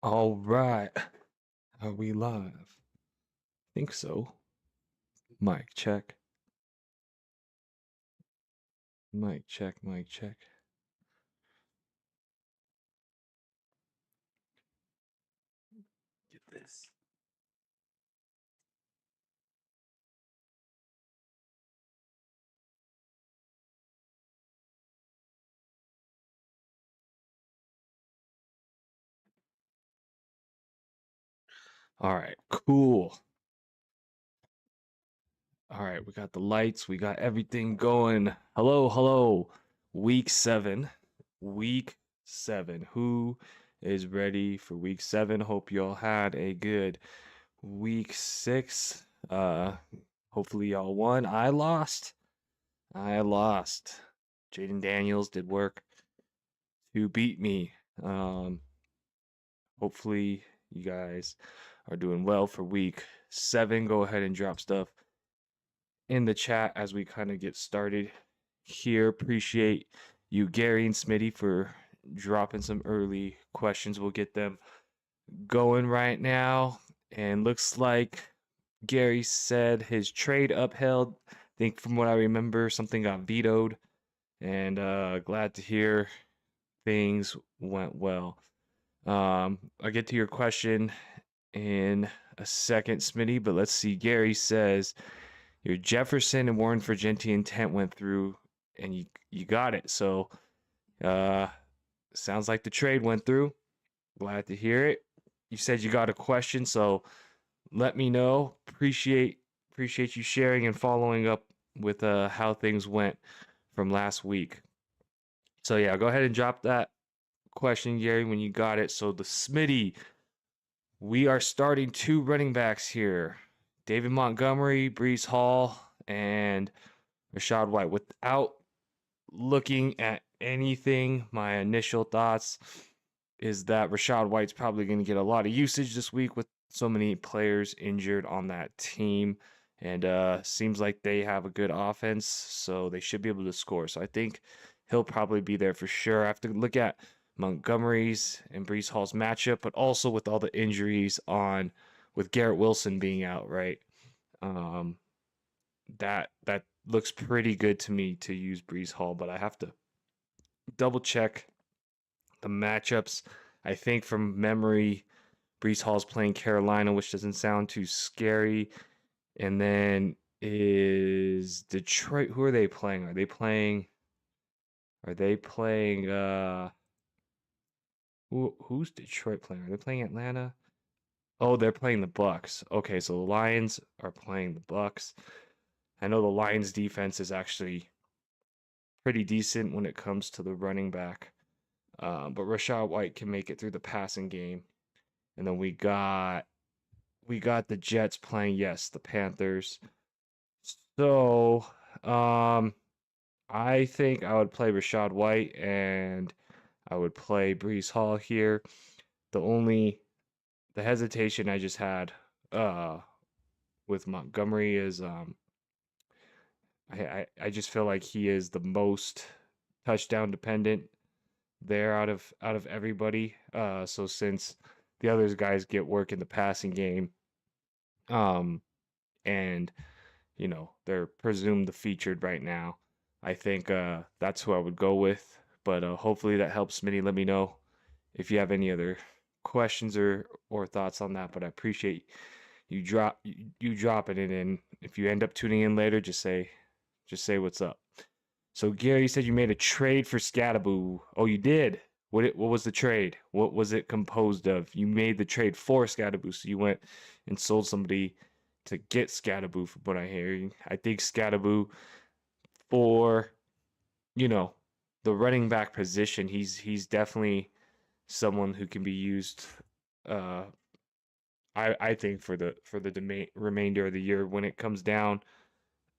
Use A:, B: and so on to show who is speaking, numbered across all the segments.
A: All right. Are we live? Think so. Mic check. Mic check. Mic check. Get this. All right. Cool. All right. We got the lights. We got everything going. Hello. Hello. Week 7. Week 7. Who is ready for week 7? Hope y'all had a good week 6. Hopefully y'all won. I lost. Jaden Daniels did work to beat me. Hopefully you guys are doing well for week 7. Go ahead and drop stuff in the chat as we kind of get started here. Appreciate you, Gary and Smitty, for dropping some early questions. We'll get them going right now. And looks like Gary said his trade upheld. I think from what I remember, something got vetoed. And glad to hear things went well. I'll get to your question in a second, Smitty, but let's see. Gary says your Jefferson and Warren for Genti intent went through, and you got it. So, sounds like the trade went through. Glad to hear it. You said you got a question, so let me know. Appreciate you sharing and following up with how things went from last week. So yeah, go ahead and drop that question, Gary, when you got it. So the Smitty, we are starting 2 running backs here. David Montgomery, Breece Hall, and Rachaad White. Without looking at anything, my initial thoughts is that Rachaad White's probably going to get a lot of usage this week with so many players injured on that team. And seems like they have a good offense, so they should be able to score. So I think he'll probably be there for sure. I have to look at Montgomery's and Breece Hall's matchup, but also with all the injuries on with Garrett Wilson being out, right? That looks pretty good to me to use Breece Hall, but I have to double check the matchups. I think from memory, Breece Hall's playing Carolina, which doesn't sound too scary. And then is Detroit, who are they playing? Are they playing who's Detroit playing? Are they playing Atlanta? Oh, they're playing the Bucks. Okay, so the Lions are playing the Bucks. I know the Lions defense is actually pretty decent when it comes to the running back. But Rachaad White can make it through the passing game. And then we got the Jets playing, yes, the Panthers. So, I think I would play Rachaad White and I would play Breece Hall here. The hesitation I just had with Montgomery is I just feel like he is the most touchdown dependent there out of everybody. So since the other guys get work in the passing game, and they're presumed the featured right now, I think that's who I would go with. But hopefully that helps, Smitty. Let me know if you have any other questions or thoughts on that. But I appreciate you dropping it in. If you end up tuning in later, just say what's up. So Gary, you said you made a trade for Scattaboo. Oh, you did. What was the trade? What was it composed of? You made the trade for Scattaboo, so you went and sold somebody to get Scattaboo, from what I hear. I think Scattaboo for the running back position, he's definitely someone who can be used. I think for the remainder of the year when it comes down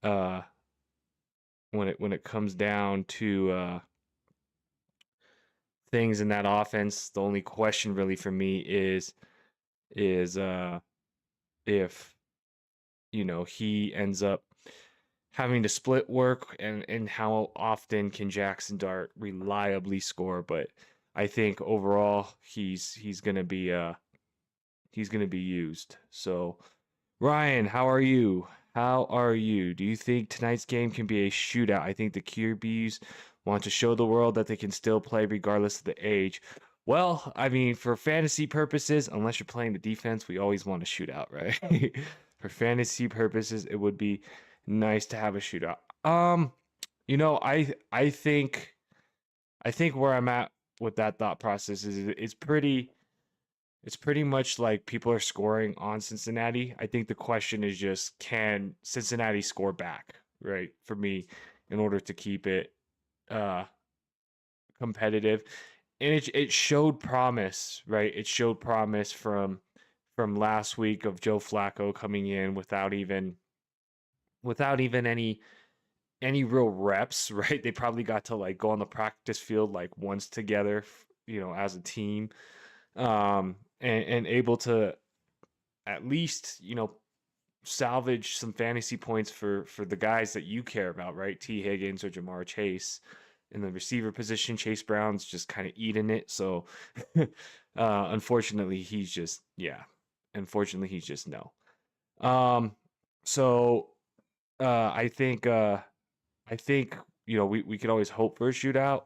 A: uh when it comes down to things in that offense. The only question really for me is if he ends up having to split work and how often can Jackson Dart reliably score. But I think overall he's gonna be used. So Ryan, how are you? How are you? Do you think tonight's game can be a shootout? I think the QBs want to show the world that they can still play regardless of the age. Well, I mean, for fantasy purposes, unless you're playing the defense, we always want a shootout, right? For fantasy purposes, it would be nice to have a shootout. I think where I'm at with that thought process is it's pretty much like people are scoring on Cincinnati. I think the question is just, can Cincinnati score back, right? For me, in order to keep it uh competitive. And it showed promise, right? It showed promise from last week of Joe Flacco coming in without even any real reps, right? They probably got to like go on the practice field like once together, as a team. And able to at least, salvage some fantasy points for the guys that you care about, right? T. Higgins or Jamar Chase. In the receiver position, Chase Brown's just kind of eating it. So unfortunately, he's just no. So I think we could always hope for a shootout.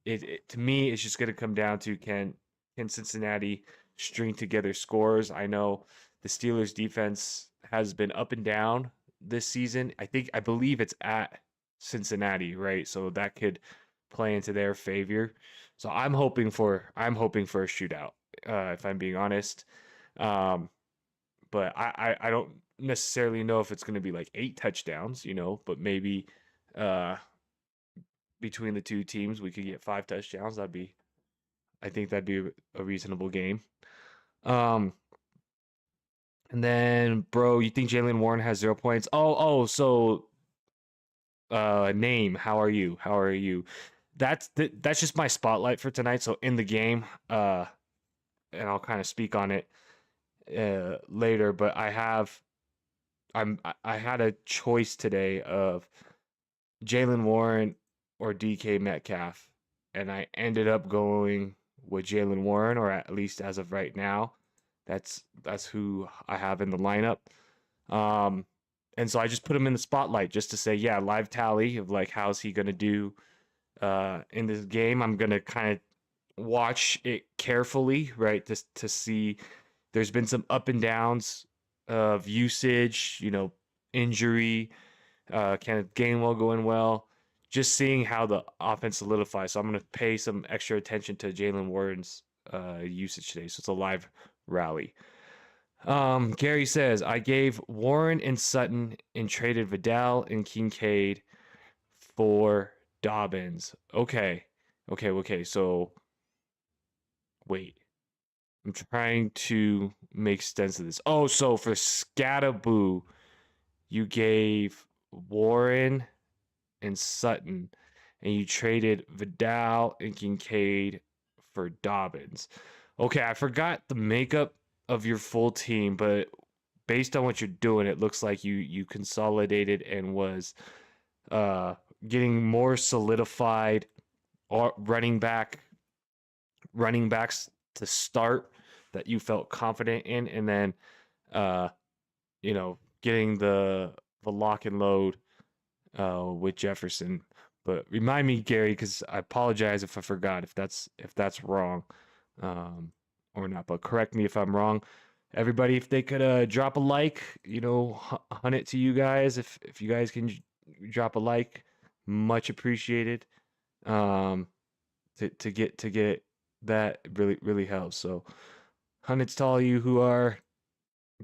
A: It to me, it's just going to come down to, can Cincinnati string together scores. I know the Steelers defense has been up and down this season. I believe it's at Cincinnati, right? So that could play into their favor. So I'm hoping for a shootout, if I'm being honest. But I don't necessarily know if it's going to be like 8 touchdowns, but maybe between the two teams we could get 5 touchdowns. I think that'd be a reasonable game. Um, and then, bro, you think Jaylen Warren has 0 points? So name, how are you? How are you? That's just my spotlight for tonight. So in the game, and I'll kind of speak on it later. But I had a choice today of Jaylen Warren or DK Metcalf, and I ended up going with Jaylen Warren, or at least as of right now, that's who I have in the lineup. And so I just put him in the spotlight just to say, yeah, live tally of like, how's he gonna do in this game. I'm gonna kind of watch it carefully, right, to see. There's been some up and downs of usage, injury, Kenneth Gainwell going well, just seeing how the offense solidifies. So I'm going to pay some extra attention to Jaylen Warren's usage today. So it's a live rally. Gary says, I gave Warren and Sutton and traded Vidal and Kincaid for Dobbins. Okay. So wait. I'm trying to make sense of this. Oh, so for Scatterboo, you gave Warren and Sutton, and you traded Vidal and Kincaid for Dobbins. Okay, I forgot the makeup of your full team, but based on what you're doing, it looks like you consolidated and was getting more solidified or running backs to start that you felt confident in, and then getting the lock and load with Jefferson. But remind me, Gary, because I apologize if I forgot, if that's wrong or not. But correct me if I'm wrong. Everybody, if they could drop a like, hunt it to you guys. If you guys can drop a like, much appreciated. To get that really helps. So, hundreds to all you who are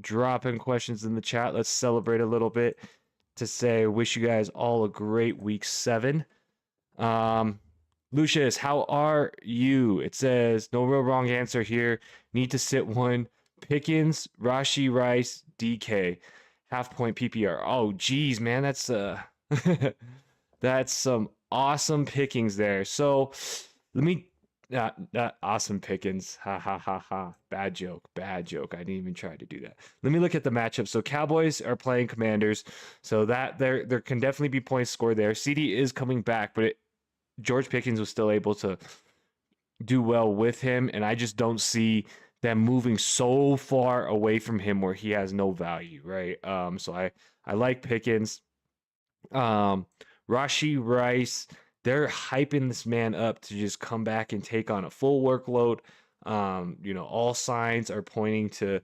A: dropping questions in the chat. Let's celebrate a little bit to say, wish you guys all a great week 7. Lucius, how are you? It says, no real wrong answer here. Need to sit one. Pickens, Rashi Rice, DK. Half point PPR. Oh, geez, man. That's that's some awesome pickings there. So let me not awesome pickings. Ha ha ha ha. Bad joke. I didn't even try to do that. Let me look at the matchup. So Cowboys are playing Commanders. So that there can definitely be points scored there. CD is coming back, but George Pickens was still able to do well with him, and I just don't see them moving so far away from him where he has no value, right? So I like Pickens. Um, Rashi Rice, they're hyping this man up to just come back and take on a full workload. All signs are pointing to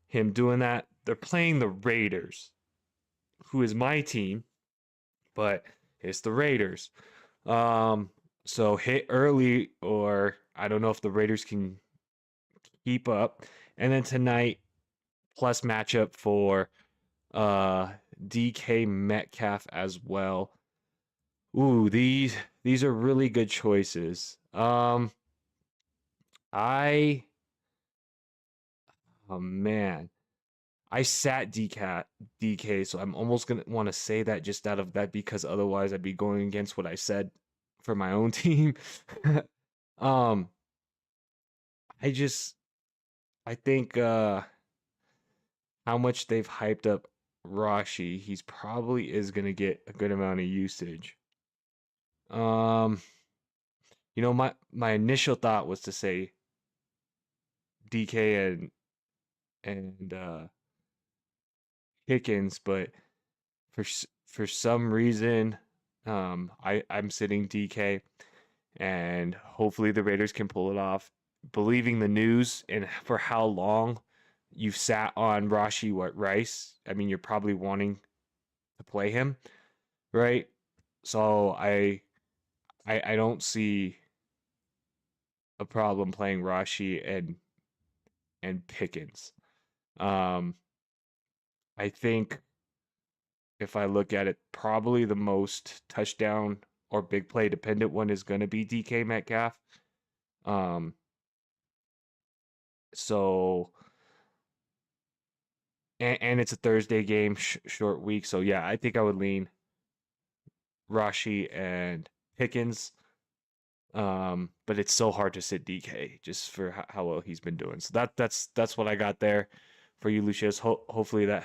A: him doing that. They're playing the Raiders, who is my team, but it's the Raiders. Um, so hit early, or I don't know if the Raiders can keep up. And then tonight, plus matchup for uh DK Metcalf as well. Ooh, these are really good choices. I oh man, I sat DK, so I'm almost gonna want to say that just out of that because otherwise I'd be going against what I said for my own team. um, I just I think how much they've hyped up Rashi, he's probably is gonna get a good amount of usage. Um, my initial thought was to say DK and Higgins, but for some reason, I'm sitting DK, and hopefully the Raiders can pull it off. Believing the news and for how long you've sat on Rashi Rice, I mean, you're probably wanting to play him, right? So I don't see a problem playing Rashi and Pickens. Um, I think if I look at it, probably the most touchdown or big play dependent one is going to be DK Metcalf. Um, so and it's a Thursday game, short week. So yeah, I think I would lean Rashi and Pickens. But it's so hard to sit DK just for how well he's been doing. So that's what I got there for you, Lucius. Hopefully that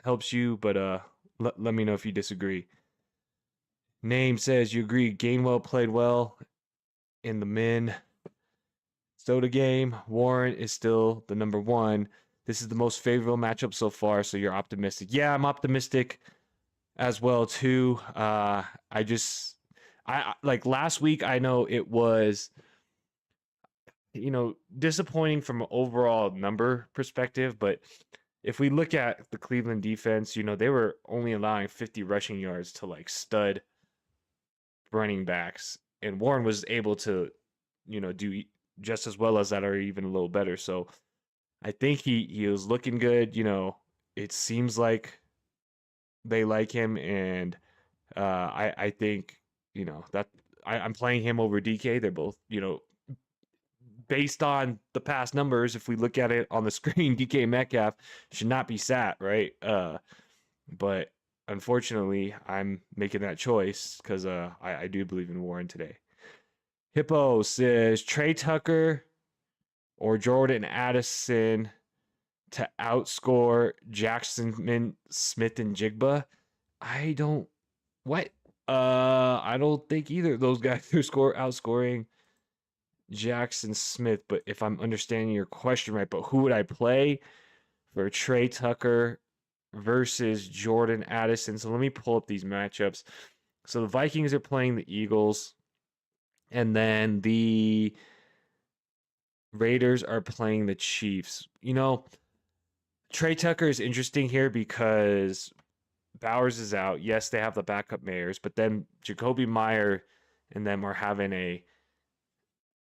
A: helps you, but let me know if you disagree. Name says you agree Gainwell played well in the Minnesota game. Warren is still the number one. This is the most favorable matchup so far, so you're optimistic. Yeah, I'm optimistic as well too. I like last week. I know it was disappointing from an overall number perspective, but if we look at the Cleveland defense, they were only allowing 50 rushing yards to like stud running backs, and Warren was able to, do just as well as that or even a little better. So I think he was looking good. It seems like they like him, and I think that I'm playing him over DK. They're both based on the past numbers. If we look at it on the screen, DK Metcalf should not be sat, right? But unfortunately, I'm making that choice because I do believe in Warren today. Hippo says Trey Tucker or Jordan Addison to outscore Jackson Smith and Jigba. I don't what? I don't think either of those guys are outscoring Jackson Smith. But if I'm understanding your question right, but who would I play for Trey Tucker versus Jordan Addison? So let me pull up these matchups. So the Vikings are playing the Eagles, and then the Raiders are playing the Chiefs. Trey Tucker is interesting here because Bowers is out. Yes, they have the backup Mayers, but then Jacoby Meyer and them are having a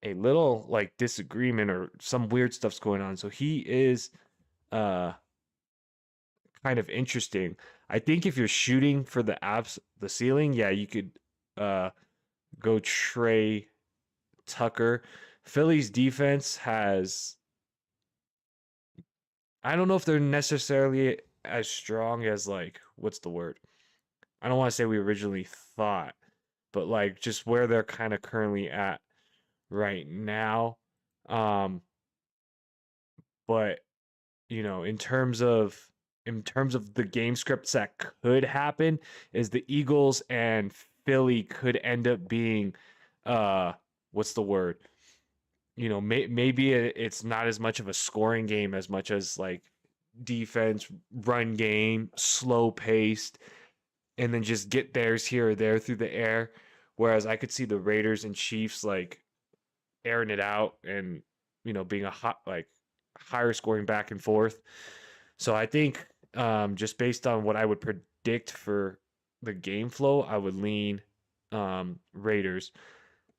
A: little like disagreement or some weird stuff's going on. So he is kind of interesting. I think if you're shooting for the ceiling, yeah, you could go Trey Tucker. Philly's defense has, I don't know if they're necessarily as strong as like, what's the word? I don't want to say we originally thought, but like just where they're kind of currently at right now. But in terms of the game scripts that could happen is the Eagles and Philly could end up being what's the word? maybe it's not as much of a scoring game as much as like defense, run game, slow paced, and then just get theirs here or there through the air. Whereas I could see the Raiders and Chiefs like airing it out and being a hot like higher scoring back and forth. So I think just based on what I would predict for the game flow, I would lean Raiders.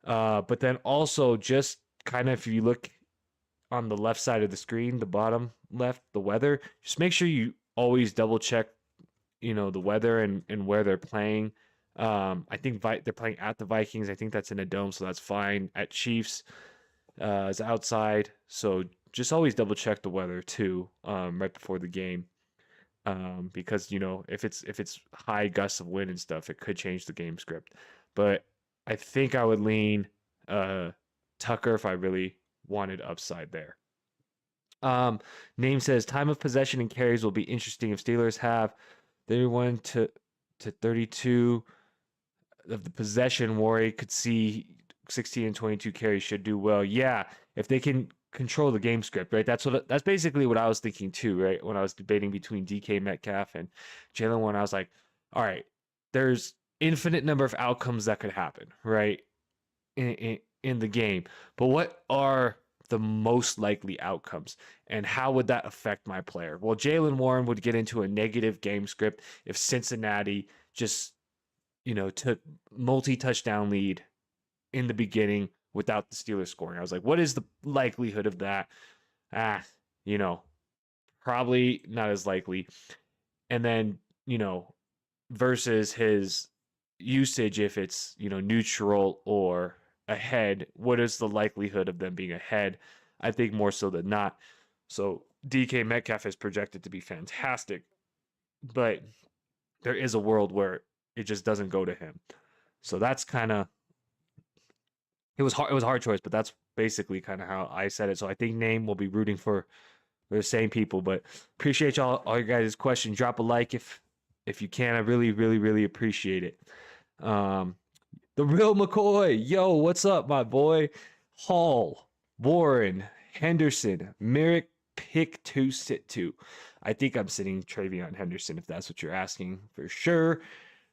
A: But then also just kind of if you look on the left side of the screen, the bottom left, the weather, just make sure you always double check, the weather and where they're playing. I think they're playing at the Vikings. I think that's in a dome, so that's fine. At Chiefs, it's outside, so just always double check the weather too, right before the game, because if it's high gusts of wind and stuff, it could change the game script. But I think I would lean Tucker if I really wanted upside there. Name says time of possession and carries will be interesting if Steelers have 31 to 32 of the possession. Worry could see 16 and 22 carries should do well. Yeah, if they can control the game script, right? That's basically what I was thinking too, right? When I was debating between DK Metcalf and Jaylen Warren, I was like, all right, there's infinite number of outcomes that could happen, right? In the game. But what are the most likely outcomes and how would that affect my player? Well, Jaylen Warren would get into a negative game script if Cincinnati just, took multi-touchdown lead in the beginning without the Steelers scoring. I was like, what is the likelihood of that? Probably not as likely. And then, versus his usage if it's, neutral or ahead, what is the likelihood of them being ahead? I think more so than not. So DK Metcalf is projected to be fantastic, but there is a world where it just doesn't go to him. So that's kind of it was hard. It was a hard choice, but that's basically kind of how I said it. So I think name will be rooting for the same people. But appreciate all your guys' questions. Drop a like if you can. I really, really, really appreciate it. The real McCoy, yo, what's up, my boy? Hall, Warren, Henderson, Merrick, pick 2, sit 2. I think I'm sitting Travion Henderson if that's what you're asking for sure.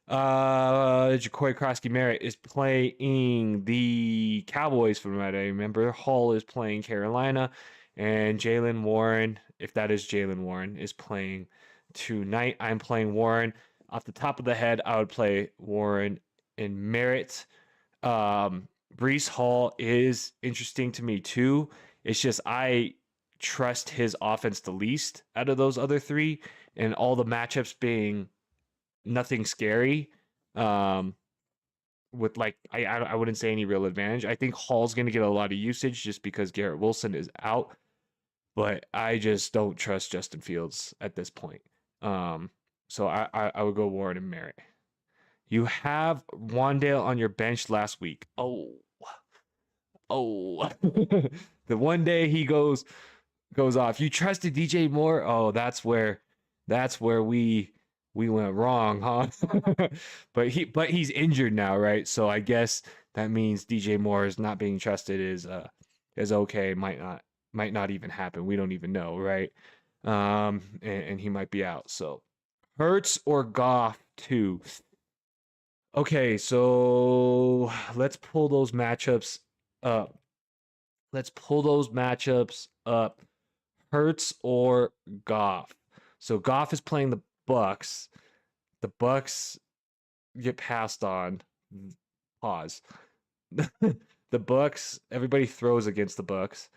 A: Jacory Krosky Merritt is playing the Cowboys from what I remember. Hall is playing Carolina, and Jaylen Warren, if that is Jaylen Warren, is playing tonight. I'm playing Warren. Off the top of the head, I would play Warren and Merritt. Breece Hall is interesting to me too. It's just I trust his offense the least out of those other three, and all the matchups being nothing scary. With like I wouldn't say any real advantage. I think Hall's going to get a lot of usage just because Garrett Wilson is out, but I just don't trust Justin Fields at this point. So I would go Warren and Merritt. You have Wandale on your bench last week. Oh, the one day he goes off. You trusted DJ Moore. Oh, that's where we went wrong, huh? but he's injured now, right? So I guess that means DJ Moore is not being trusted is okay. Might not even happen. We don't even know, right? And he might be out. So Hurts or Goff too. Okay, so let's pull those matchups up. Hurts or Goff. So Goff is playing the Bucks. The Bucks get passed on. Pause. The Bucks, everybody throws against the Bucks.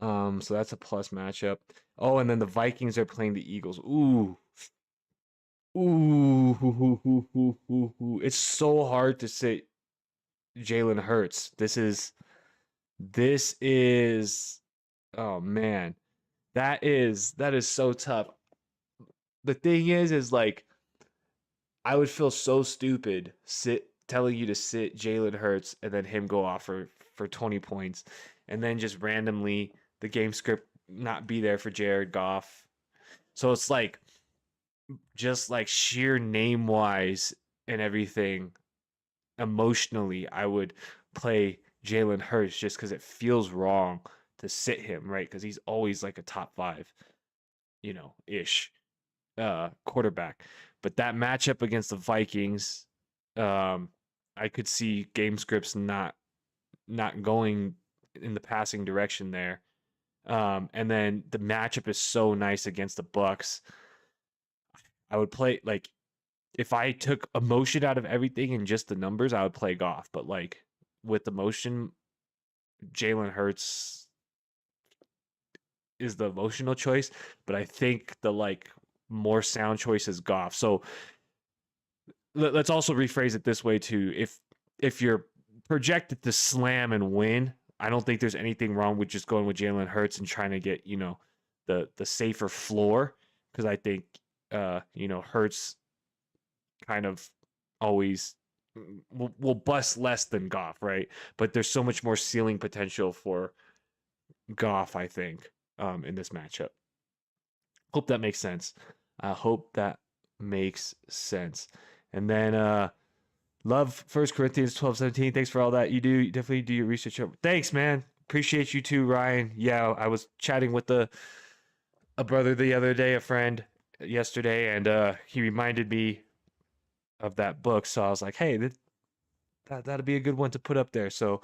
A: So that's a plus matchup. Oh, and then the Vikings are playing the Eagles. Ooh. It's so hard to say Jalen Hurts. This is oh man. That is so tough. The thing is like I would feel so stupid telling you to sit Jalen Hurts and then him go off for 20 points and then just randomly the game script not be there for Jared Goff. So it's like just like sheer name wise and everything emotionally, I would play Jalen Hurts just because it feels wrong to sit him, right? Because he's always like a top 5, ish quarterback. But that matchup against the Vikings, I could see game scripts not going in the passing direction there. And then the matchup is so nice against the Bucks. I would play like if I took emotion out of everything and just the numbers, I would play Goff. But like with the motion, Jalen Hurts is the emotional choice. But I think the like more sound choice is Goff. So let's also rephrase it this way too. If you're projected to slam and win, I don't think there's anything wrong with just going with Jalen Hurts and trying to get the safer floor, because I think Hurts kind of always will bust less than Goff, right? But there's so much more ceiling potential for Goff, I think, in this matchup. Hope that makes sense. I hope that makes sense. And then love 1 Corinthians 12:17. Thanks for all that you do. You definitely do your research. Thanks, man. Appreciate you too, Ryan. Yeah, I was chatting with a brother the other day, a friend yesterday, and he reminded me of that book. So I was like, hey, that'd be a good one to put up there. So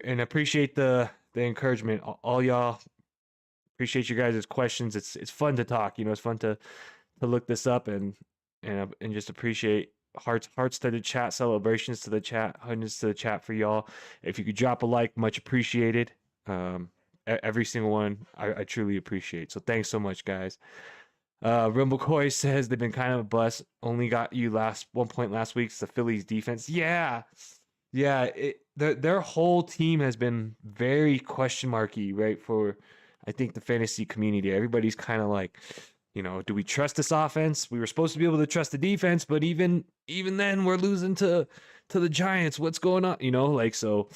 A: and appreciate the encouragement. All y'all, appreciate you guys' questions. It's fun to talk. It's fun to look this up and just appreciate hearts to the chat, celebrations to the chat, hundreds to the chat for y'all. If you could drop a like, much appreciated. Every single one I truly appreciate. So thanks so much, guys. Rumblecoy says they've been kind of a bust. Only got you 1 point last week. It's the Phillies defense. Yeah. Their whole team has been very question marky, right? For I think the fantasy community, everybody's kind of like, do we trust this offense? We were supposed to be able to trust the defense, but even then, we're losing to the Giants. What's going on? So.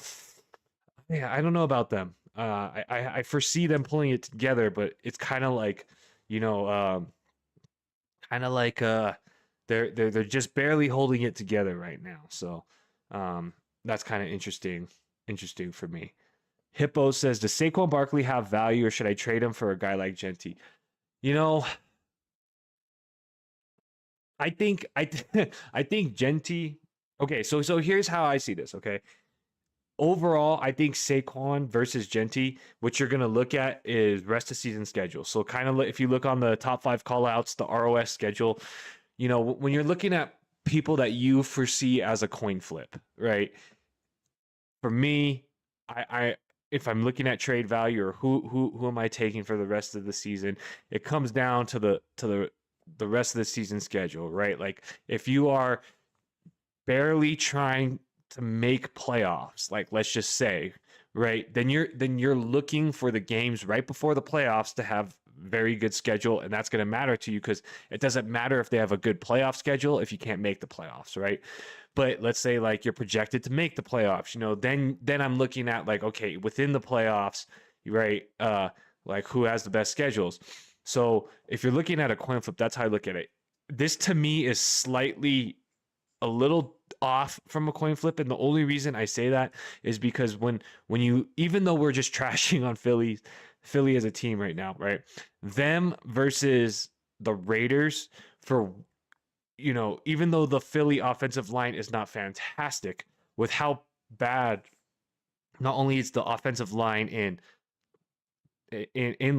A: Yeah, I don't know about them. I foresee them pulling it together, but it's kind of like, they're just barely holding it together right now. So, that's kind of interesting for me. Hippo says, does Saquon Barkley have value, or should I trade him for a guy like Genty? I think Genty. Okay, so here's how I see this. Okay, overall, I think Saquon versus Genty, what you're gonna look at is rest of season schedule. So kind of if you look on the top 5 callouts, the ROS schedule, when you're looking at people that you foresee as a coin flip, right? For me, I if I'm looking at trade value or who am I taking for the rest of the season, it comes down to the rest of the season schedule, right? Like if you are barely trying to make playoffs, like let's just say, right? Then you're looking for the games right before the playoffs to have very good schedule, and that's going to matter to you because it doesn't matter if they have a good playoff schedule if you can't make the playoffs, right? But let's say like you're projected to make the playoffs, then I'm looking at like, okay, within the playoffs, right? Like who has the best schedules. So if you're looking at a coin flip, that's how I look at it. This to me is slightly a little off from a coin flip, and the only reason I say that is because when you, even though we're just trashing on Philly as a team right now, right? Them versus the Raiders, for even though the Philly offensive line is not fantastic, with how bad not only is the offensive line in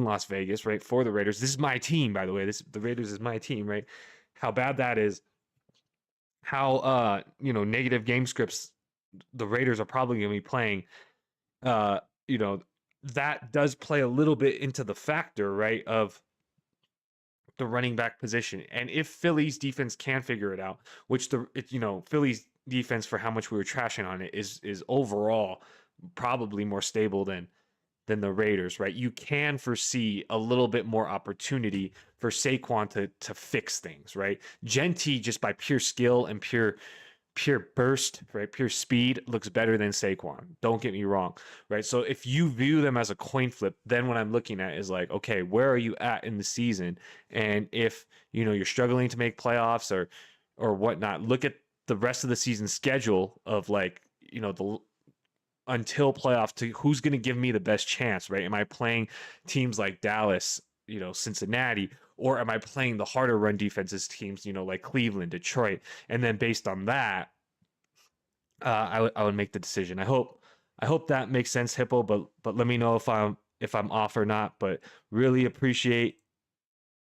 A: Las Vegas, right, for the Raiders. This is my team, by the way. The Raiders is my team, right? How bad that is. How negative game scripts the Raiders are probably going to be playing. That does play a little bit into the factor, right, of the running back position. And if Philly's defense can figure it out, which Philly's defense, for how much we were trashing on it, is overall probably more stable than the Raiders, right? You can foresee a little bit more opportunity for Saquon to fix things, right? Genty, just by pure skill and pure burst, right? Pure speed, looks better than Saquon. Don't get me wrong, right? So if you view them as a coin flip, then what I'm looking at is like, okay, where are you at in the season? And if you're struggling to make playoffs or whatnot, look at the rest of the season schedule of like the until playoffs to who's going to give me the best chance, right? Am I playing teams like Dallas, Cincinnati, or am I playing the harder run defenses teams, like Cleveland, Detroit? And then based on that, I would make the decision. I hope that makes sense, Hippo. But let me know if I'm off or not. But really appreciate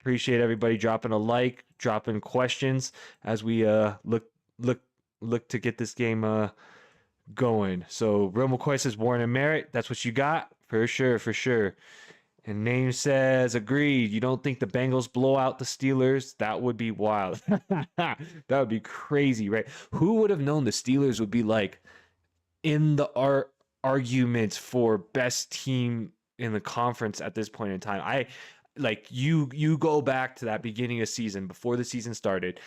A: everybody dropping a like, dropping questions as we look to get this game going. So Real McCoy says Warren and Merritt. That's what you got for sure, for sure. And Name says, agreed. You don't think the Bengals blow out the Steelers? That would be wild. That would be crazy, right? Who would have known the Steelers would be like in the arguments for best team in the conference at this point in time? You go back to that beginning of season before the season started,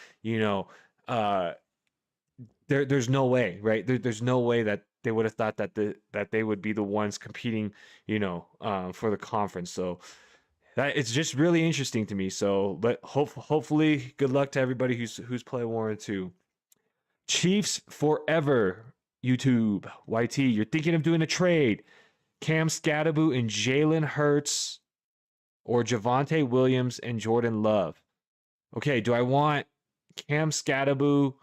A: there's no way, right? There's no way that they would have thought that they would be the ones competing, for the conference. So that it's just really interesting to me. So, but hopefully, good luck to everybody who's playing Warren too. Chiefs forever. YouTube YT, you're thinking of doing a trade. Cam Scatterboo and Jalen Hurts, or Javonte Williams and Jordan Love. Okay, do I want Cam Scatterboo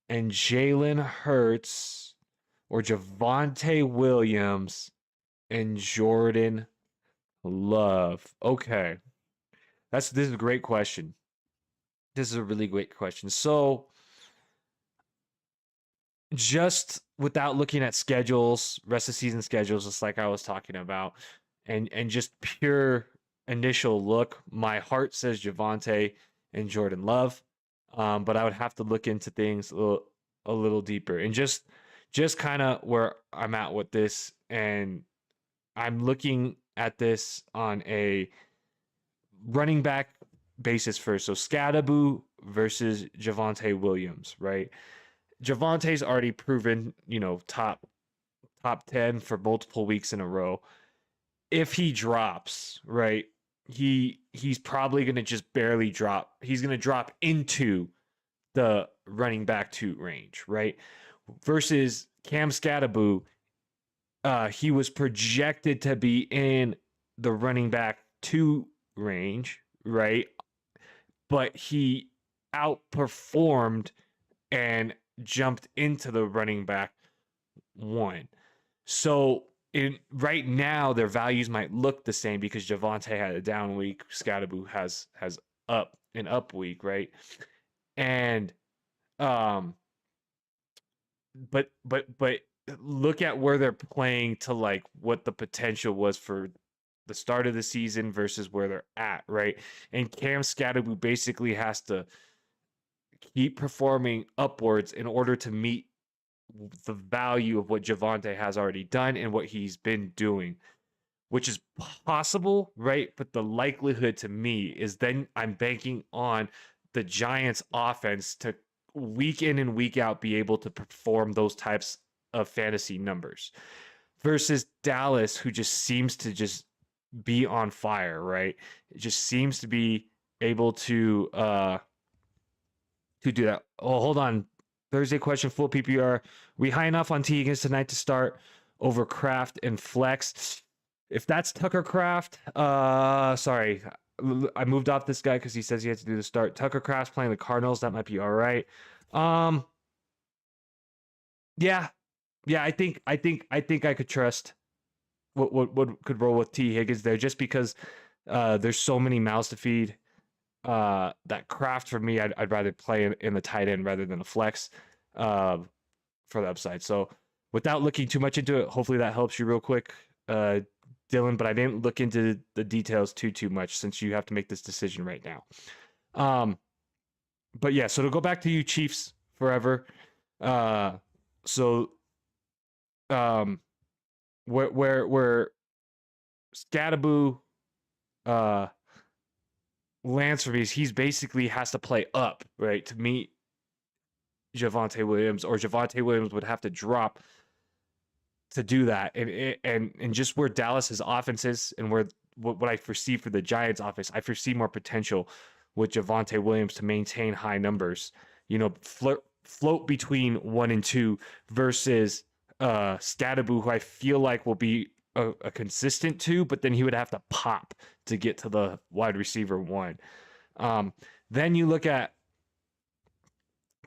A: and Jalen Hurts, or Javonte Williams and Jordan Love? Okay. This is a great question. This is a really great question. So, just without looking at schedules, rest of season schedules, just like I was talking about, and just pure initial look, my heart says Javonte and Jordan Love, but I would have to look into things a little deeper, and just kind of where I'm at with this, and I'm looking at this on a running back basis first. So Scatterboo versus Javonte Williams, right? Javonte's already proven, top 10 for multiple weeks in a row. If he drops, right, he's probably going to just barely drop. He's going to drop into the running back 2 range, right? Versus Cam Scatterboo, he was projected to be in the running back 2 range, right? But he outperformed and jumped into the running back 1. So right now their values might look the same because Javonte had a down week, Scatterboo has an up week, right? And but look at where they're playing to like what the potential was for the start of the season versus where they're at, right? And Cam Scatterboo basically has to keep performing upwards in order to meet the value of what Javonte has already done and what he's been doing, which is possible, right? But the likelihood to me is then I'm banking on the Giants offense to week in and week out be able to perform those types of fantasy numbers versus Dallas, who just seems to just be on fire, right? It just seems to be able to do that. Oh, hold on. Thursday question, full PPR. We high enough on T Higgins tonight to start over Kraft and Flex? If that's Tucker Kraft, sorry, I moved off this guy because he says he had to do the start. Tucker Kraft's playing the Cardinals. That might be all right. Yeah, I think I could trust what could roll with T Higgins there, just because there's so many mouths to feed. That Kraft for me, I'd rather play in the tight end rather than a flex for the upside. So without looking too much into it, hopefully that helps you real quick, Dylan. But I didn't look into the details too much since you have to make this decision right now. But yeah, so to go back to you, Chiefs forever. So where Scatterboo lands for me is he's basically has to play up, right, to meet Javonte Williams, or Javonte Williams would have to drop to do that. And just where Dallas's offense is and where what I foresee for the Giants offense, I foresee more potential with Javonte Williams to maintain high numbers, float between 1 and 2 versus Scadaboo, who I feel like will be a consistent 2, but then he would have to pop to get to the wide receiver 1. Um, then you look at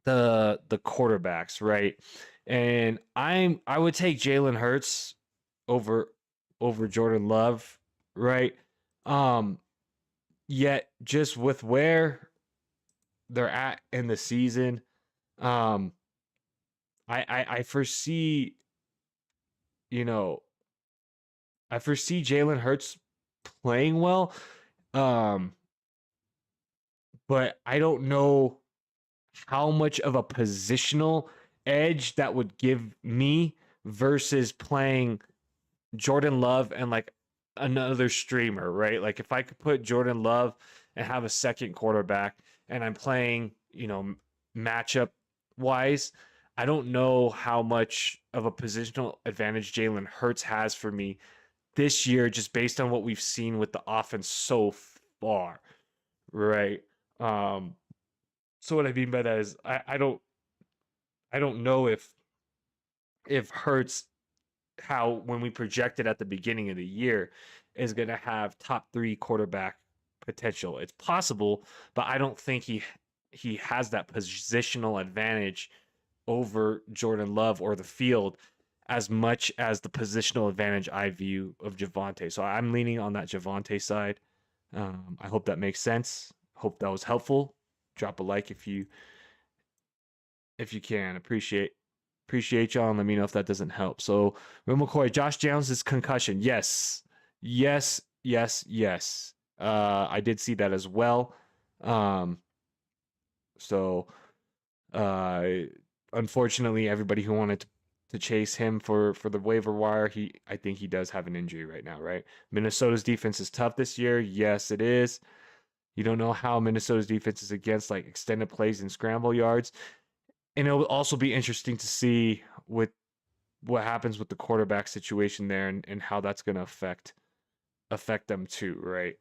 A: the quarterbacks, right? And I would take Jalen Hurts over Jordan Love, right? Um, Yet just with where they're at in the season, um, I foresee, you know, I foresee Jalen Hurts playing well, um, but I don't know how much of a positional edge that would give me versus playing Jordan Love and like another streamer, right? Like if I could put Jordan Love and have a second quarterback and I'm playing, matchup wise, I don't know how much of a positional advantage Jalen Hurts has for me this year, just based on what we've seen with the offense so far, right? Um, so what I mean by that is I don't know if Hurts, how when we projected at the beginning of the year, is going to have top 3 quarterback potential. It's possible, but I don't think he has that positional advantage over Jordan Love or the field as much as the positional advantage I view of Javonte. So I'm leaning on that Javonte side. I hope that makes sense. Hope that was helpful. Drop a like if you can. Appreciate y'all, and let me know if that doesn't help. So, Will McCoy, Josh Jones' concussion. Yes. Yes, yes, yes. I did see that as well. Um, so, uh, unfortunately, everybody who wanted to chase him for the waiver wire, I think he does have an injury right now, right? Minnesota's defense is tough this year. Yes, it is. You don't know how Minnesota's defense is against like extended plays and scramble yards. And it'll also be interesting to see with what happens with the quarterback situation there and how that's going to affect them too, right?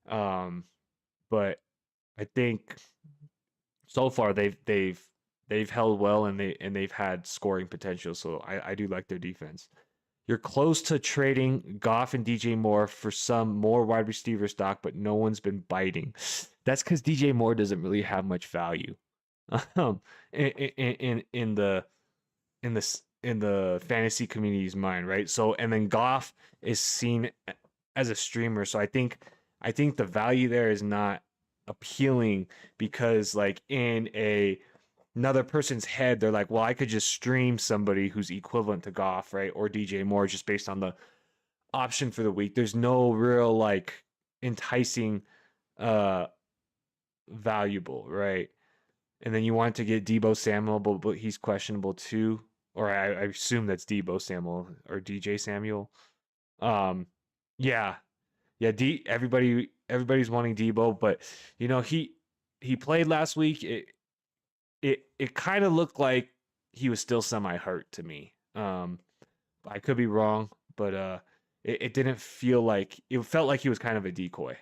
A: Um, but I think so far they've held well and they've had scoring potential. So I do like their defense. You're close to trading Goff and DJ Moore for some more wide receiver stock, but no one's been biting. That's because DJ Moore doesn't really have much value. Um, in the in the fantasy community's mind, right? So and then Goff is seen as a streamer, so I think the value there is not appealing because like in another person's head, they're like, well, I could just stream somebody who's equivalent to Goff, right? Or DJ Moore just based on the option for the week. There's no real like enticing uh valuable, right? And then you want to get Debo Samuel, but he's questionable too. Or I assume that's Debo Samuel or DJ Samuel. Um, yeah, yeah. Everybody's wanting Debo, but he played last week. It kind of looked like he was still semi hurt to me. I could be wrong, but it didn't feel like it felt like he was kind of a decoy.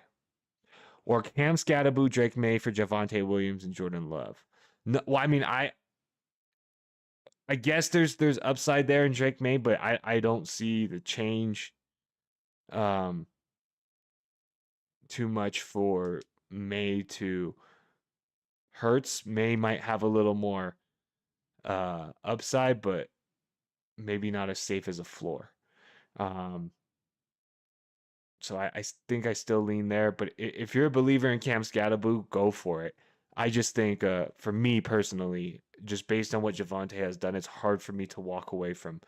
A: Or Cam Scatterboo, Drake May for Javonte Williams and Jordan Love. No, well, I mean, I guess there's upside there in Drake May, but I don't see the change um too much for May to Hurts. May might have a little more upside, but maybe not as safe as a floor. Um so I think I still lean there, but if you're a believer in Cam Scatterboo, go for it. I just think for me personally, just based on what Javonte has done, it's hard for me to walk away from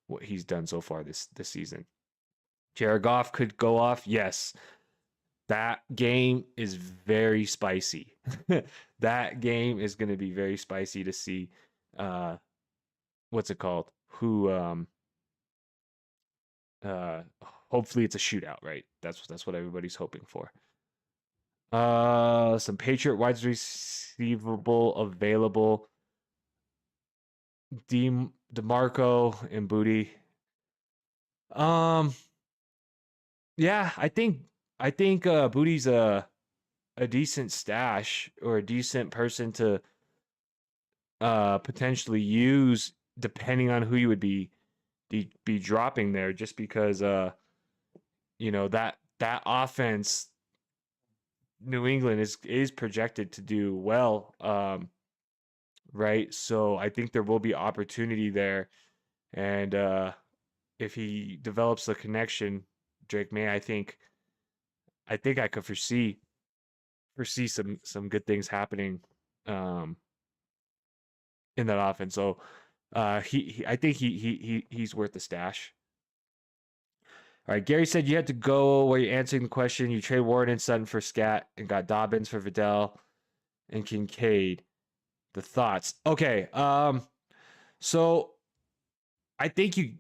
A: what he's done so far this season. Jared Goff could go off. Yes. That game is very spicy. That game is going to be very spicy to see what's it called? Who uh hopefully it's a shootout, right? That's what everybody's hoping for. Some Patriot wide receivable available. DeMarco and Booty. Um, yeah, I think Booty's a decent stash or a decent person to potentially use depending on who you would be be dropping there just because that offense, New England is projected to do well, right? So I think there will be opportunity there, and if he develops the connection, Drake May, I think I could foresee some good things happening um, in that offense. So I think he's worth the stash. All right, Gary said you had to go while you're answering the question. You trade Warren and Sutton for Scat and got Dobbins for Vidal and Kincaid. The thoughts? Okay, so I think you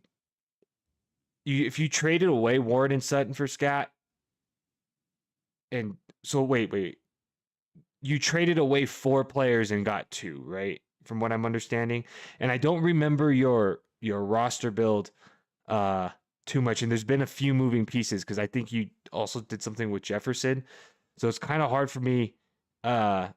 A: if you traded away Warren and Sutton for Scat, and so wait, you traded away 4 players and got 2, right? From what I'm understanding, and I don't remember your roster build too much, and there's been a few moving pieces because I think you also did something with Jefferson, so it's kind of hard for me uh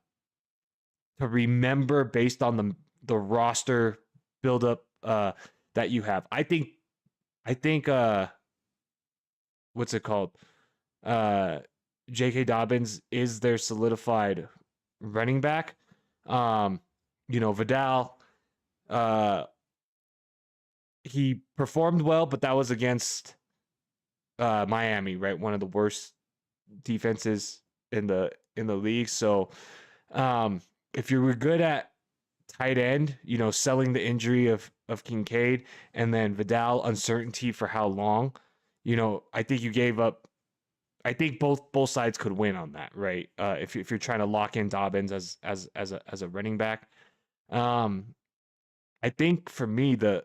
A: to remember based on the roster buildup that you have. I think what's it called? Uh J.K. Dobbins is their solidified running back. Um, Vidal, uh, he performed well, but that was against Miami, right? One of the worst defenses in the league. So, um, if you were good at tight end, selling the injury of Kincaid and then Vidal uncertainty for how long, I think you gave up. I think both sides could win on that, right? If you're trying to lock in Dobbins as a running back, um, I think for me the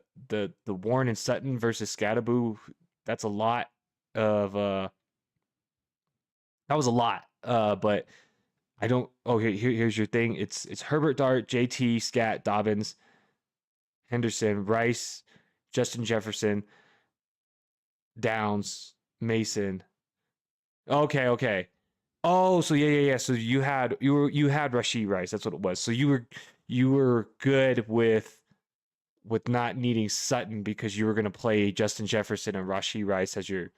A: Warren and Sutton versus Scatterboo, that's a lot of that was a lot. But I don't. Oh, here's your thing. It's Herbert, Dart, JT, Scat, Dobbins, Henderson, Rice, Justin Jefferson, Downs, Mason. Okay. Oh, so yeah. So you had Rashid Rice. That's what it was. So you were good with not needing Sutton because you were going to play Justin Jefferson and Rashid Rice as your.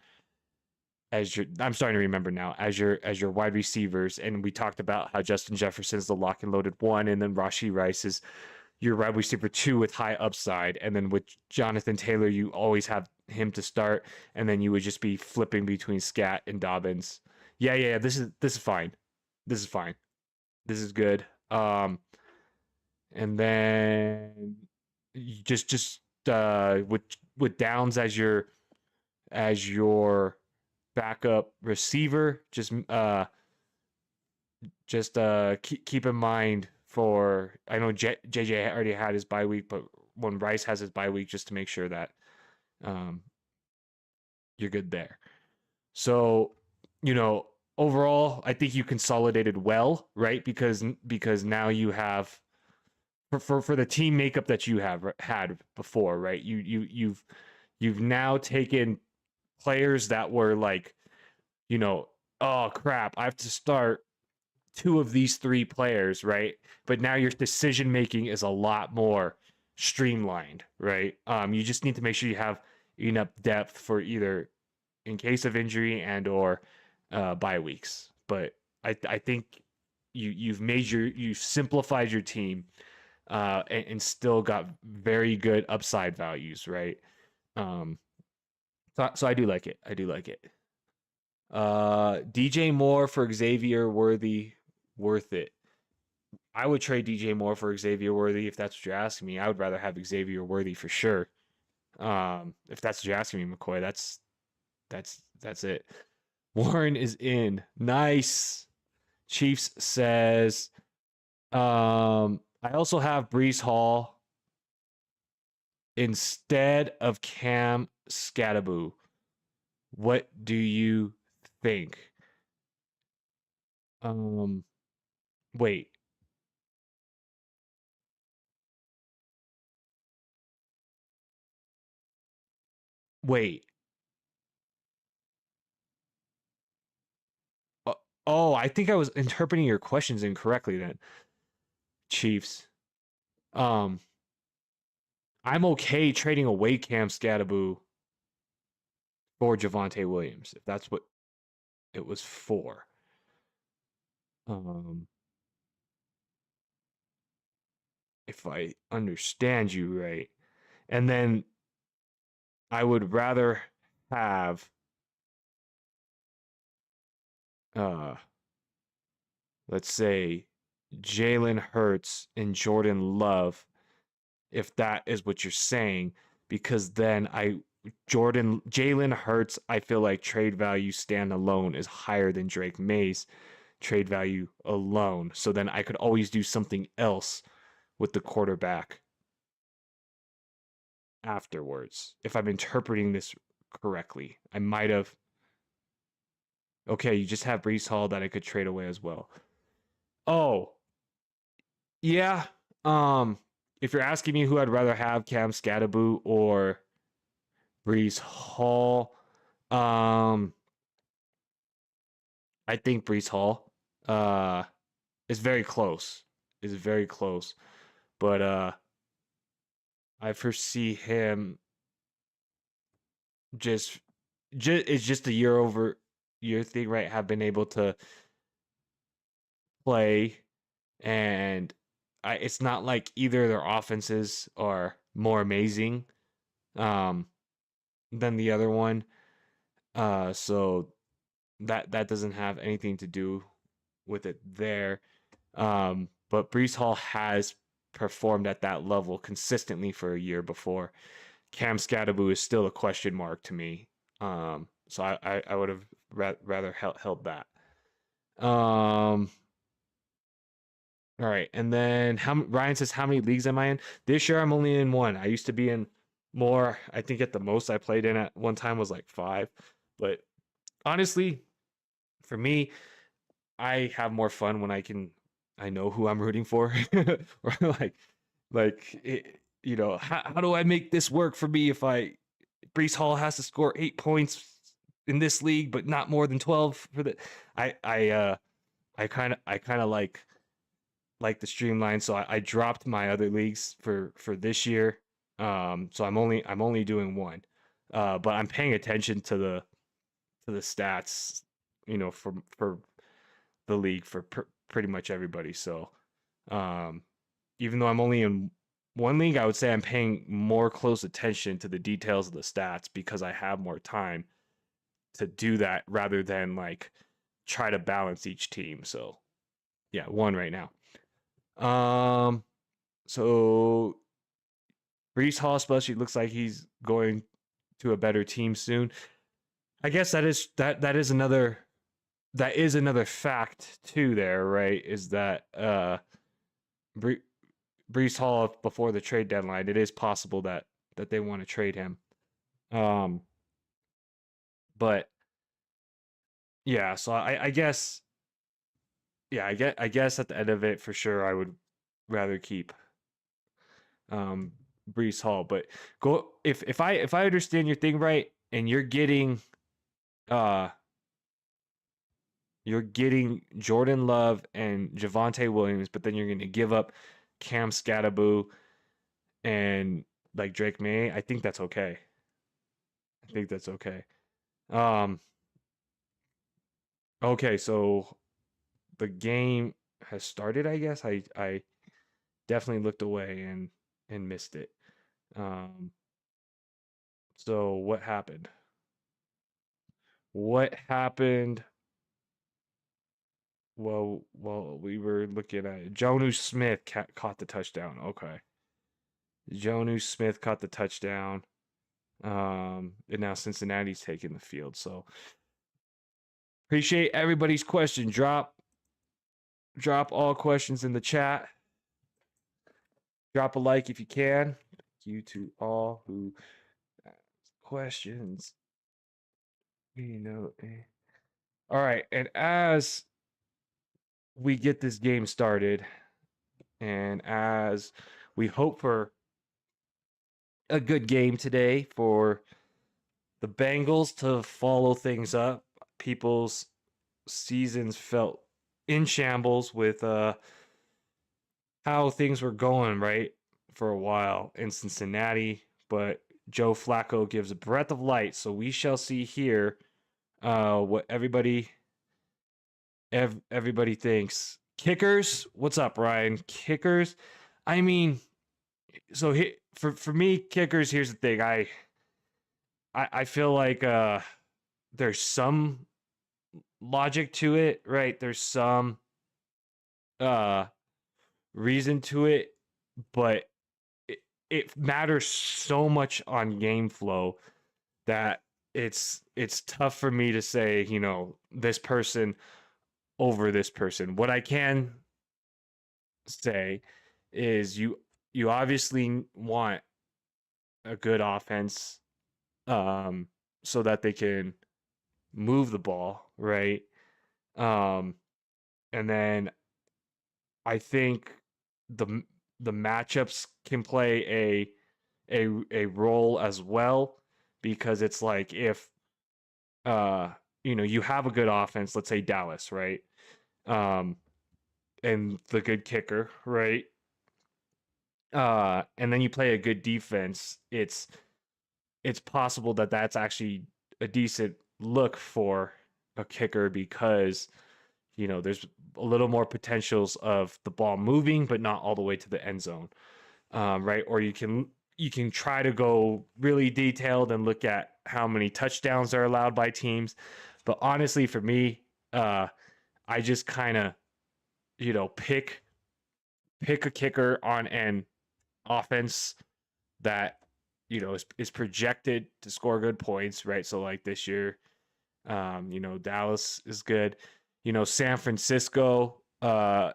A: I'm starting to remember now as your wide receivers, and we talked about how Justin Jefferson is the lock and loaded one, and then Rashid Rice is your wide receiver 2 with high upside, and then with Jonathan Taylor, you always have him to start, and then you would just be flipping between Scat and Dobbins. Yeah. This is fine. This is fine. This is good. And then with Downs as your backup receiver, keep in mind for I know JJ already had his bye week, but when Rice has his bye week, just to make sure that um, you're good there. So, overall, I think you consolidated well, right? Because now you have for the team makeup that you have had before, right? You've now taken players that were like, oh crap, I have to start 2 of these 3 players, right? But now your decision making is a lot more streamlined, right? You just need to make sure you have enough depth for either in case of injury and or bye weeks. But I think you've simplified your team and still got very good upside values, right? Um, so I do like it. I do like it. DJ Moore for Xavier Worthy, worth it. I would trade DJ Moore for Xavier Worthy if that's what you're asking me. I would rather have Xavier Worthy for sure. If that's what you're asking me, McCoy, that's it. Warren is in. Nice. Chiefs says, I also have Brees Hall instead of Cam Scatterboo. What do you think? Wait. Wait. Oh, I think I was interpreting your questions incorrectly then. Chiefs. Um, I'm okay trading away Cam Scatterboo for Javonte Williams if that's what it was for. If I understand you right. And then I would rather have uh let's say Jalen Hurts and Jordan Love, if that is what you're saying, because then Jalen Hurts, I feel like trade value standalone is higher than Drake May's trade value alone. So then I could always do something else with the quarterback afterwards. If I'm interpreting this correctly, I might have. Okay, you just have Brees Hall that I could trade away as well. Oh, yeah. Um, if you're asking me who I'd rather have, Cam Scatterboo or Brees Hall, um, I think Brees Hall. Uh, is very close. Is very close, but I foresee him just it's just a year over year thing, right? Have been able to play, and it's not like either of their offenses are more amazing um, than the other one. So that doesn't have anything to do with it there. But Brees Hall has performed at that level consistently for a year before. Cam Scatterboo is still a question mark to me. So I would have rather held that. Um, all right, and then Ryan says, how many leagues am I in? This year I'm only in one. I used to be in more. I think at the most I played in at one time was like 5. But honestly, for me, I have more fun when I know who I'm rooting for, or how do I make this work for me if Brees Hall has to score 8 points in this league, but not more than 12 for the. I kind of like the streamline, so I dropped my other leagues for this year. So I'm only doing one, but I'm paying attention to the stats, for the league for pretty much everybody. So, um, even though I'm only in one league, I would say I'm paying more close attention to the details of the stats because I have more time to do that rather than like try to balance each team. So, yeah, one right now. Um, so Brees Hall especially looks like he's going to a better team soon. I guess that is another fact too there, right? Is that Brees Hall before the trade deadline, it is possible that they want to trade him. Um, but yeah, so I guess yeah, I guess at the end of it for sure I would rather keep um Brees Hall. But go if I understand your thing right and uh you're getting Jordan Love and Javonte Williams, but then you're gonna give up Cam Scatterboo and like Drake May, I think that's okay. I think that's okay. Um, okay, so the game has started, I guess. I definitely looked away and missed it. Um, so what happened? What happened? Well, we were looking at it. Jonnu Smith caught the touchdown. Okay. Jonnu Smith caught the touchdown. And now Cincinnati's taking the field. So appreciate everybody's question. Drop all questions in the chat. Drop a like if you can. Thank you to all who asked questions. All right, and as we get this game started, and as we hope for a good game today for the Bengals to follow things up, people's seasons felt in shambles with how things were going, right? for a while in Cincinnati, but Joe Flacco gives a breath of light. So we shall see here what everybody thinks. Kickers, what's up, Ryan? Kickers, I mean, so for me, kickers. Here's the thing. I feel like there's some logic to it, right? There's some uh reason to it, but it matters so much on game flow that it's tough for me to say, this person over this person. What I can say is you obviously want a good offense um so that they can move the ball, right? Um and then I think the the matchups can play a role as well, because it's like if you have a good offense, let's say Dallas, right? Um and the good kicker, right? And then you play a good defense, it's possible that that's actually a decent look for a kicker, because there's a little more potentials of the ball moving, but not all the way to the end zone, right? Or you can try to go really detailed and look at how many touchdowns are allowed by teams. But honestly, for me, I just kind of pick a kicker on an offense that is projected to score good points, right? So like this year, Dallas is good. San Francisco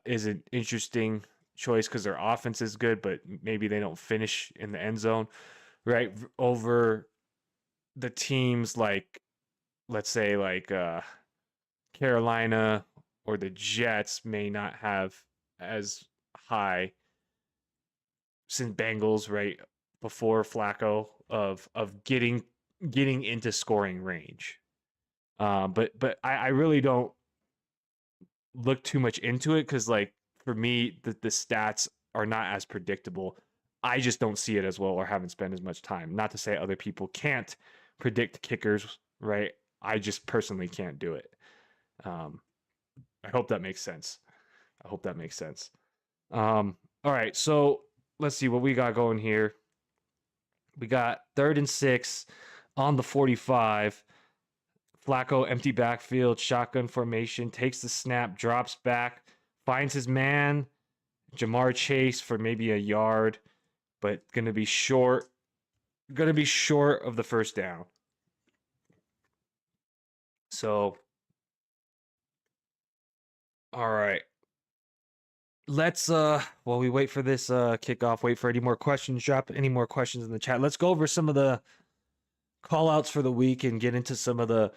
A: is an interesting choice because their offense is good, but maybe they don't finish in the end zone, right? Over the teams like, let's say, like Carolina or the Jets may not have as high since Bengals, right? Before Flacco of getting into scoring range. But I really don't look too much into it, because like for me the stats are not as predictable. I just don't see it as well, or haven't spent as much time. Not to say other people can't predict kickers, right? I just personally can't do it. Um, I hope that makes sense. I hope that makes sense. All right, so let's see what we got going here. We got 3rd and 6 on the 45. Flacco, empty backfield, shotgun formation, takes the snap, drops back, finds his man, Jamar Chase, for maybe a yard, but going to be short. Going to be short of the first down. So, all right. Let's while we wait for this kickoff, wait for any more questions, drop any more questions in the chat. Let's go over some of the call outs for the week and get into some of the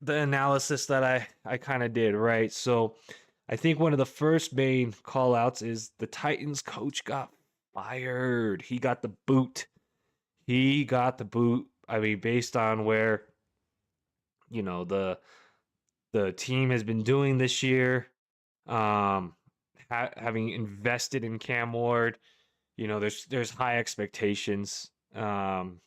A: analysis that I kind of did, right? So I think one of the first main call outs is the Titans coach got fired. He got the boot. He got the boot. I mean, based on where the team has been doing this year, having invested in Cam Ward, there's high expectations, and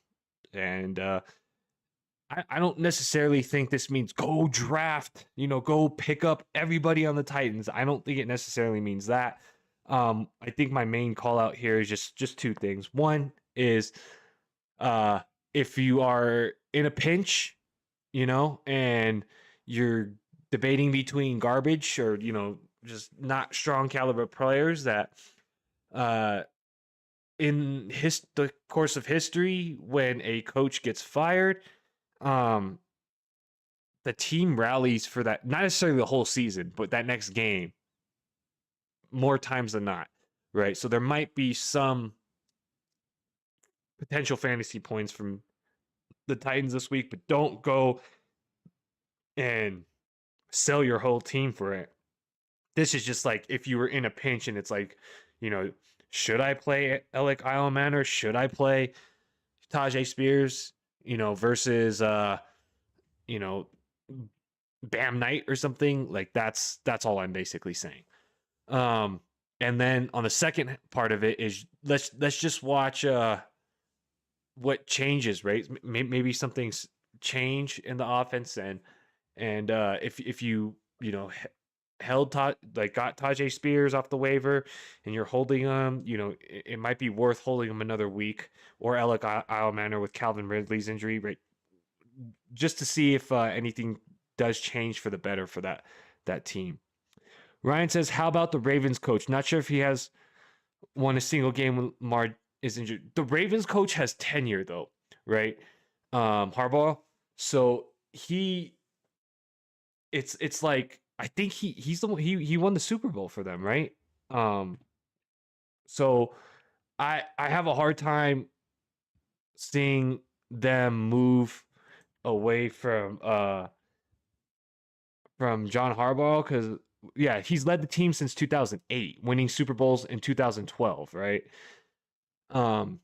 A: I don't necessarily think this means go draft, go pick up everybody on the Titans. I don't think it necessarily means that. I think my main call out here is just two things. One is if you are in a pinch, and you're debating between garbage or, just not strong caliber players that in the course of history, when a coach gets fired, the team rallies for that, not necessarily the whole season, but that next game more times than not, right? So there might be some potential fantasy points from the Titans this week, but don't go and sell your whole team for it. This is just like if you were in a pinch and it's like, should I play Alec Eilman or should I play Tajay Spears, versus Bam Knight or something? Like that's all I'm basically saying. And then on the second part of it is let's just watch what changes, right? Maybe something's change in the offense, and if you know held like got Tajay Spears off the waiver and you're holding him, it might be worth holding him another week, or Alec Alexander with Calvin Ridley's injury, right? Just to see if anything does change for the better for that team. Ryan says, "How about the Ravens coach? Not sure if he has won a single game when Lamar is injured. The Ravens coach has tenure though, right? Harbaugh. So it's like I think he's the one he won the Super Bowl for them, right? Um, so I have a hard time seeing them move away from John Harbaugh because yeah, he's led the team since 2008, winning Super Bowls in 2012, right? Um,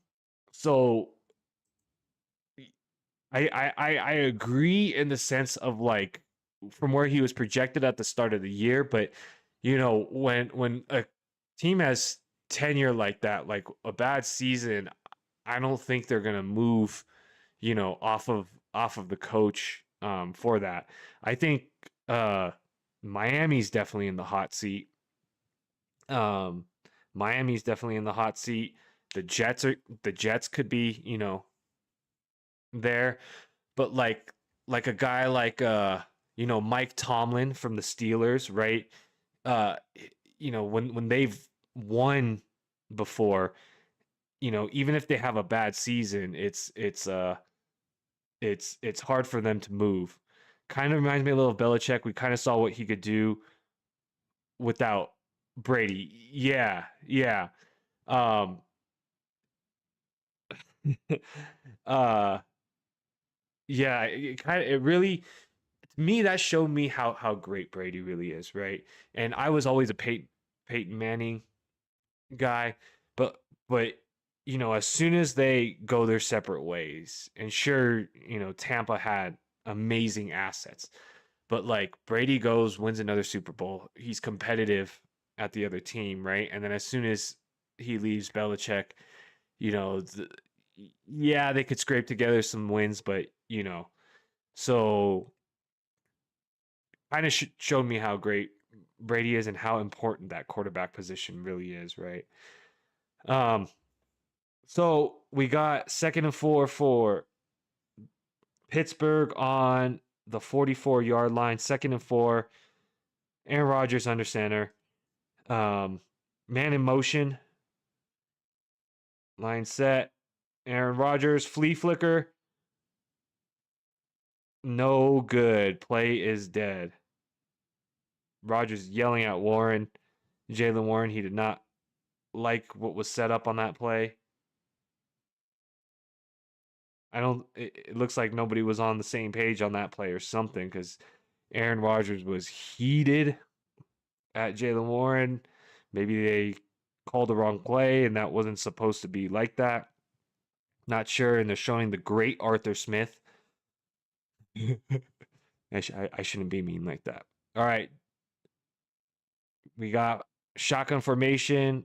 A: so I agree in the sense of like from where he was projected at the start of the year, but when a team has tenure like that, like a bad season, I don't think they're gonna move, off of the coach for that. I think Miami's definitely in the hot seat. Um, Miami's definitely in the hot seat. The Jets could be, there, but like a guy like Mike Tomlin from the Steelers, right? Uh when they've won before, even if they have a bad season, it's hard for them to move. Kind of reminds me a little of Belichick. We kind of saw what he could do without Brady. Yeah, yeah. Um uh yeah, it really to me that showed me how great Brady really is, right? And I was always a Peyton Manning guy, but as soon as they go their separate ways, and sure, Tampa had amazing assets, but like Brady goes, wins another Super Bowl, he's competitive at the other team, right? And then as soon as he leaves Belichick, you know, th- yeah, they could scrape together some wins, but so kind of showed me how great Brady is and how important that quarterback position really is, right? Um, so we got 2nd and 4 for Pittsburgh on the 44-yard line. 2nd and 4. Aaron Rodgers under center. Man in motion. Line set. Aaron Rodgers flea flicker. No good. Play is dead. Rodgers yelling at Warren. Jaylen Warren, he did not like what was set up on that play. I don't. It looks like nobody was on the same page on that play or something because Aaron Rodgers was heated at Jaylen Warren. Maybe they called the wrong play and that wasn't supposed to be like that. Not sure. And they're showing the great Arthur Smith. I shouldn't be mean like that. All right. We got shotgun formation.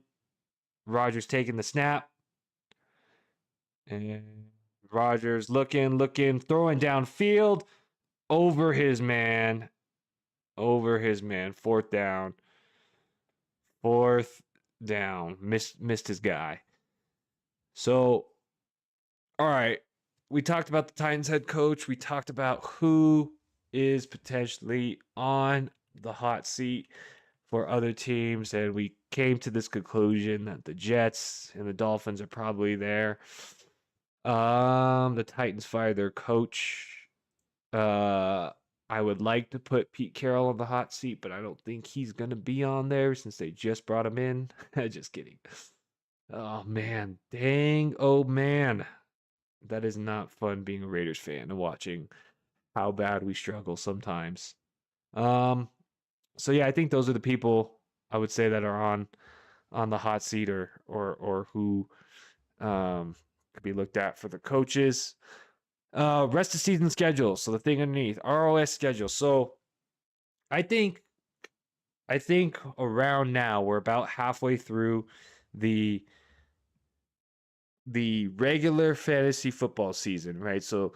A: Rodgers taking the snap. And Rodgers looking, throwing downfield over his man. Over his man. Fourth down. Fourth down. Missed his guy. So, all right. We talked about the Titans head coach. We talked about who is potentially on the hot seat for other teams, and we came to this conclusion that the Jets and the Dolphins are probably there. The Titans fired their coach. I would like to put Pete Carroll on the hot seat, but I don't think he's gonna be on there since they just brought him in. Just kidding. Oh man, dang, oh man, that is not fun being a Raiders fan and watching how bad we struggle sometimes. Um, so yeah, I think those are the people I would say that are on the hot seat or who could be looked at for the coaches. Rest of season schedule. So the thing underneath ROS schedule. So I think I think around now we're about halfway through the regular fantasy football season, right? So,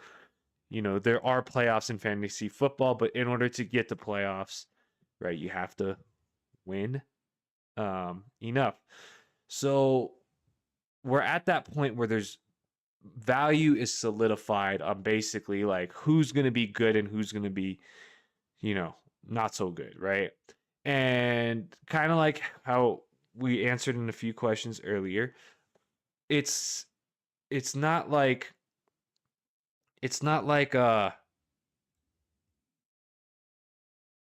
A: there are playoffs in fantasy football, but in order to get to playoffs, right, you have to win enough. So we're at that point where there's value is solidified on basically like who's going to be good and who's going to be, not so good, right? And kind of like how we answered in a few questions earlier, it's it's not like it's not like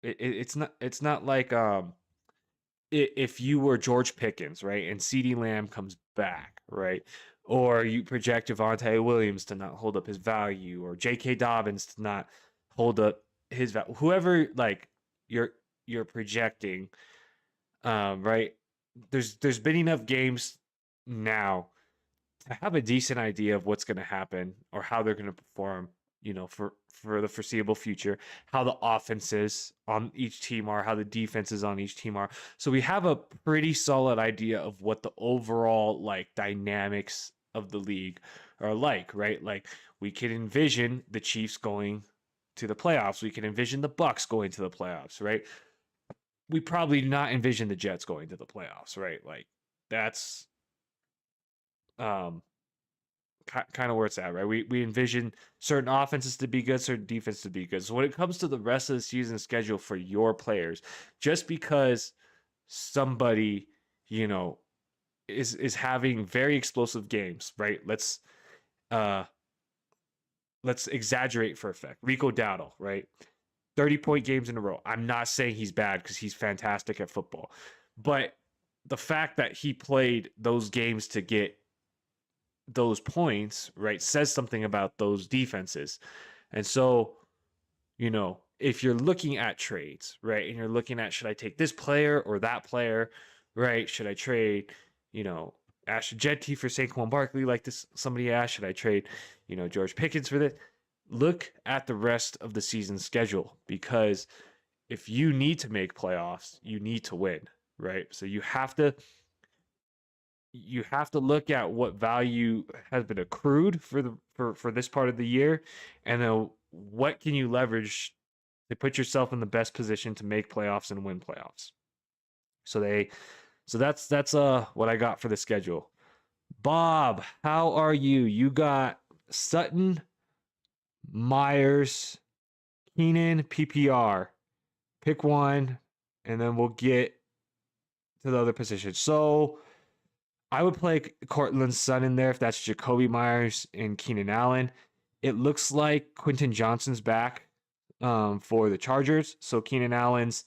A: it's not like if you were George Pickens, right, and CeeDee Lamb comes back, right, or you project Javonte Williams to not hold up his value, or J.K. Dobbins to not hold up his value, whoever like you're projecting, right? There's been enough games now to have a decent idea of what's going to happen or how they're going to perform, for the foreseeable future, how the offenses on each team are, how the defenses on each team are. So we have a pretty solid idea of what the overall like dynamics of the league are like, right? Like we can envision the Chiefs going to the playoffs. We can envision the Bucks going to the playoffs, right? We probably do not envision the Jets going to the playoffs, right? Like that's um kind of where it's at, right? We envision certain offenses to be good, certain defense to be good. So when it comes to the rest of the season schedule for your players, just because somebody, is having very explosive games, right? Let's exaggerate for effect. Rico Dowdle, right? 30-point games in a row. I'm not saying he's bad because he's fantastic at football. But the fact that he played those games to get those points, right, says something about those defenses. And so, if you're looking at trades, right, and you're looking at should I take this player or that player, right? Should I trade, Ashton Jeanty for Saquon Barkley like this somebody asked? Should I trade, George Pickens for this? Look at the rest of the season schedule because if you need to make playoffs, you need to win, right? So you have to look at what value has been accrued for this part of the year, and then what can you leverage to put yourself in the best position to make playoffs and win playoffs. So that's what I got for the schedule. Bob, how are you? You got Sutton, Myers, Keenan, PPR. Pick one, and then we'll get to the other position. So I would play Cortland Sutton in there if that's Jacoby Myers and Keenan Allen. It looks like Quentin Johnston's back for the Chargers. So Keenan Allen's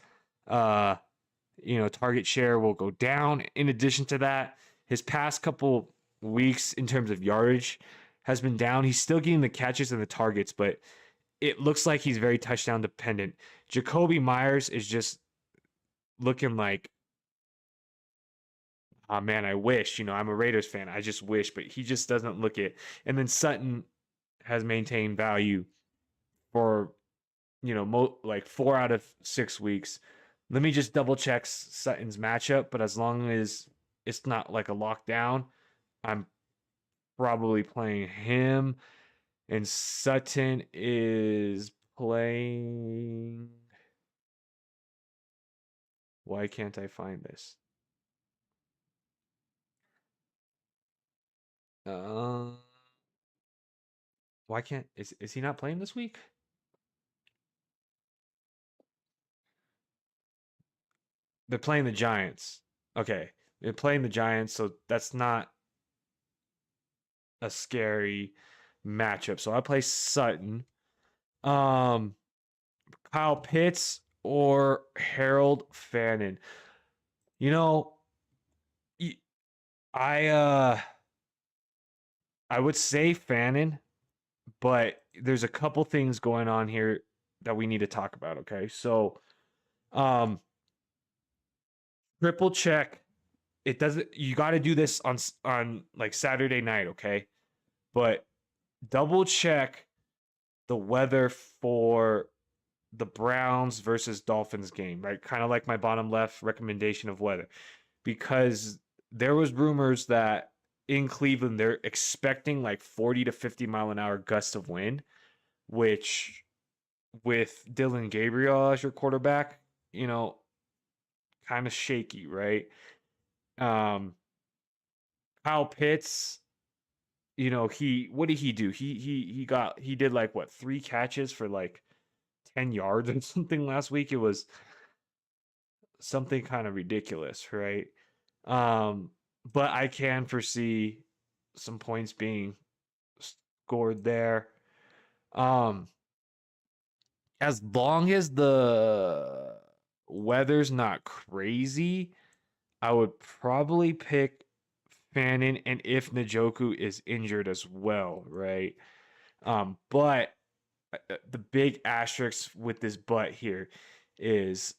A: target share will go down. In addition to that, his past couple weeks in terms of yardage has been down. He's still getting the catches and the targets, but it looks like he's very touchdown dependent. Jacoby Myers is just looking like, oh man, I wish, I'm a Raiders fan. I just wish, but he just doesn't look it. And then Sutton has maintained value for, like 4 out of 6 weeks. Let me just double check Sutton's matchup, but as long as it's not like a lockdown, I'm probably playing him. And Sutton is playing. Why can't I find this? Why can't is he not playing this week? They're playing the Giants. Okay. They're playing the Giants, so that's not a scary matchup. So I play Sutton. Um Kyle Pitts or Harold Fannin. You know, I I would say Fannin, but there's a couple things going on here that we need to talk about, okay? So, um triple check. It doesn't you got to do this on like Saturday night, okay? But double check the weather for the Browns versus Dolphins game, right? Kind of like my bottom left recommendation of weather, because there was rumors that in Cleveland they're expecting like 40 to 50 mile an hour gusts of wind, which with Dylan Gabriel as your quarterback, kind of shaky, right? Um, Kyle Pitts, what did he do? He did like what, 3 catches for like 10 yards or something last week. It was something kind of ridiculous, right? But I can foresee some points being scored there. As long as the weather's not crazy, I would probably pick Fannin, and if Njoku is injured as well, right? But the big asterisk with this but here is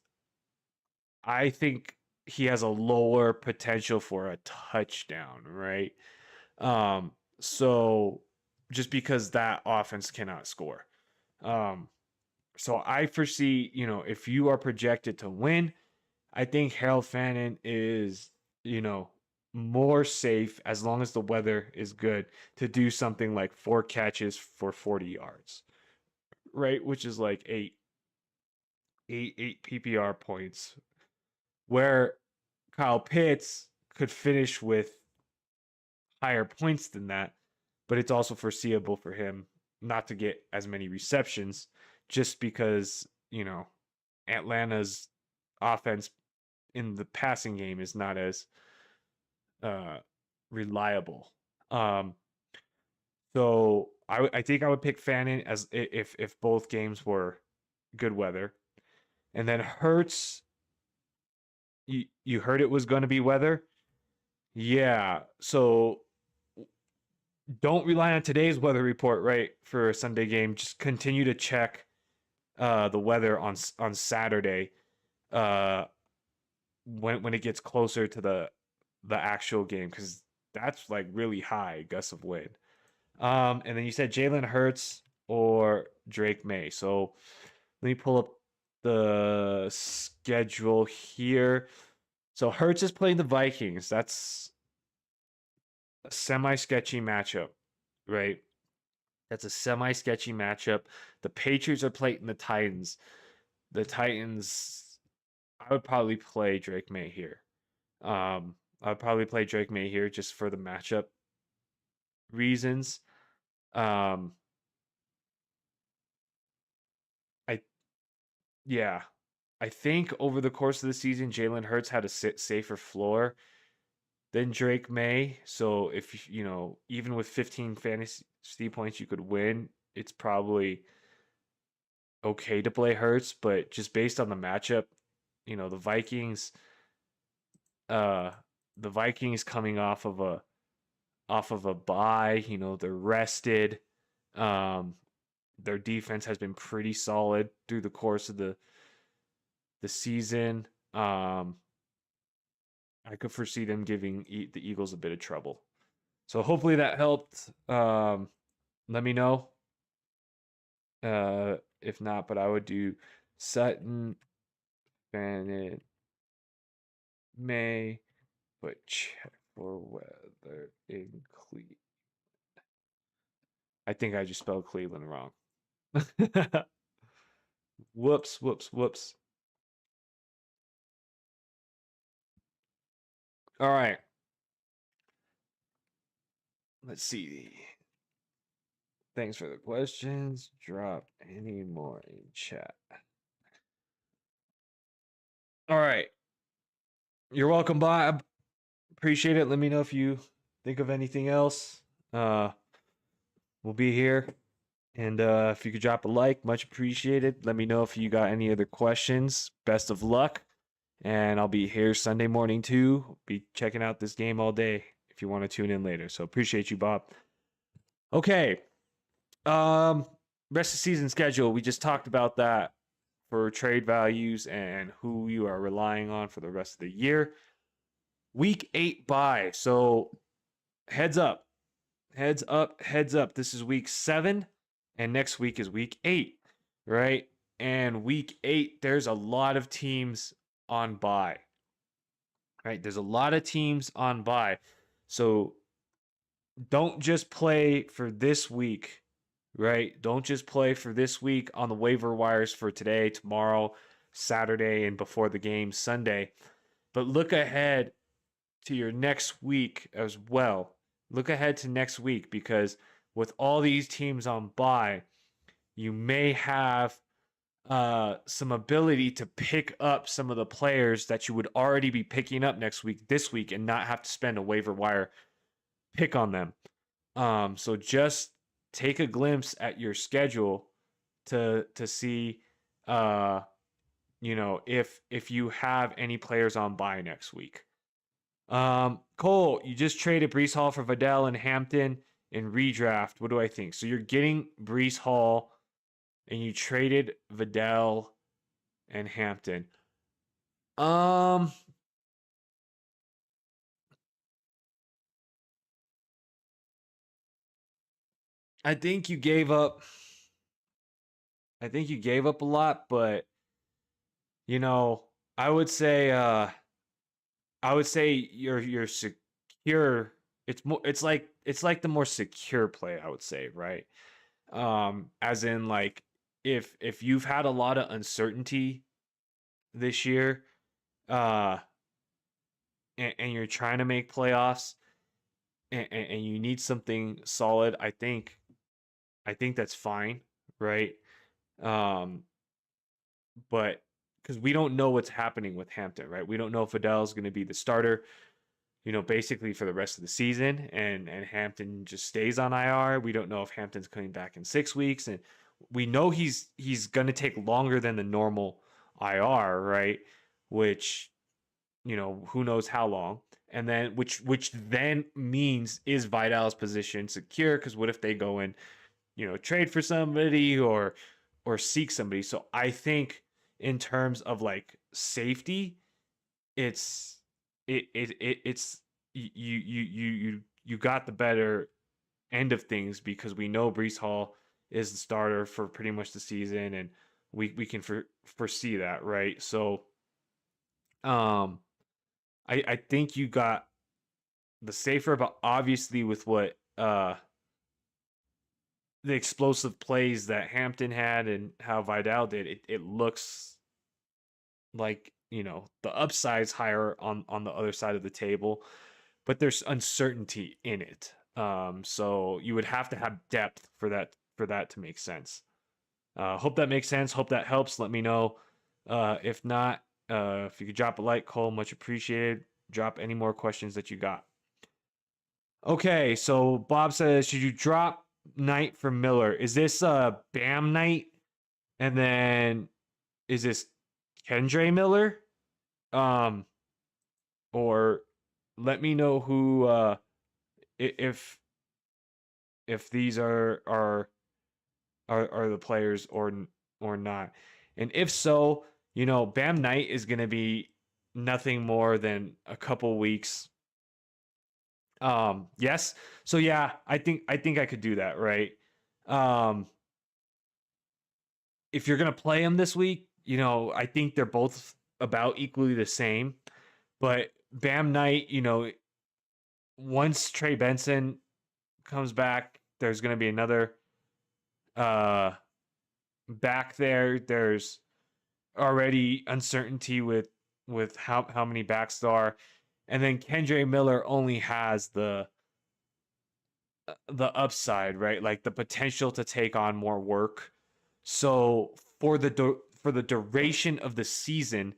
A: I think he has a lower potential for a touchdown, right? So just because that offense cannot score. So I foresee, if you are projected to win, I think Harold Fannin is, more safe as long as the weather is good to do something like 4 catches for 40 yards, right? Which is like eight PPR points, where Kyle Pitts could finish with higher points than that, but it's also foreseeable for him not to get as many receptions just because, Atlanta's offense in the passing game is not as reliable. So I think I would pick Fannin as if both games were good weather. And then Hurts, you heard it was going to be weather. Yeah. So don't rely on today's weather report, right, for a Sunday game. Just continue to check the weather on Saturday when it gets closer to the actual game, because that's like really high gusts of wind. And then you said Jalen Hurts or Drake May. So let me pull up the schedule here. So Hurts is playing the Vikings. That's a semi-sketchy matchup, right? That's a semi-sketchy matchup. The Patriots are playing the Titans. The Titans, I would probably play Drake May here. I'd probably play Drake May here just for the matchup reasons. Um, I yeah, I think over the course of the season, Jalen Hurts had a safer floor than Drake May. So if even with 15 fantasy points, you could win. It's probably okay to play Hurts, but just based on the matchup, the Vikings, uh, the Vikings coming off of a bye, they're rested. Um, their defense has been pretty solid through the course of the season. I could foresee them giving the Eagles a bit of trouble. So hopefully that helped. Let me know. If not, but I would do Sutton, Fannin, May, but check for weather in Cleveland. I think I just spelled Cleveland wrong. Whoops, whoops, whoops. All right. Let's see. Thanks for the questions. Drop any more in chat. All right. You're welcome, Bob. Appreciate it. Let me know if you think of anything else. We'll be here. And if you could drop a like, much appreciated. Let me know if you got any other questions. Best of luck. And I'll be here Sunday morning too. Be checking out this game all day if you want to tune in later. So appreciate you, Bob. Okay. Rest of season schedule. We just talked about that for trade values and who you are relying on for the rest of the year. Week 8 bye. So heads up. Heads up, heads up. This is week 7, and next week is week 8, right? and week 8, there's a lot of teams on bye. Right? There's a lot of teams on bye. So don't just play for this week, right? Don't just play for this week on the waiver wires for today, tomorrow, Saturday, and before the game Sunday. But look ahead to your next week as well. Look ahead to next week because with all these teams on bye, you may have some ability to pick up some of the players that you would already be picking up this week, and not have to spend a waiver wire pick on them. So just take a glimpse at your schedule to see, if you have any players on bye next week. Cole, you just traded Breece Hall for Vidal and Hampton in redraft. What do I think? So you're getting Breece Hall and you traded Vidal and Hampton. I think you gave up a lot, but I would say you're secure. It's like the more secure play, I would say, right? As in like if you've had a lot of uncertainty this year, uh, and you're trying to make playoffs, and you need something solid, I think that's fine, right? Um, but because we don't know what's happening with Hampton, right? We don't know if Vidal's going to be the starter, basically for the rest of the season, and Hampton just stays on IR. We don't know if Hampton's coming back in 6 weeks, and we know he's going to take longer than the normal IR, right? Which, who knows how long. And then which then means, is Vidal's position secure? Because what if they go and trade for somebody or seek somebody? So I think in terms of like safety, it's you got the better end of things, because we know Breece Hall is the starter for pretty much the season, and we can foresee that, right? So I think you got the safer, but obviously with what the explosive plays that Hampton had and how Vidal did, it looks like the upside's higher on the other side of the table, but there's uncertainty in it. So you would have to have depth for that to make sense. Hope that makes sense. Hope that helps. Let me know. If not, if you could drop a like, Cole, much appreciated. Drop any more questions that you got. Okay, so Bob says, should you drop Knight for Miller? Is this Bam Knight? And then is this Kendre Miller? Or let me know who if these are the players or not. And if so, Bam Knight is going to be nothing more than a couple weeks. Yes. So yeah, I think I could do that, right? If you're going to play him this week, I think they're both about equally the same. But Bam Knight, once Trey Benson comes back, there's going to be another back there. There's already uncertainty with how many backs there are, and then Kendre Miller only has the upside, right? Like the potential to take on more work. So for the duration of the season,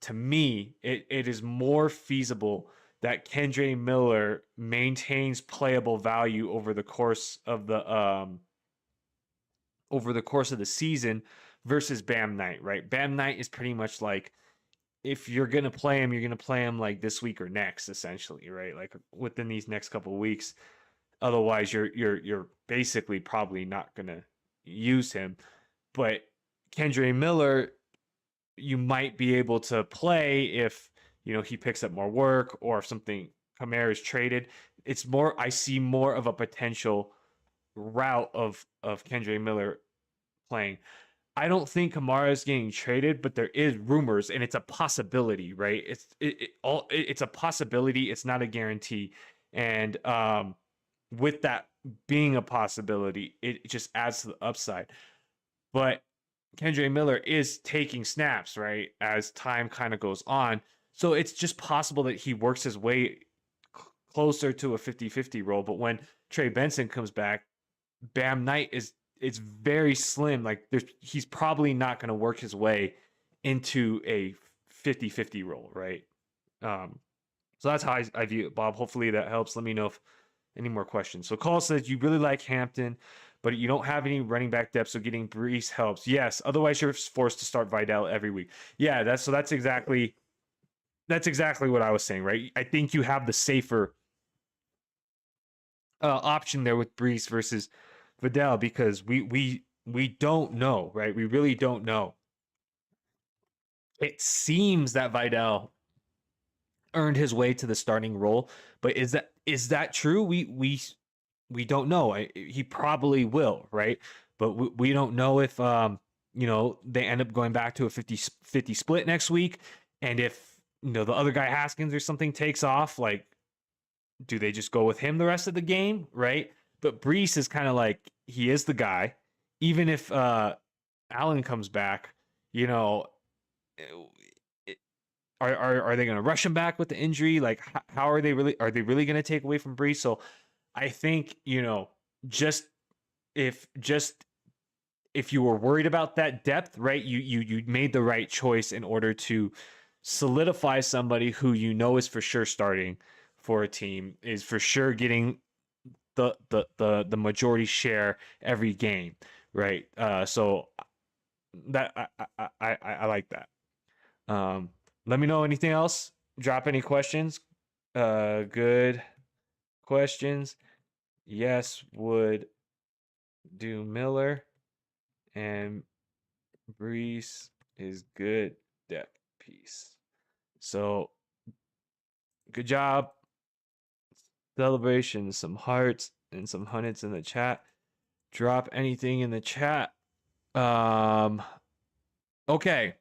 A: to me, it is more feasible that Kendre Miller maintains playable value over the course of the season versus Bam Knight, right? Bam Knight is pretty much like, if you're gonna play him, you're gonna play him like this week or next, essentially, right? Like within these next couple of weeks. Otherwise, you're basically probably not gonna use him. But Kendre Miller, you might be able to play if he picks up more work, or if something Kamara is traded. It's more, I see more of a potential route of Kendre Miller playing. I don't think Kamara is getting traded, but there is rumors, and it's a possibility, right? It's a possibility. It's not a guarantee, and with that being a possibility, it just adds to the upside. But Kendre Miller is taking snaps, right, as time kind of goes on. So it's just possible that he works his way closer to a 50-50 role. But when Trey Benson comes back, Bam Knight it's very slim. Like he's probably not going to work his way into a 50-50 role, right? So that's how I view it, Bob. Hopefully that helps. Let me know if any more questions. So Call says you really like Hampton, but you don't have any running back depth, so getting Brees helps. Yes, otherwise you're forced to start Vidal every week. Yeah, that's exactly what I was saying, right? I think you have the safer option there with Brees versus Vidal because we don't know, right? We really don't know. It seems that Vidal earned his way to the starting role, but is that true? We don't know. He probably will, right? But we don't know if they end up going back to a 50-50 split next week, and if the other guy Haskins or something takes off, like do they just go with him the rest of the game, right? But Brees is kind of like he is the guy, even if Allen comes back, are they going to rush him back with the injury? Like how are they really going to take away from Brees? So I think just if you were worried about that depth, right? You made the right choice in order to solidify somebody who is for sure starting for a team, is for sure getting the majority share every game, right? So that I like that. Let me know anything else. Drop any questions. Good questions. Yes, would do Miller, and Brees is good depth piece. So good job. Celebration, some hearts and some hundreds in the chat. Drop anything in the chat. Okay.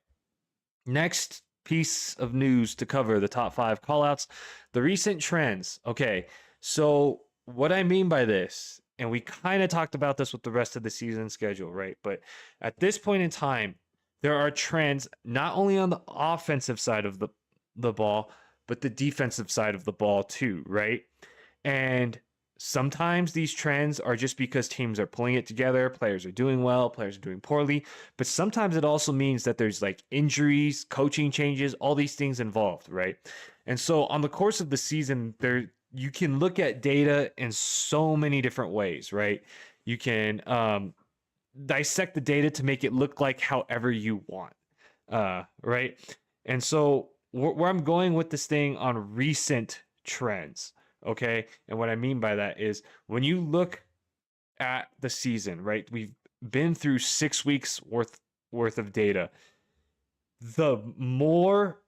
A: Next piece of news to cover, the top 5 callouts, the recent trends. Okay. So what I mean by this, and we kind of talked about this with the rest of the season schedule, right? But at this point in time, there are trends not only on the offensive side of the ball, but the defensive side of the ball too, right? And sometimes these trends are just because teams are pulling it together, players are doing well, players are doing poorly, but sometimes it also means that there's like injuries, coaching changes, all these things involved, right? And so on the course of the season, you can look at data in so many different ways, right? You can dissect the data to make it look like however you want, right? And so where I'm going with this thing on recent trends, okay? And what I mean by that is when you look at the season, right? We've been through 6 weeks worth of data. The more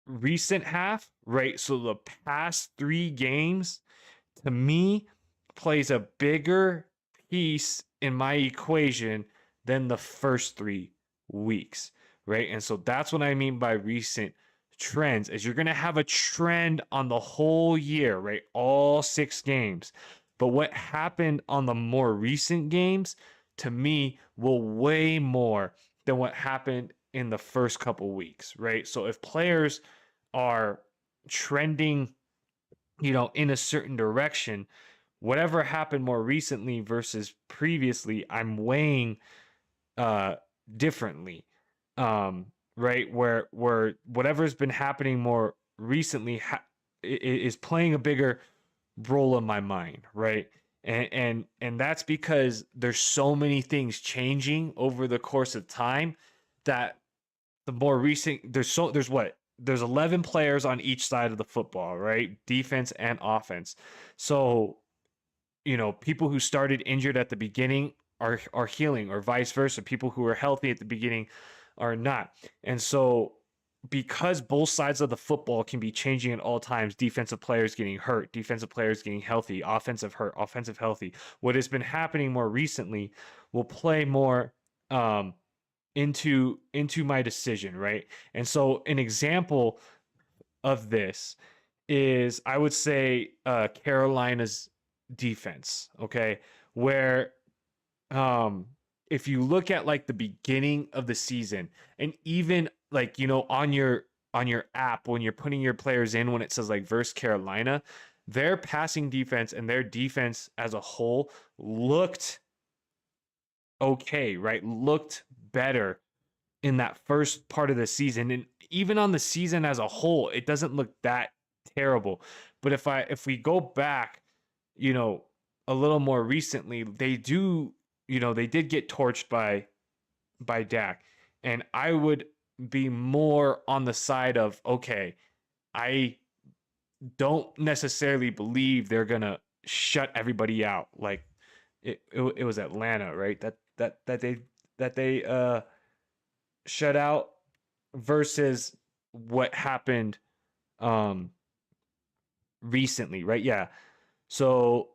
A: recent half, right? So the past 3 games to me plays a bigger piece in my equation than the first 3 weeks, right? And so that's what I mean by recent trends, is you're going to have a trend on the whole year, right? All 6 games. But what happened on the more recent games to me will weigh more than what happened in the first couple weeks, right? So if players are trending, in a certain direction, whatever happened more recently versus previously, I'm weighing differently. Right? Where whatever's been happening more recently is playing a bigger role in my mind, right? And that's because there's so many things changing over the course of time that the more recent there's 11 players on each side of the football, right? Defense and offense. So, people who started injured at the beginning are healing, or vice versa. People who are healthy at the beginning are not. And so because both sides of the football can be changing at all times, defensive players getting hurt, defensive players getting healthy, offensive hurt, offensive healthy, what has been happening more recently will play more into my decision, right? And so an example of this is, I would say, Carolina's defense, okay? Where um if you look at like the beginning of the season, and even like, on your app when you're putting your players in, when it says like versus Carolina, their passing defense and their defense as a whole looked okay, right? Looked better in that first part of the season, and even on the season as a whole, it doesn't look that terrible. But if we go back, you know, a little more recently, they did get torched by Dak, and I would be more on the side of, okay, I don't necessarily believe they're gonna shut everybody out like it was Atlanta, right? That they shut out versus what happened um recently, right? Yeah. So,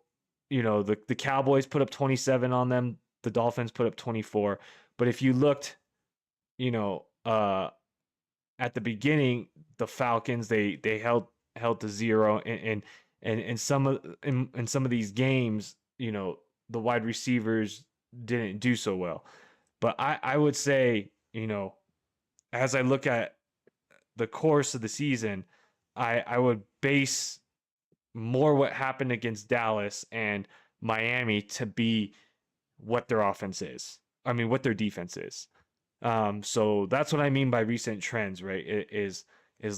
A: the Cowboys put up 27 on them, the Dolphins put up 24. But if you looked, you know, at the beginning, the Falcons, they held to 0, and some of these games, the wide receivers didn't do so well. But I would say, as I look at the course of the season, I would base more what happened against Dallas and Miami to be what their offense is. I mean, what their defense is. So that's what I mean by recent trends, right? It is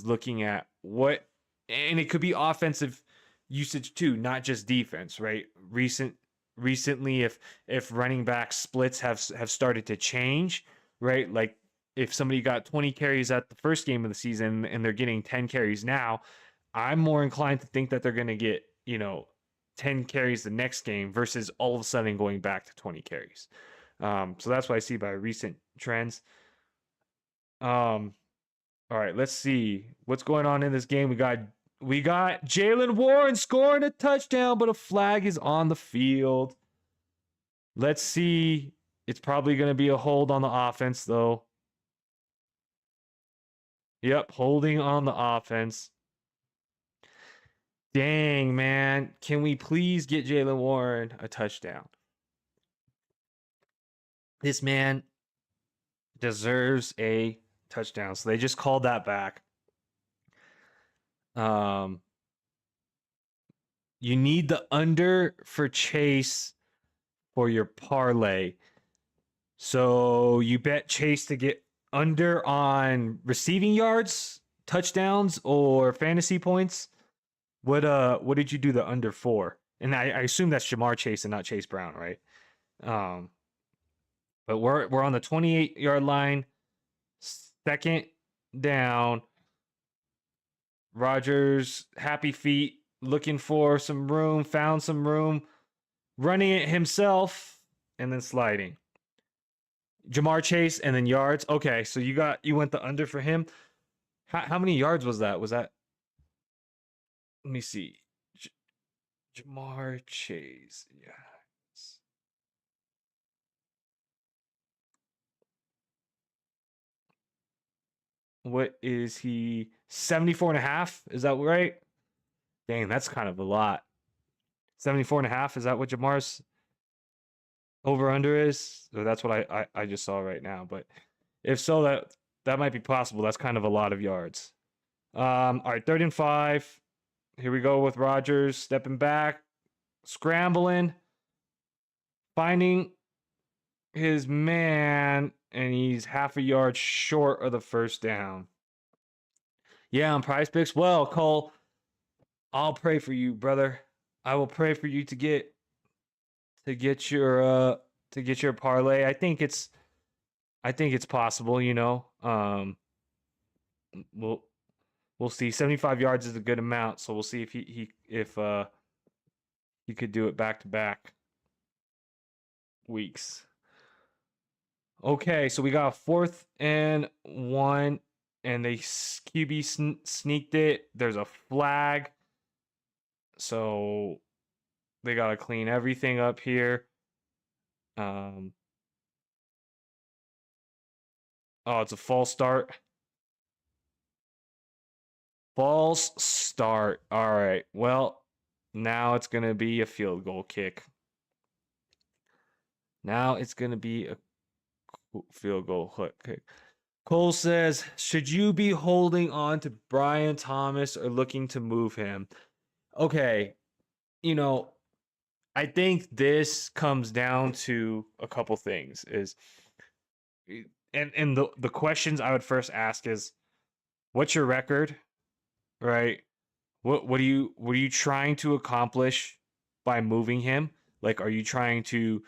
A: looking at what, and it could be offensive usage too, not just defense, right? Recently, if running back splits have started to change, right? Like if somebody got 20 carries at the first game of the season and they're getting 10 carries now, I'm more inclined to think that they're going to get, 10 carries the next game versus all of a sudden going back to 20 carries. So that's what I see by recent trends. All right, let's see what's going on in this game. We got Jaylen Warren scoring a touchdown, but a flag is on the field. Let's see. It's probably going to be a hold on the offense, though. Yep, holding on the offense. Dang, man. Can we please get Jaylen Warren a touchdown? This man deserves a touchdown. So they just called that back. You need the under for Chase for your parlay. So you bet Chase to get under on receiving yards, touchdowns, or fantasy points. What did you do the under for? And I assume that's Jamar Chase and not Chase Brown, right? But we're on the 28-yard line, second down. Rodgers, happy feet, looking for some room, found some room, running it himself, and then sliding. Jamar Chase and then yards. Okay, so you went the under for him. How many yards was that? Let me see. Jamar Chase. Yeah. What is he? 74 and a half? Is that right? Dang, that's kind of a lot. 74 and a half? Is that what Jamar's over under is? So that's what I just saw right now. But if so, that might be possible. That's kind of a lot of yards. All right, 3rd and 5. Here we go with Rodgers stepping back, scrambling, finding his man, and he's half a yard short of the first down. Yeah, on Prize Picks. Well, Cole, I'll pray for you, brother. I will pray for you to get your parlay. I think it's possible, We'll see. 75 yards is a good amount, so we'll see if he could do it back to back weeks. Okay, so we got 4th and 1, and they QB sneaked it. There's a flag, so they gotta clean everything up here. Oh, it's a false start. False start. All right. Well, now it's going to be a field goal kick. Now it's going to be a field goal kick. Cole says, should you be holding on to Brian Thomas or looking to move him? Okay. You know, I think this comes down to a couple things is and the questions I would first ask is what's your record? Right? What are you trying to accomplish by moving him? Like, are you trying to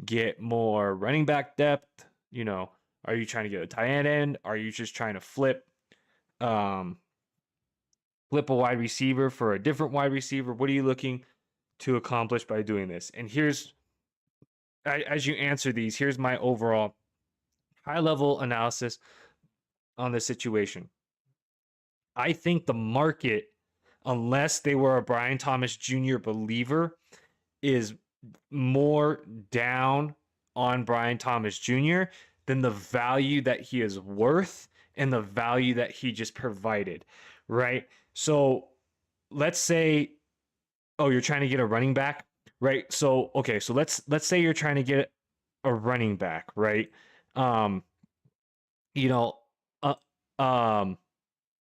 A: get more running back depth? You know, are you trying to get a tight end? Are you just trying to um flip a wide receiver for a different wide receiver? What are you looking to accomplish by doing this? And here's as you answer these, here's my overall high level analysis on this situation. I think the market, unless they were a Brian Thomas Jr. believer, is more down on Brian Thomas Jr. than the value that he is worth and the value that he just provided, right? So let's say, oh, you're trying to get a running back, right? So okay, so let's say you're trying to get a running back, right? Um, you know, uh, um,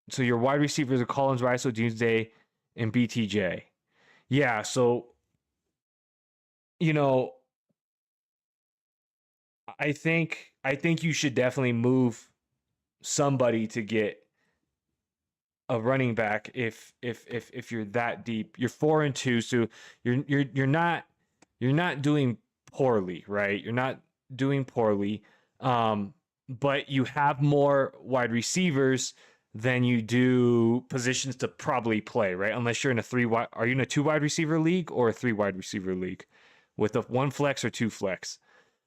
A: so your wide receivers are Collins, Rice, Doomsday, and BTJ. Yeah, so you know, I think you should definitely move somebody to get a running back if you're that deep. You're 4-2, so you're not doing poorly, right? You're not doing poorly. But you have more wide receivers than you do positions to probably play, right? Unless you're in a are you in a 2 wide receiver league or a 3 wide receiver league with a 1 flex or 2 flex?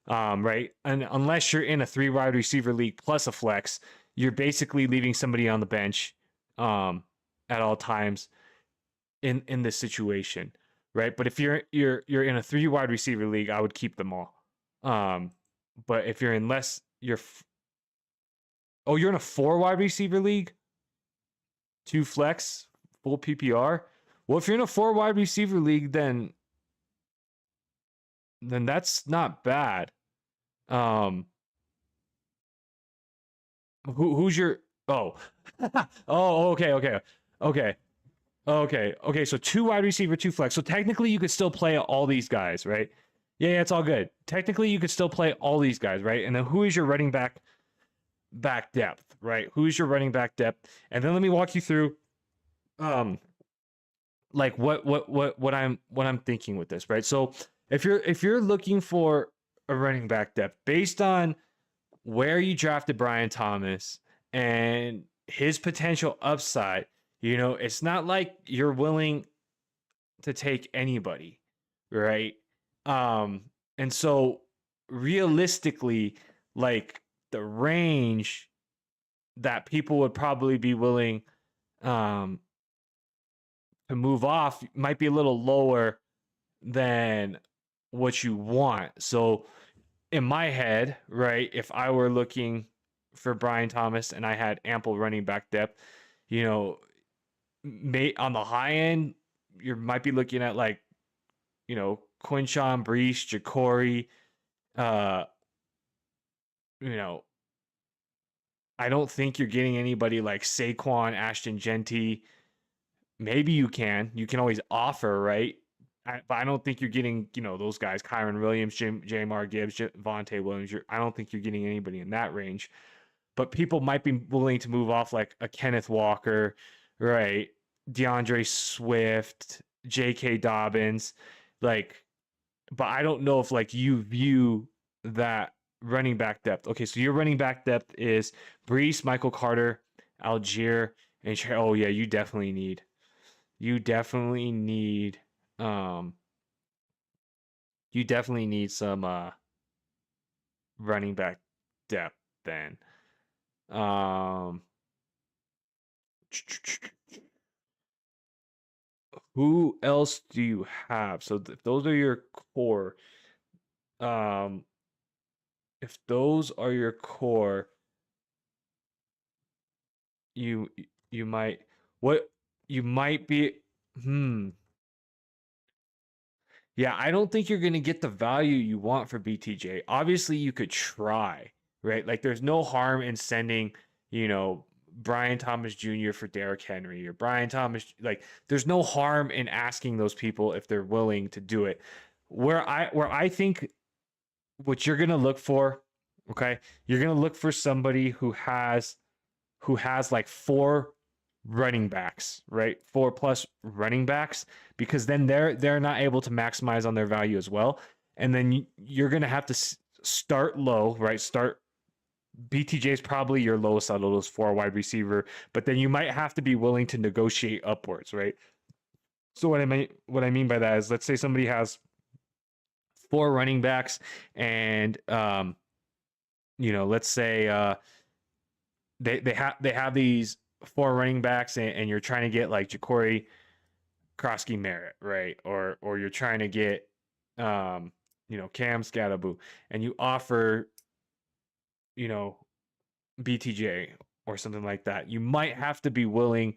A: Right? And unless you're in a 3 wide receiver league plus a flex, you're basically leaving somebody on the bench um, at all times in this situation, right? But if you're in a 3 wide receiver league, I would keep them all. Um, but if you're in less, you're in a 4 wide receiver league, 2 flex, full PPR. Well, if you're in a 4 wide receiver league, then that's not bad. Um, who's your oh oh okay. Okay. So 2 wide receiver, 2 flex. So technically you could still play all these guys, right? Yeah, it's all good. Technically you could still play all these guys, right? And then who is your running back depth, right? Who is your running back depth? And then let me walk you through um like what I'm thinking with this, right? So if you're looking for a running back depth based on where you drafted Brian Thomas and his potential upside, it's not like you're willing to take anybody, right? Um, and so realistically, like the range that people would probably be willing um to move off might be a little lower than what you want. So in my head, right, if I were looking for Brian Thomas and I had ample running back depth, you know, on the high end, you might be looking at like, Quinshawn, Brees, Ja'Cory. Uh, you know, I don't think you're getting anybody like Saquon, Ashton Genty. Maybe you can. You can always offer, right? But I don't think you're getting, those guys, Kyron Williams, Jamar Gibbs, Vontae Williams. I don't think you're getting anybody in that range. But people might be willing to move off like a Kenneth Walker, right? DeAndre Swift, J.K. Dobbins, like. But I don't know if like you view that running back depth. Okay, so your running back depth is Brees, Michael Carter, Algier, and oh yeah, you definitely need um you definitely need some running back depth then. Um who else do you have? So those are your core. Um if those are your core, you you might what you might be yeah, I don't think you're going to get the value you want for BTJ. Obviously, you could try, right? Like, there's no harm in sending, you know, Brian Thomas Jr. for Derrick Henry or Brian Thomas. Like, there's no harm in asking those people if they're willing to do it. Where I think what you're going to look for, okay, you're going to look for somebody who has like four running backs, right? Four plus running backs, because then they're not able to maximize on their value as well. And then you're gonna have to start low, right? Start BTJ is probably your lowest out of those four wide receiver, but then you might have to be willing to negotiate upwards, right? So what I mean by that is, let's say somebody has four running backs, and let's say they have these four running backs, and you're trying to get like Ja'Cory Krosky Merritt, right? Or you're trying to get Cam Scatterboo, and you offer you know BTJ or something like that. You might have to be willing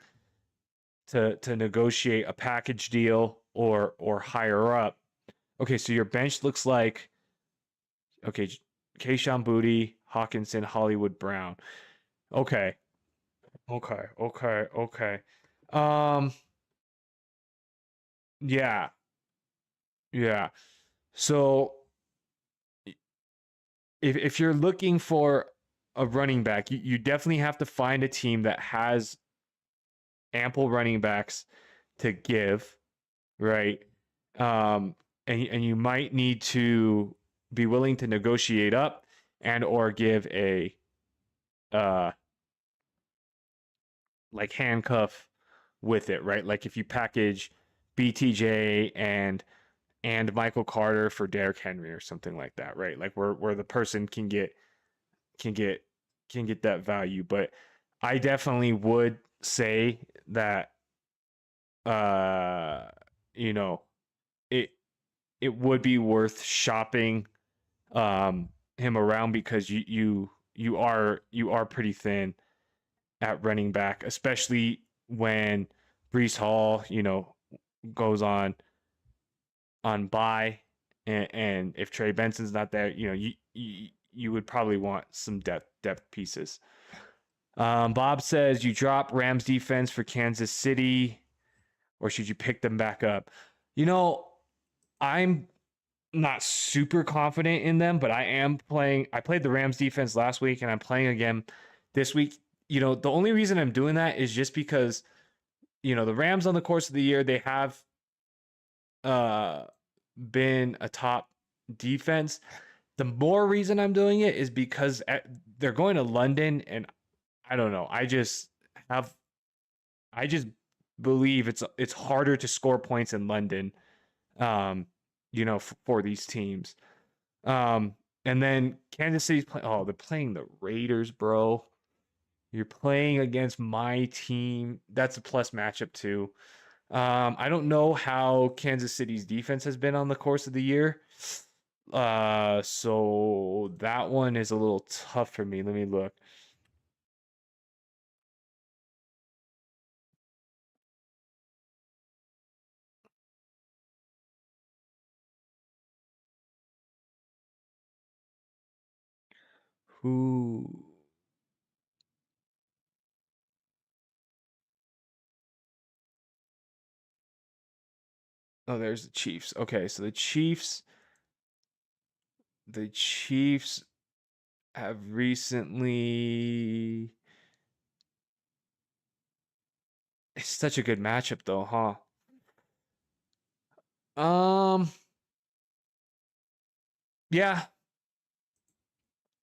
A: to negotiate a package deal or higher up. Okay, so your bench looks like, okay, Kayshon Boutte, Hawkinson, Hollywood Brown. Okay. Okay. Um, yeah, yeah. So if you're looking for a running back, you definitely have to find a team that has ample running backs to give, right? And you might need to be willing to negotiate up and or give a uh like handcuff with it, right? Like if you package BTJ and Michael Carter for Derrick Henry or something like that, right? Like where the person can get can get that value. But I definitely would say that uh you know it it would be worth shopping him around, because you are pretty thin at running back, especially when Brees Hall, goes on bye, and if Trey Benson's not there, you would probably want some depth pieces. Bob says, you drop Rams defense for Kansas City, or should you pick them back up? I'm not super confident in them, but I played the Rams defense last week, and I'm playing again this week. The only reason I'm doing that is just because, the Rams on the course of the year, they have been a top defense. The more reason I'm doing it is because they're going to London, and I don't know. I just believe it's harder to score points in London, for these teams. And then Kansas City's playing. Oh, they're playing the Raiders, bro. You're playing against my team. That's a plus matchup too. I don't know how Kansas City's defense has been on the course of the year. So that one is a little tough for me. Let me look. Who? Oh, there's the Chiefs. Okay, so the Chiefs have recently. It's such a good matchup, though, huh? Yeah.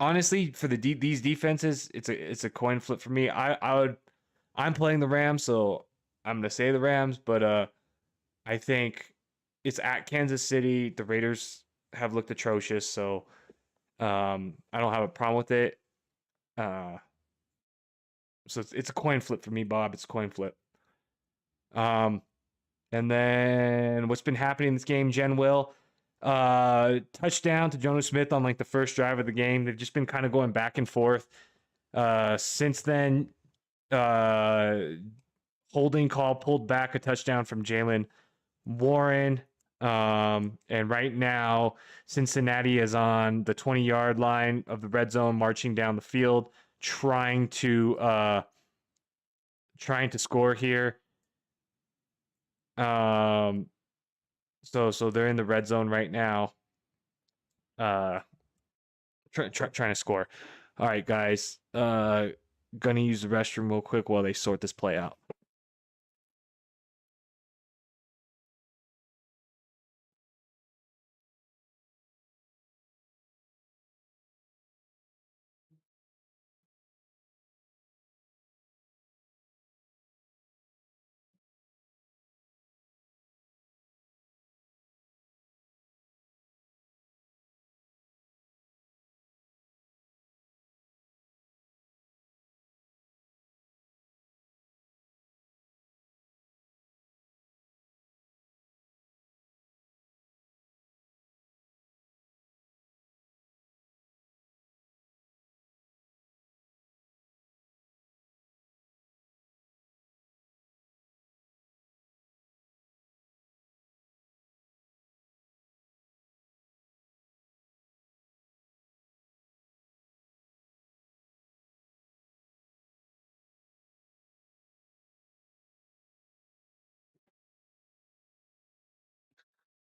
A: Honestly, for these defenses, it's a coin flip for me. I'm playing the Rams, so I'm gonna say the Rams, but I think it's at Kansas City. The Raiders have looked atrocious, so I don't have a problem with it. Uh, so it's a coin flip for me, Bob. It's a coin flip. Um, and then what's been happening in this game, Jen Will, touchdown to Jonas Smith on like the first drive of the game. They've just been kind of going back and forth. Since then, holding call pulled back a touchdown from Jaylen Warren. And right now, Cincinnati is on the 20-yard line of the red zone, marching down the field, trying to score here. So they're in the red zone right now. Trying to score. All right, guys. Gonna use the restroom real quick while they sort this play out.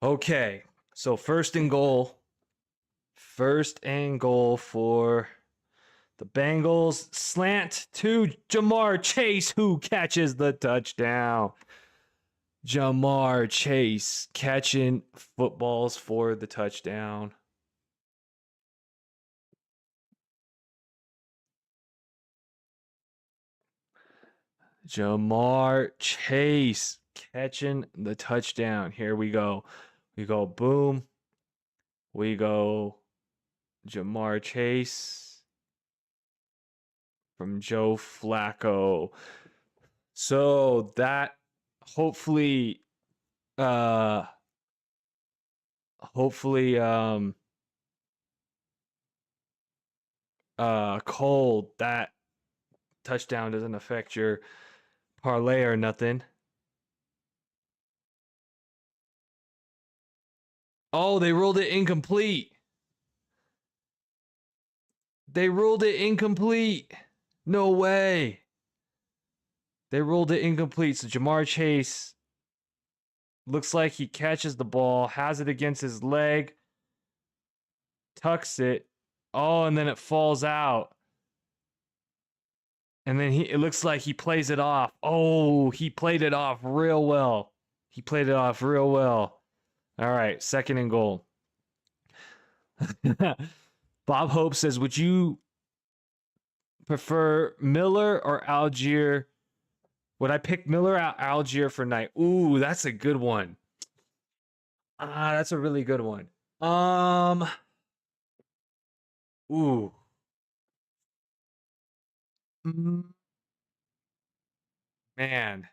A: Okay, so first and goal. First and goal for the Bengals. Slant to Jamar Chase, who catches the touchdown. Jamar Chase catching footballs for the touchdown. Jamar Chase catching the touchdown. Here we go. We go boom. We go Jamar Chase from Joe Flacco. So that hopefully Cole, that touchdown doesn't affect your parlay or nothing. Oh, they ruled it incomplete. They ruled it incomplete. No way. They ruled it incomplete. So Jamar Chase looks like he catches the ball, has it against his leg, tucks it. Oh, and then it falls out. And then it looks like he plays it off. Oh, he played it off real well. He played it off real well. All right, second and goal. Bob Hope says, would you prefer Miller or Algier? Would I pick Miller or Algier for night? Ooh, that's a good one. That's a really good one. Ooh. Man.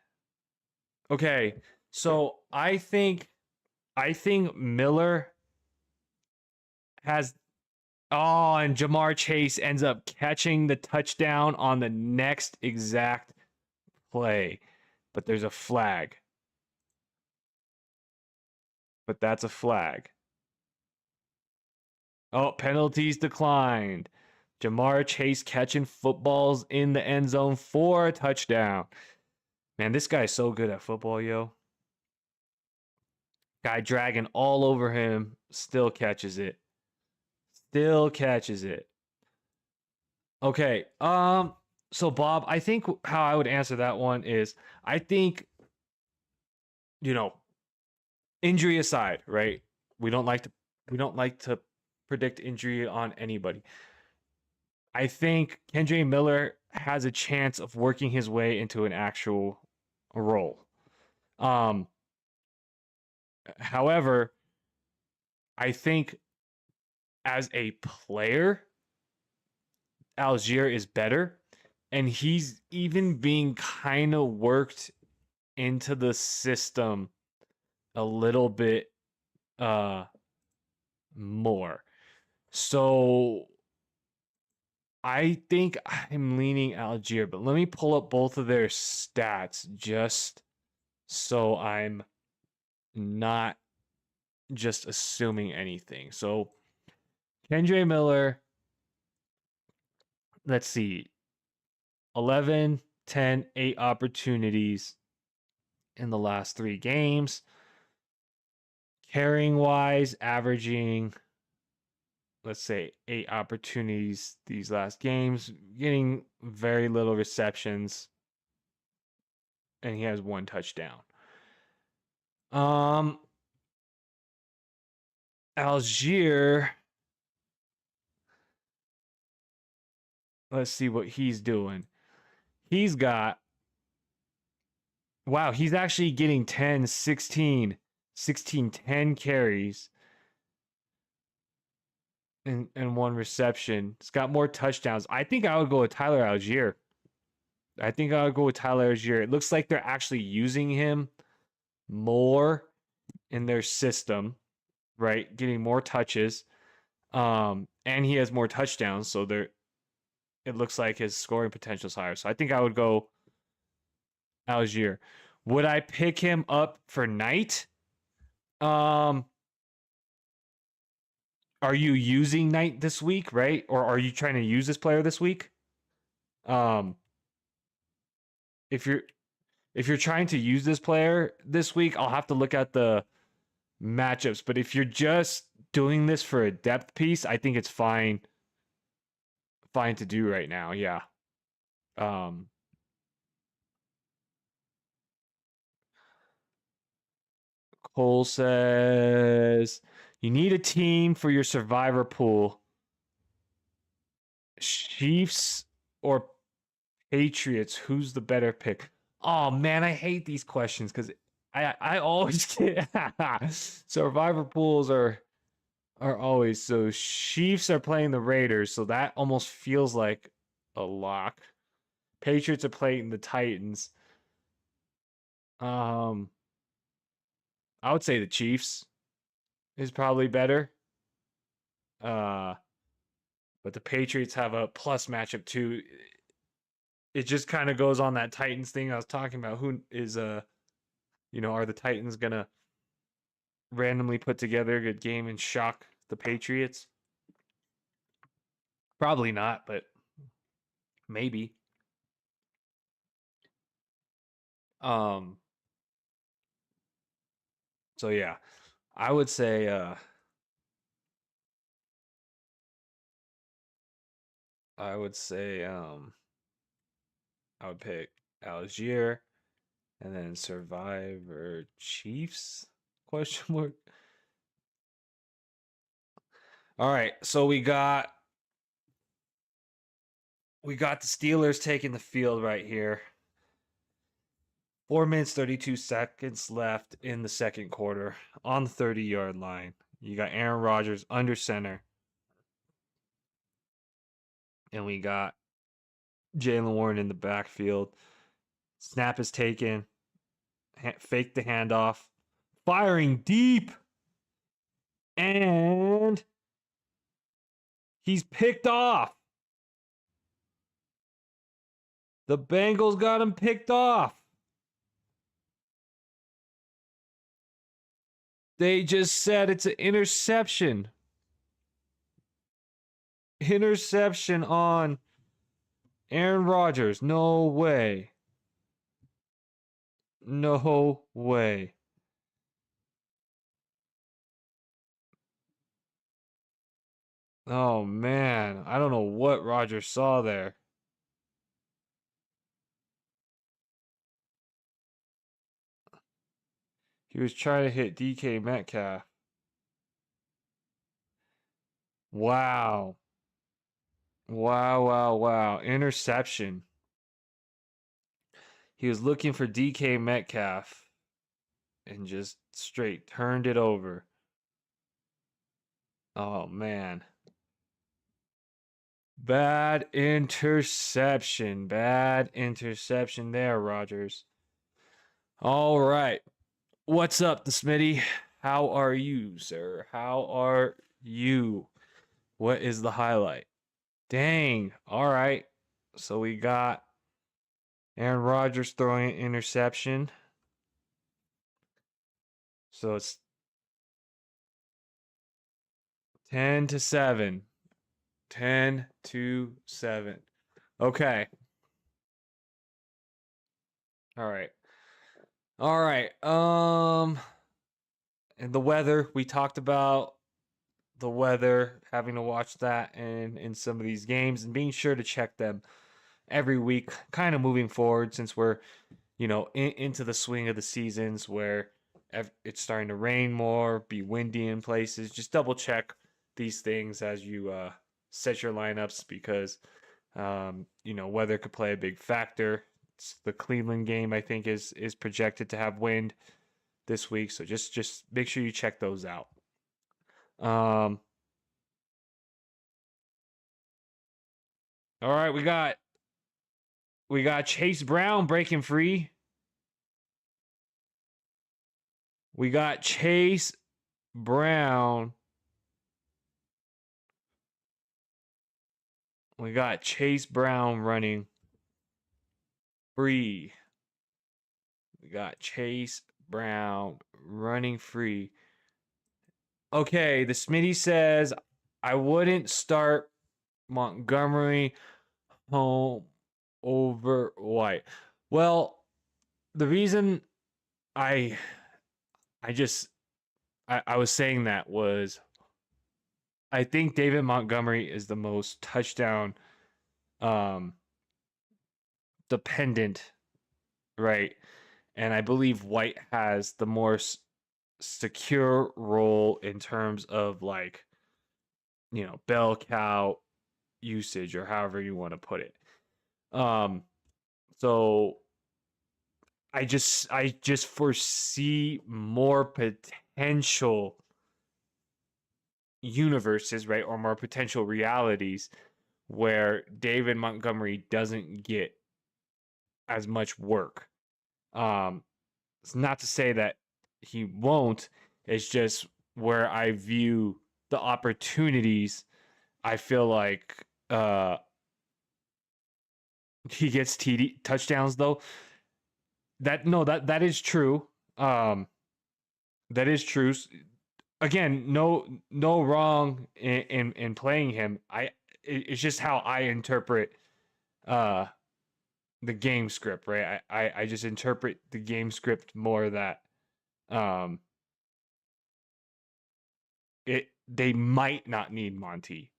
A: Okay. So I think Miller has and Jamar Chase ends up catching the touchdown on the next exact play. But there's a flag. But that's a flag. Oh, penalties declined. Jamar Chase catching footballs in the end zone for a touchdown. Man, this guy's so good at football, yo. Guy dragging all over him, still catches it. Still catches it. Okay. So Bob, I think how I would answer that one is I think, injury aside, right? We don't like to predict injury on anybody. I think Kendre Miller has a chance of working his way into an actual role. However, I think as a player, Algier is better, and he's even being kind of worked into the system a little bit more. So I think I'm leaning Algier, but let me pull up both of their stats just so I'm not just assuming anything. So Kendre Miller, let's see, 11, 10, 8 opportunities in the last 3 games. Carrying wise, averaging, let's say, 8 opportunities these last games, getting very little receptions, and he has 1 touchdown. Algier, let's see what he's doing. He's got, wow, he's actually getting 10, 16, 10 carries and 1 reception. He's got more touchdowns. I think I would go with Tyler Algier. It looks like they're actually using him more in their system, right? Getting more touches. And he has more touchdowns, so it looks like his scoring potential is higher. So I think I would go Algier. Would I pick him up for Knight? Are you using Knight this week, right? Or are you trying to use this player this week? If you're trying to use this player this week, I'll have to look at the matchups. But if you're just doing this for a depth piece, I think it's fine to do right now. Yeah. Cole says you need a team for your survivor pool. Chiefs or Patriots, who's the better pick? Oh man, I hate these questions because I always get survivor pools are always so. Chiefs are playing the Raiders, so that almost feels like a lock. Patriots are playing the Titans. I would say the Chiefs is probably better. But the Patriots have a plus matchup too. It just kind of goes on that Titans thing I was talking about. Who is are the Titans gonna randomly put together a good game and shock the Patriots? Probably not, but maybe. So yeah, I would say I would pick Algier and then Survivor Chiefs question mark. All right, so we got the Steelers taking the field right here. 4 minutes 32 seconds left in the second quarter on the 30-yard line. You got Aaron Rodgers under center. And we got Jaylen Warren in the backfield. Snap is taken. Fake the handoff. Firing deep. And he's picked off. The Bengals got him picked off. They just said it's an interception. Interception on Aaron Rodgers. No way. No way. Oh, man. I don't know what Rodgers saw there. He was trying to hit DK Metcalf. Wow. Wow. Interception. He was looking for DK Metcalf and just straight turned it over. Oh, man. Bad interception. Bad interception there, Rodgers. All right. What's up, the Smitty? How are you, sir? How are you? What is the highlight? Dang. All right. So we got Aaron Rodgers throwing an interception. So it's 10-7. 10-7. Okay. All right. All right. And the weather, we talked about the weather, having to watch that in some of these games and being sure to check them every week, kind of moving forward since we're, into the swing of the seasons where it's starting to rain more, be windy in places. Just double check these things as you set your lineups because, weather could play a big factor. The Cleveland game, I think, is projected to have wind this week, so just make sure you check those out. Um, all right, we got Chase Brown breaking free. We got Chase Brown. We got Chase Brown running free. We got Chase Brown running free. Okay, the Smitty says I wouldn't start Montgomery home over White. Well, the reason I I was saying that was I think David Montgomery is the most touchdown um dependent, right? And I believe White has the more secure role in terms of like, bell cow usage or however you want to put it. Um so I just foresee more potential universes, right? Or more potential realities where David Montgomery doesn't get as much work. Um, it's not to say that he won't. It's just where I view the opportunities. I feel like he gets TD touchdowns though. That is true. That is true. Again, no wrong in playing him. It's just how I interpret uh the game script, right? I just interpret the game script more that um they might not need Monty.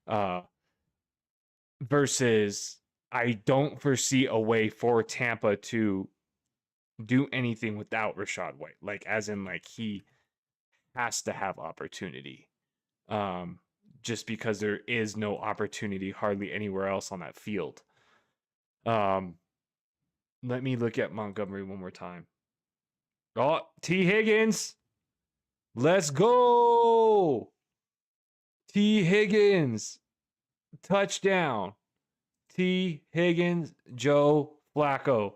A: Uh versus I don't foresee a way for Tampa to do anything without Rashad White. Like as in like he has to have opportunity. Um just because there is no opportunity hardly anywhere else on that field. Um let me look at Montgomery one more time. Oh, T. Higgins. Let's go. T. Higgins. Touchdown. T. Higgins. Joe Flacco.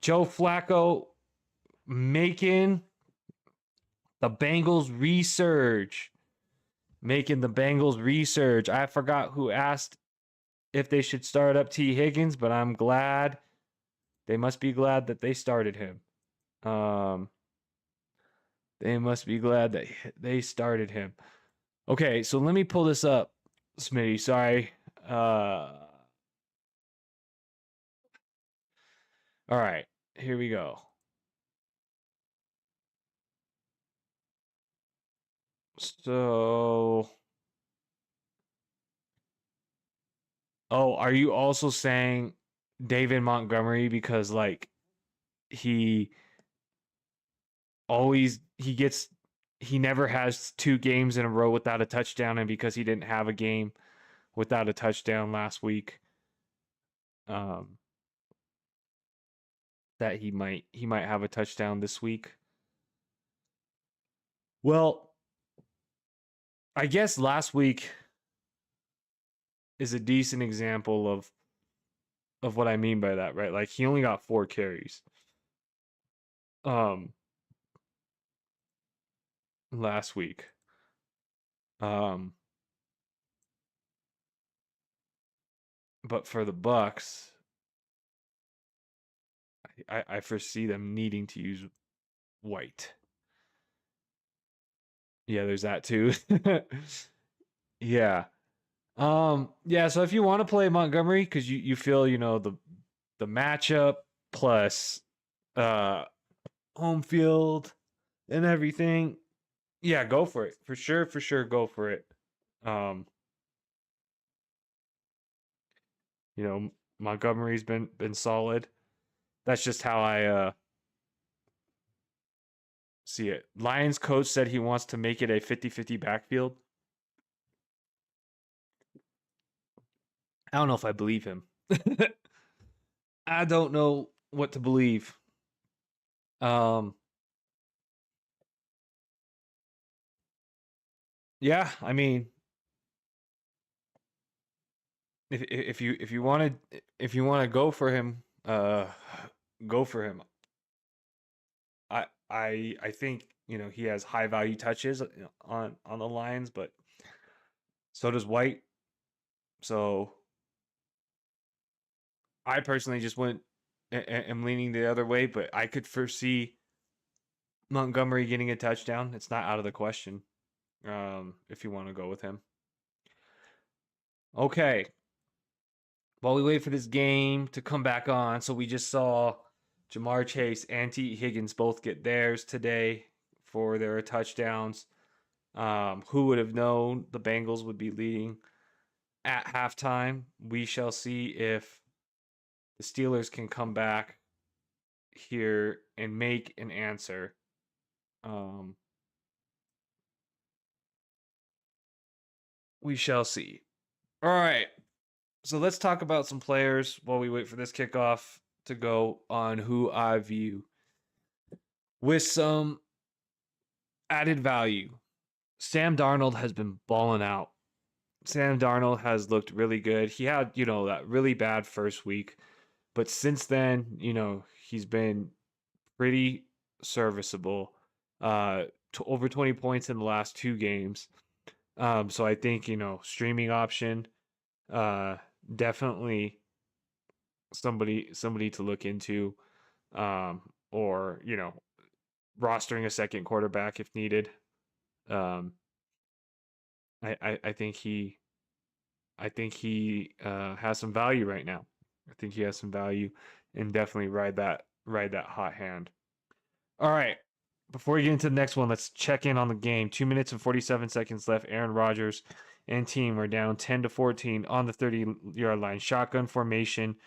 A: Joe Flacco making the Bengals resurge. Making the Bengals resurge. I forgot who asked if they should start up T. Higgins, but I'm glad. They must be glad that they started him. They must be glad that they started him. Okay, so let me pull this up, Smitty. Sorry. All right, here we go. So, oh, are you also saying David Montgomery because like he he never has 2 games in a row without a touchdown, and because he didn't have a game without a touchdown last week, um, that he might have a touchdown this week? Well, I guess last week is a decent example of what I mean by that, right? Like he only got 4 carries. Um Last week. Um But for the Bucks, I foresee them needing to use White. Yeah, there's that too. Yeah. Yeah, so if you want to play Montgomery because you feel, the matchup plus uh home field and everything, yeah, go for it. For sure, go for it. Um, you know, Montgomery's been solid. That's just how I see it. Lions coach said he wants to make it a 50-50 backfield. I don't know if I believe him. I don't know what to believe. Um, yeah, I mean, if you want to go for him, go for him. I think he has high value touches on the Lions, but so does White. So I personally just am leaning the other way, but I could foresee Montgomery getting a touchdown. It's not out of the question. If you want to go with him. Okay. While we wait for this game to come back on, so we just saw Jamar Chase and T. Higgins both get theirs today for their touchdowns. Who would have known the Bengals would be leading at halftime? We shall see if the Steelers can come back here and make an answer. We shall see. All right. So let's talk about some players while we wait for this kickoff to go on who I view with some added value. Sam Darnold has been balling out. Sam Darnold has looked really good. He had, that really bad first week, but since then, he's been pretty serviceable. To over 20 points in the last two games. So I think, streaming option, uh, definitely somebody to look into, or rostering a second quarterback if needed. Um, I think he has some value right now. I think he has some value, and definitely ride that hot hand. All right. Before we get into the next one, let's check in on the game. 2 minutes and 47 seconds left. Aaron Rodgers and team are down 10-14 on the 30-yard line. Shotgun formation.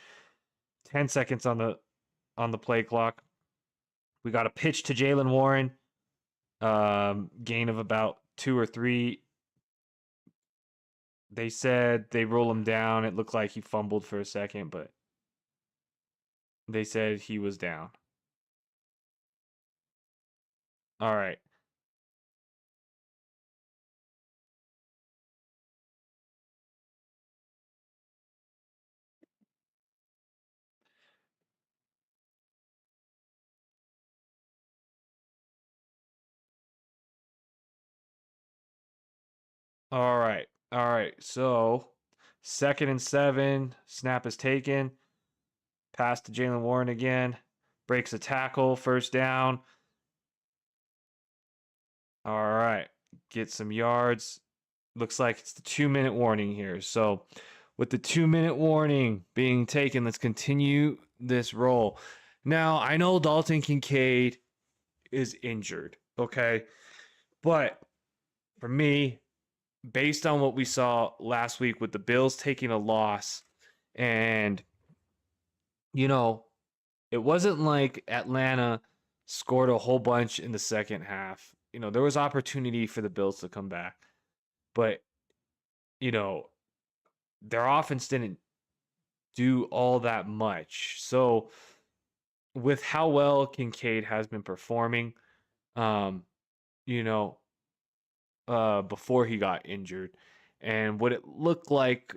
A: 10 seconds on the play clock. We got a pitch to Jaylen Warren. Gain of about 2 or 3. They said they roll him down. It looked like he fumbled for a second, but they said he was down. All right. All right. All right. So, 2nd and 7. Snap is taken. Pass to Jaylen Warren again. Breaks a tackle. First down. All right. Get some yards. Looks like it's the 2-minute warning here. So, with the 2-minute warning being taken, let's continue this roll. Now, I know Dalton Kincaid is injured, okay? But for me, based on what we saw last week with the Bills taking a loss, and, it wasn't like Atlanta scored a whole bunch in the second half. There was opportunity for the Bills to come back, but, you know, their offense didn't do all that much. So, with how well Kincaid has been performing, um, you know, before he got injured, and what it looked like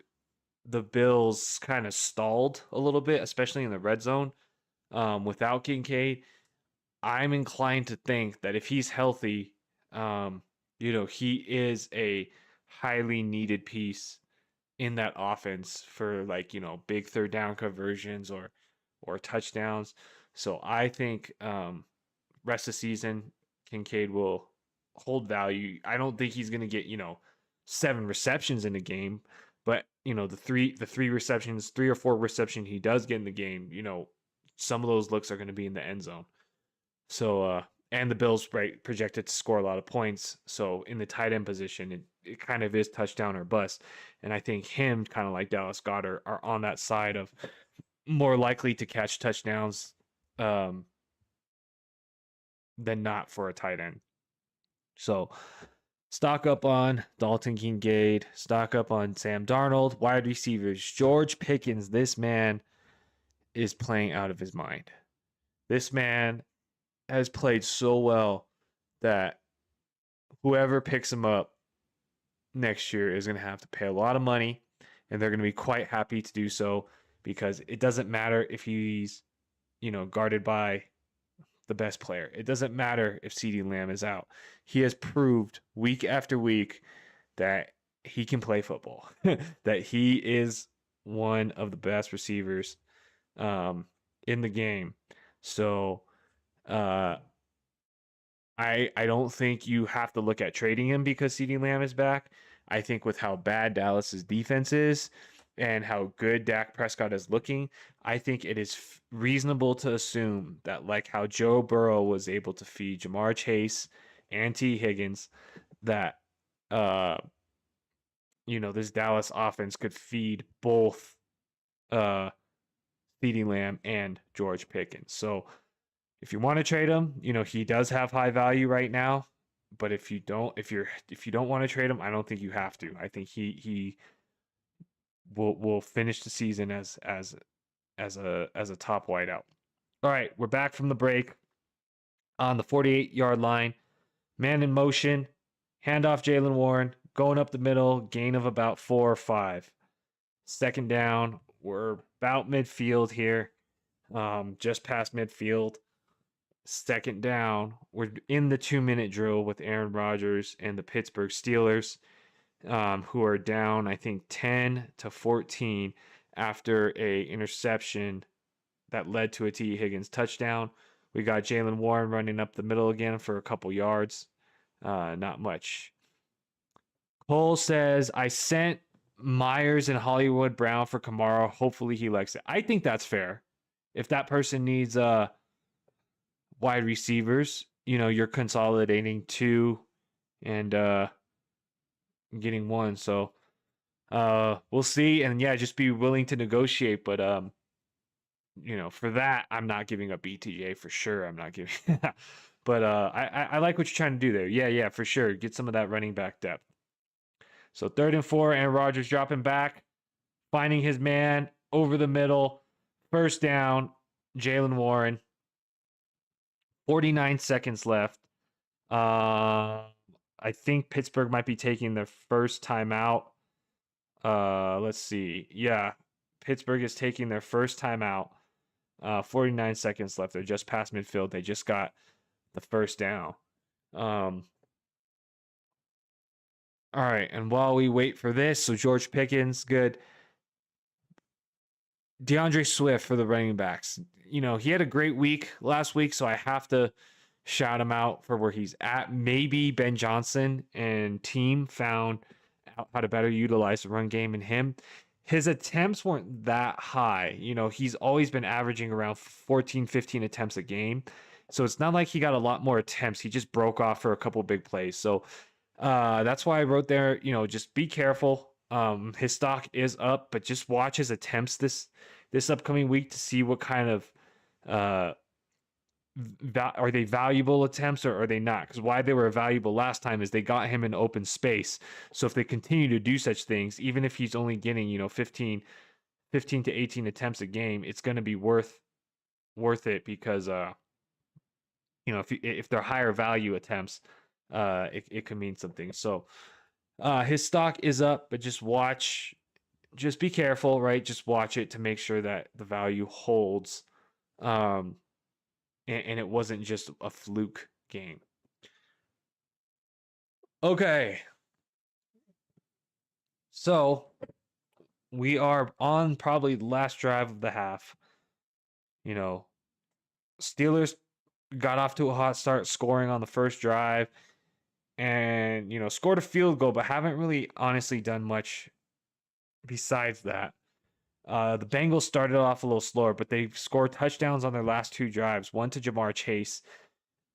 A: the Bills kind of stalled a little bit, especially in the red zone, without Kincaid. I'm inclined to think that if he's healthy, he is a highly needed piece in that offense for like, big third down conversions or touchdowns. So I think rest of the season Kincaid will hold value. I don't think he's going to get, 7 receptions in a game, but the three receptions, 3 or 4 reception he does get in the game, some of those looks are going to be in the end zone. So and the Bills projected to score a lot of points. So in the tight end position, it kind of is touchdown or bust. And I think him, kind of like Dallas Goedert, are on that side of more likely to catch touchdowns um, than not for a tight end. So stock up on Dalton Kincaid, stock up on Sam Darnold, wide receivers, George Pickens. This man is playing out of his mind. This man has played so well that whoever picks him up next year is going to have to pay a lot of money, and they're going to be quite happy to do so because it doesn't matter if he's, guarded by the best player. It doesn't matter if CeeDee Lamb is out. He has proved week after week that he can play football, that he is one of the best receivers in the game. So I don't think you have to look at trading him because CeeDee Lamb is back. I think with how bad Dallas's defense is and how good Dak Prescott is looking, I think it is reasonable to assume that like how Joe Burrow was able to feed Jamar Chase and T. Higgins, that this Dallas offense could feed both CeeDee Lamb and George Pickens. So if you want to trade him, he does have high value right now. But if you don't want to trade him, I don't think you have to. I think he will finish the season as a top wideout. All right, we're back from the break on the 48-yard line. Man in motion, handoff Jaylen Warren, going up the middle, gain of about 4 or 5. Second down, we're about midfield here, just past midfield. Second down, we're in the 2-minute drill with Aaron Rodgers and the Pittsburgh Steelers, who are down, I think, 10-14 after a interception that led to a T. Higgins touchdown. We got Jaylen Warren running up the middle again for a couple yards. Not much. Cole says, I sent Myers and Hollywood Brown for Kamara. Hopefully he likes it. I think that's fair. If that person needs wide receivers, you're consolidating 2 and getting 1. So we'll see. And yeah, just be willing to negotiate. But for that, I'm not giving up BTJ for sure. I'm not giving but I like what you're trying to do there. Yeah, for sure. Get some of that running back depth. So 3rd and 4, and Rodgers dropping back, finding his man over the middle. First down, Jaylen Warren. 49 seconds left. I think Pittsburgh might be taking their first timeout. Let's see. Yeah, Pittsburgh is taking their first timeout. 49 seconds left. They're just past midfield. They just got the first down. All right, and while we wait for this, so George Pickens, good. DeAndre Swift for the running backs. He had a great week last week, so I have to shout him out for where he's at. Maybe Ben Johnson and team found out how to better utilize the run game in him. His attempts weren't that high. He's always been averaging around 14, 15 attempts a game. So it's not like he got a lot more attempts. He just broke off for a couple big plays. So that's why I wrote there, just be careful. His stock is up, but just watch his attempts this upcoming week to see what kind of are they valuable attempts or are they not? Because why they were valuable last time is they got him in open space. So if they continue to do such things, even if he's only getting 15 to 18 attempts a game, it's going to be worth it because if they're higher value attempts, it could mean something. So his stock is up, but just be careful, right? Just watch it to make sure that the value holds. And it wasn't just a fluke game. Okay. So we are on probably the last drive of the half. You know, Steelers got off to a hot start, scoring on the first drive, and scored a field goal, but haven't really honestly done much besides that. The Bengals started off a little slower, but they scored touchdowns on their last two drives. One to Jamar Chase,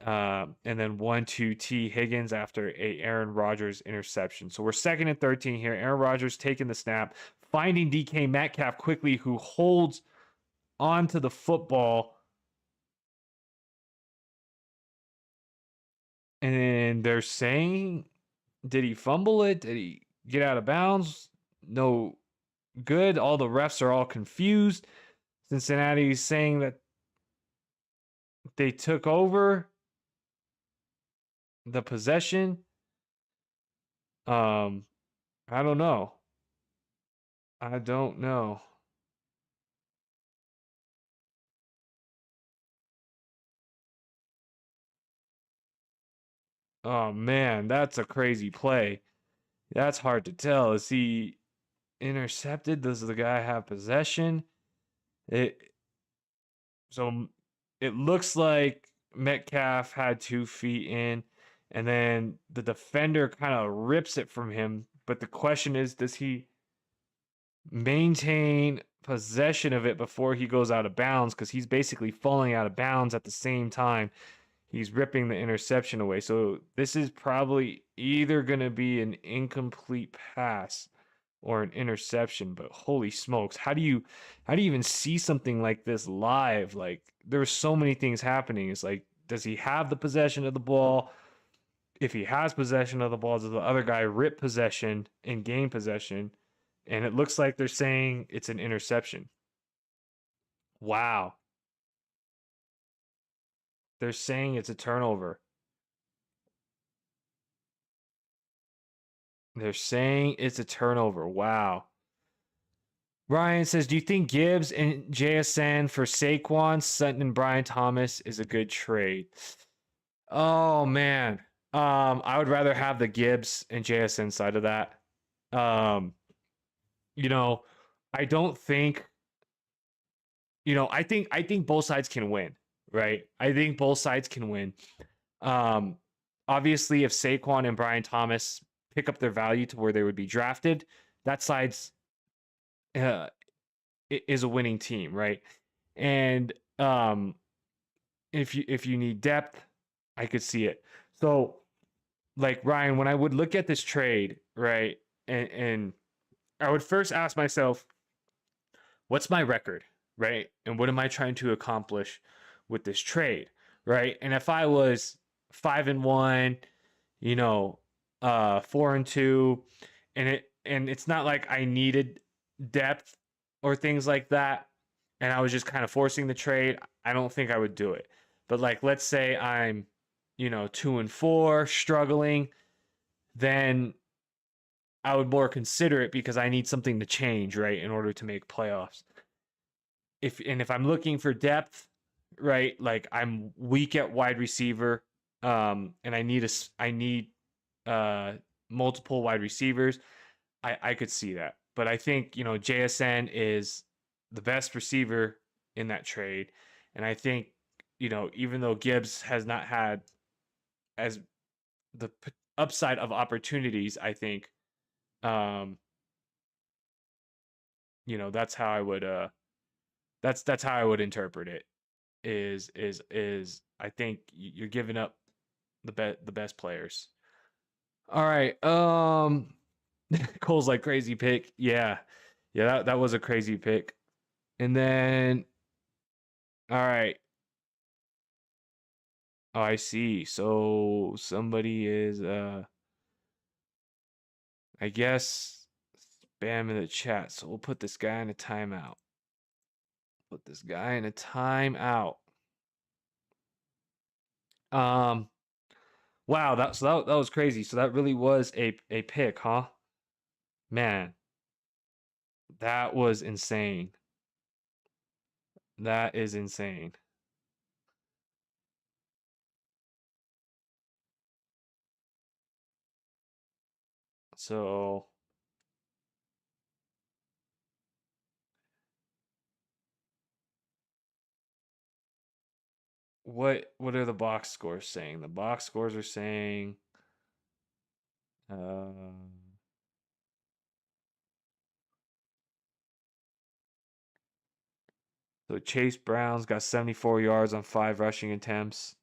A: and then one to T. Higgins after a Aaron Rodgers interception. So we're 2nd and 13 here. Aaron Rodgers taking the snap, finding DK Metcalf quickly, who holds onto the football. And they're saying, did he fumble it? Did he get out of bounds? No good. All the refs are all confused. Cincinnati's saying that they took over the possession. I don't know. I don't know. Oh man, that's a crazy play. That's hard to tell. Is he intercepted? Does the guy have possession? It so it looks like Metcalf had 2 feet in, and then the defender kind of rips it from him. But the question is, does he maintain possession of it before he goes out of bounds? Because he's basically falling out of bounds at the same time he's ripping the interception away. So this is probably either going to be an incomplete pass or an interception. But holy smokes, how do you even see something like this live? Like, there's so many things happening. It's like, does he have the possession of the ball? If he has possession of the ball, does the other guy rip possession and gain possession? And it looks like they're saying it's an interception. Wow. They're saying it's a turnover. They're saying it's a turnover. Wow. Ryan says, do you think Gibbs and JSN for Saquon, Sutton, and Brian Thomas is a good trade? Oh man. I would rather have the Gibbs and JSN side of that. Um, you know, I don't think, I think both sides can win, right? I think both sides can win. Um, Obviously, if Saquon and Brian Thomas pick up their value to where they would be drafted, that side's uh, is a winning team, right? And if you need depth, I could see it. So, like Ryan, when I would look at this trade, right, and I would first ask myself, what's my record, right, and what am I trying to accomplish with this trade, right? And if I was 5-1, 4-2, and it's not like I needed depth or things like that, and I was just kind of forcing the trade, I don't think I would do it. But like, let's say I'm, 2-4, struggling, then I would more consider it because I need something to change, right, in order to make playoffs. If I'm looking for depth, right, like I'm weak at wide receiver, and I need multiple wide receivers, I could see that. But I think, JSN is the best receiver in that trade. And I think, even though Gibbs has not had as the upside of opportunities, I think, um, that's how I would that's how I would interpret it. Is I think you're giving up the best players. All right. Cole's like crazy pick. Yeah. Yeah, that was a crazy pick. And then all right. Oh, I see. So somebody is I guess spam in the chat. So we'll put this guy in a timeout. Put this guy in a timeout. Um wow, that was crazy. So that really was a pick, huh? Man, that was insane. That is insane. So what are the box scores saying? The box scores are saying um so Chase Brown's got 74 yards on 5 rushing attempts.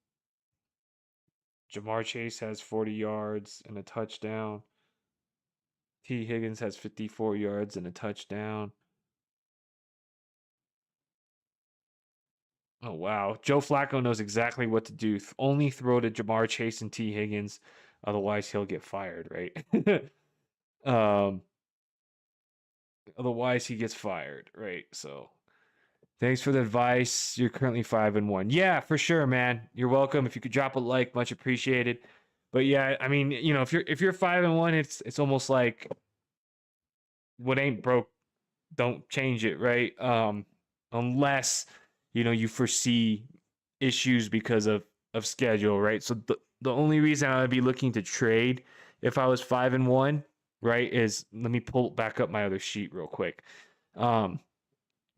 A: Jamar Chase has 40 yards and a touchdown. T. Higgins has 54 yards and a touchdown. Oh, wow. Joe Flacco knows exactly what to do. Only throw to Jamar Chase and T. Higgins. Otherwise, he'll get fired, right? um, Otherwise, he gets fired, right? So, thanks for the advice. You're currently 5-1. Yeah, for sure, man. You're welcome. If you could drop a like, much appreciated. But yeah, I mean, if you're 5-1, it's almost like what ain't broke, don't change it, right? Unless you foresee issues because of schedule, right? So the only reason I would be looking to trade if I was 5-1, right, is let me pull back up my other sheet real quick.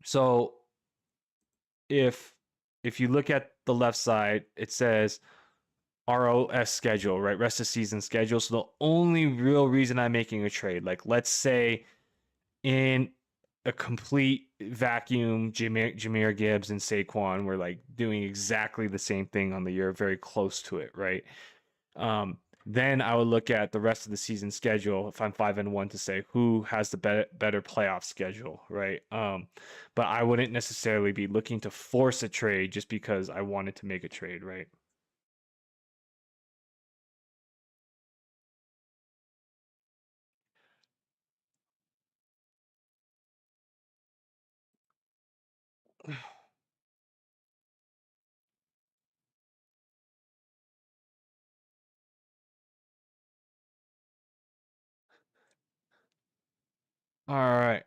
A: So if you look at the left side, it says ROS schedule, right? Rest of season schedule. So the only real reason I'm making a trade, like let's say in a complete vacuum, Jahmyr Gibbs and Saquon were like doing exactly the same thing on the year, very close to it, right? Then I would look at the rest of the season schedule if I'm 5-1 to say who has the better playoff schedule, right? But I wouldn't necessarily be looking to force a trade just because I wanted to make a trade, right? All right.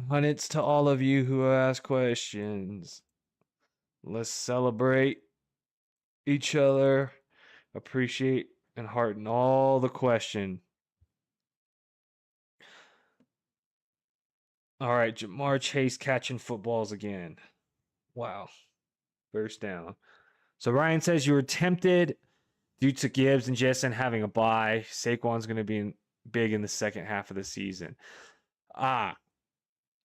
A: It's to all of you who ask questions. Let's celebrate each other, appreciate and hearten all the question. All right, Jamar Chase catching footballs again. Wow. First down. So Ryan says you were tempted due to Gibbs and Jason having a bye. Saquon's going to be big in the second half of the season. Ah,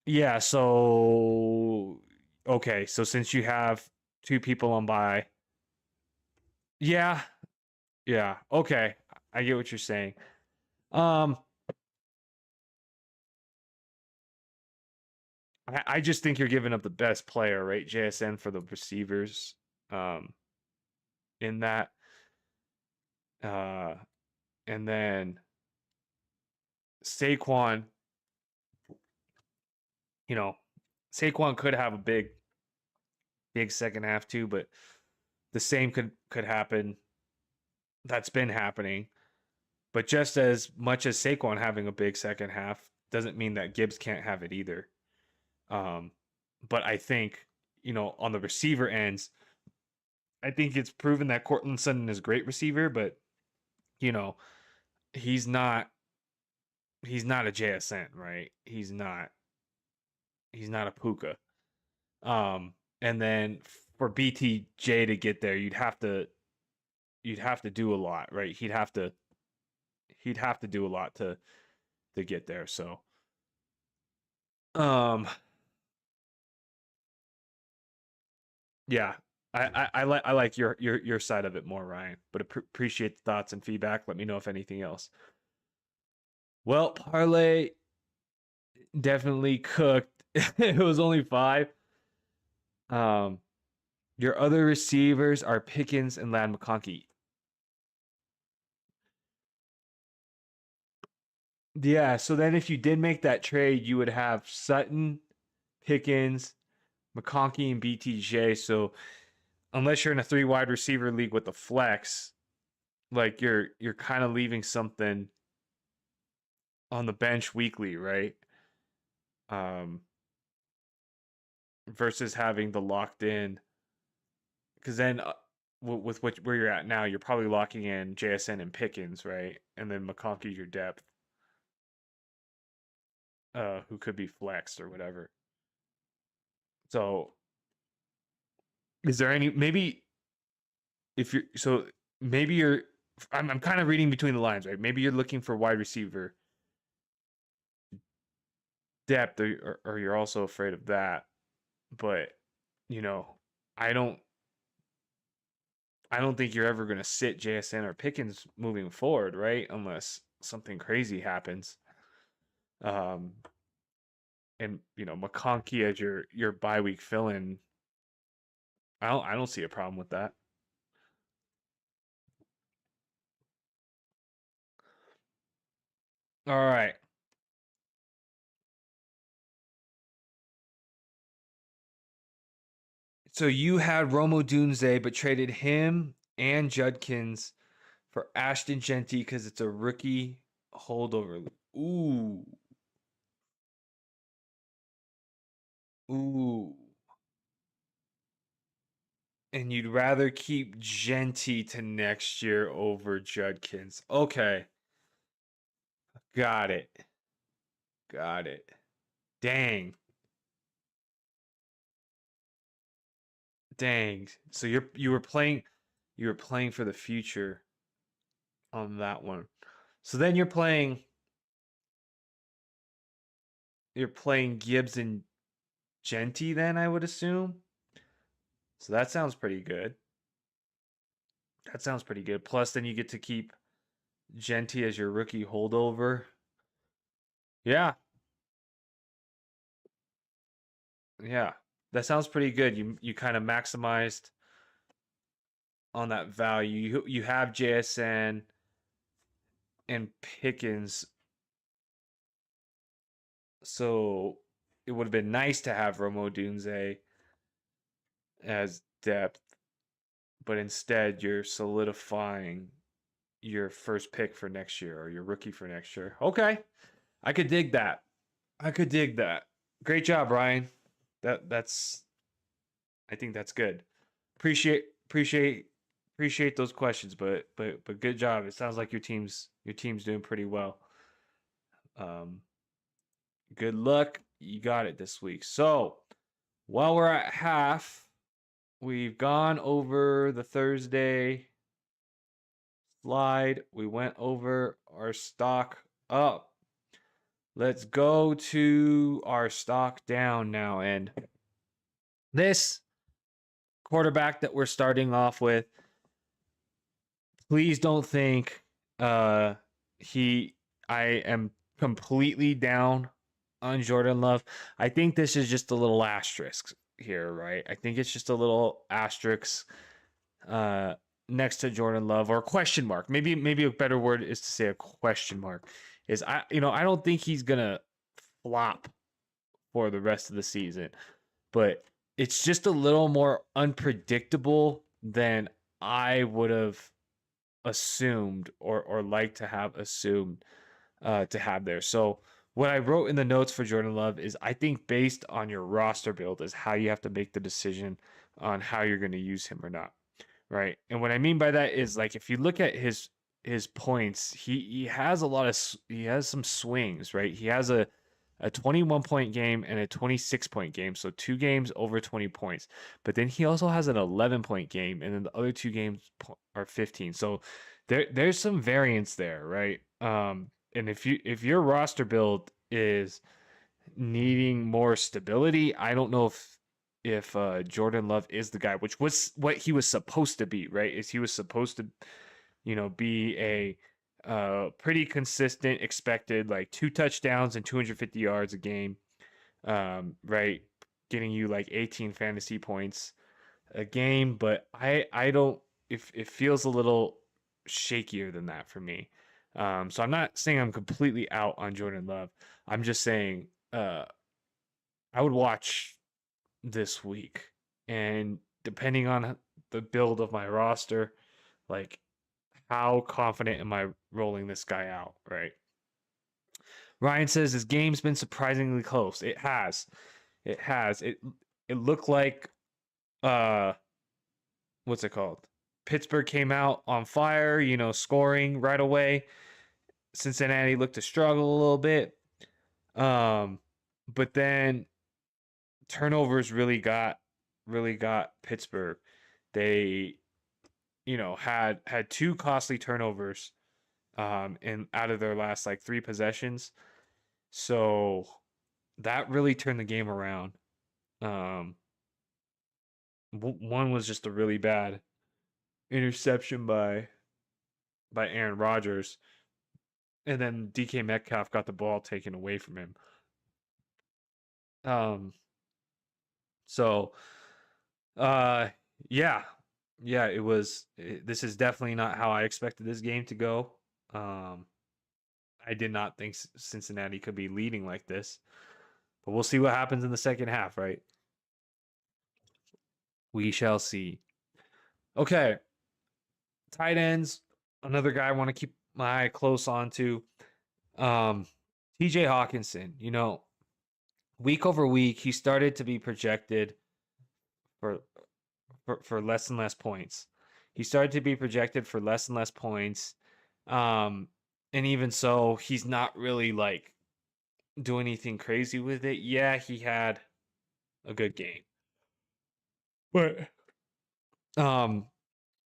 A: yeah. So, okay. So since you have two people on bye, yeah, yeah. Okay. I get what you're saying. Um, I just think you're giving up the best player, right? JSN for the receivers. Um, in that. Uh, and then Saquon, you know, Saquon could have a big second half too, but the same could happen. That's been happening. But just as much as Saquon having a big second half doesn't mean that Gibbs can't have it either. Um, but I think, on the receiver ends, I think it's proven that Cortland Sutton is a great receiver, but you know, he's not he's not a JSN, right? He's not a Puka. And then for BTJ to get there, you'd have to do a lot, right? He'd have to do a lot to get there. So, um, yeah, I like your side of it more, Ryan. But appreciate the thoughts and feedback. Let me know if anything else. Well, parlay definitely cooked. It was only 5. Um, your other receivers are Pickens and Lad McConkey. Yeah, so then if you did make that trade, you would have Sutton, Pickens, McConkey, and BTJ. So unless you're in a 3 wide receiver league with the flex, like you're kind of leaving something on the bench weekly, right? Um, versus having the locked in, because then with where you're at now, you're probably locking in JSN and Pickens, right? And then McConkey's your depth, who could be flexed or whatever. So Is there any maybe if you're so maybe you're I'm kind of reading between the lines, right? Maybe you're looking for wide receiver depth, or you're also afraid of that. But you know, I don't I don't think you're ever going to sit JSN or Pickens moving forward, right? Unless something crazy happens. Um, and McConkey as your bye week fill in. I don't see a problem with that. All right. So you had Romo Dunze, but traded him and Judkins for Ashton Genty because it's a rookie holdover. Ooh. Ooh. And you'd rather keep Genty to next year over Judkins. Okay. Got it. Got it. Dang. Dang. So you were playing for the future on that one. So then you're playing Gibbs and Genty then, I would assume. So that sounds pretty good. That sounds pretty good. Plus then you get to keep Genty as your rookie holdover. Yeah. Yeah. That sounds pretty good. You kind of maximized on that value. You have JSN and Pickens, so it would have been nice to have Romo Dunze as depth, but instead you're solidifying your first pick for next year or your rookie for next year. Okay. I could dig that. I could dig that. Great job, Ryan. That's I think that's good. Appreciate those questions, but good job. It sounds like your team's doing pretty well. Um Good luck. You got it this week. So, while we're at half, we've gone over the Thursday slide. We went over our stock up. Let's go to our stock down now. And this quarterback that we're starting off with, please don't think I am completely down on Jordan Love. I think this is just a little asterisk here, right? I think it's just a little asterisk next to Jordan Love, or question mark. Maybe a better word is to say a question mark. I don't think he's gonna flop for the rest of the season, but it's just a little more unpredictable than I would have assumed or like to have assumed to have there. So what I wrote in the notes for Jordan Love is I think based on your roster build is how you have to make the decision on how you're going to use him or not, right? And what I mean by that is, like, if you look at his points, he has some swings, right? He has a 21 point game and a 26 point game, so 2 games over 20 points. But then he also has an 11 point game, and then the other 2 games are 15. So there's some variance there, right? And if your roster build is needing more stability, I don't know if Jordan Love is the guy, which was what he was supposed to be, right? Is he was supposed to, be a pretty consistent, expected like 2 touchdowns and 250 yards a game, right? Getting you like 18 fantasy points a game, but I don't. If it feels a little shakier than that for me. So I'm not saying I'm completely out on Jordan Love. I'm just saying I would watch this week, and depending on the build of my roster, like, how confident am I rolling this guy out, right? Ryan says this game's been surprisingly close. It has. It has. It looked like what's it called? Pittsburgh came out on fire, scoring right away. Cincinnati looked to struggle a little bit. But then turnovers really got really got Pittsburgh. They, had two costly turnovers in out of their last like three possessions. So that really turned the game around. Um, one was just a really bad interception by Aaron Rodgers, and then DK Metcalf got the ball taken away from him. Um, so uh, yeah, yeah, this is definitely not how I expected this game to go. Um, I did not think Cincinnati could be leading like this, but we'll see what happens in the second half, right? We shall see. Okay, tight ends. Another guy I want to keep my eye close on to. TJ Hawkinson. Week over week, he started to be projected for for less and less points. He started to be projected for less and less points. Um, and even so, he's not really like doing anything crazy with it. Yeah, he had a good game. But um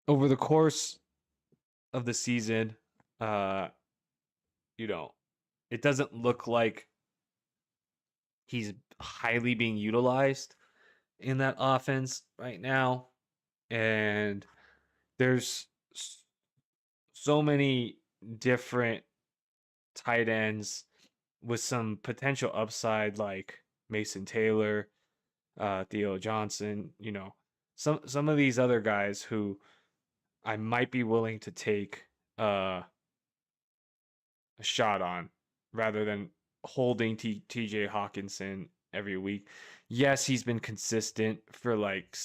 A: over the course of the season, uh, you know, it doesn't look like he's highly being utilized in that offense right now. And there's so many different tight ends with some potential upside like Mason Taylor, Theo Johnson, some of these other guys who I might be willing to take a shot on rather than holding TJ Hawkinson every week. Yes, he's been consistent for like,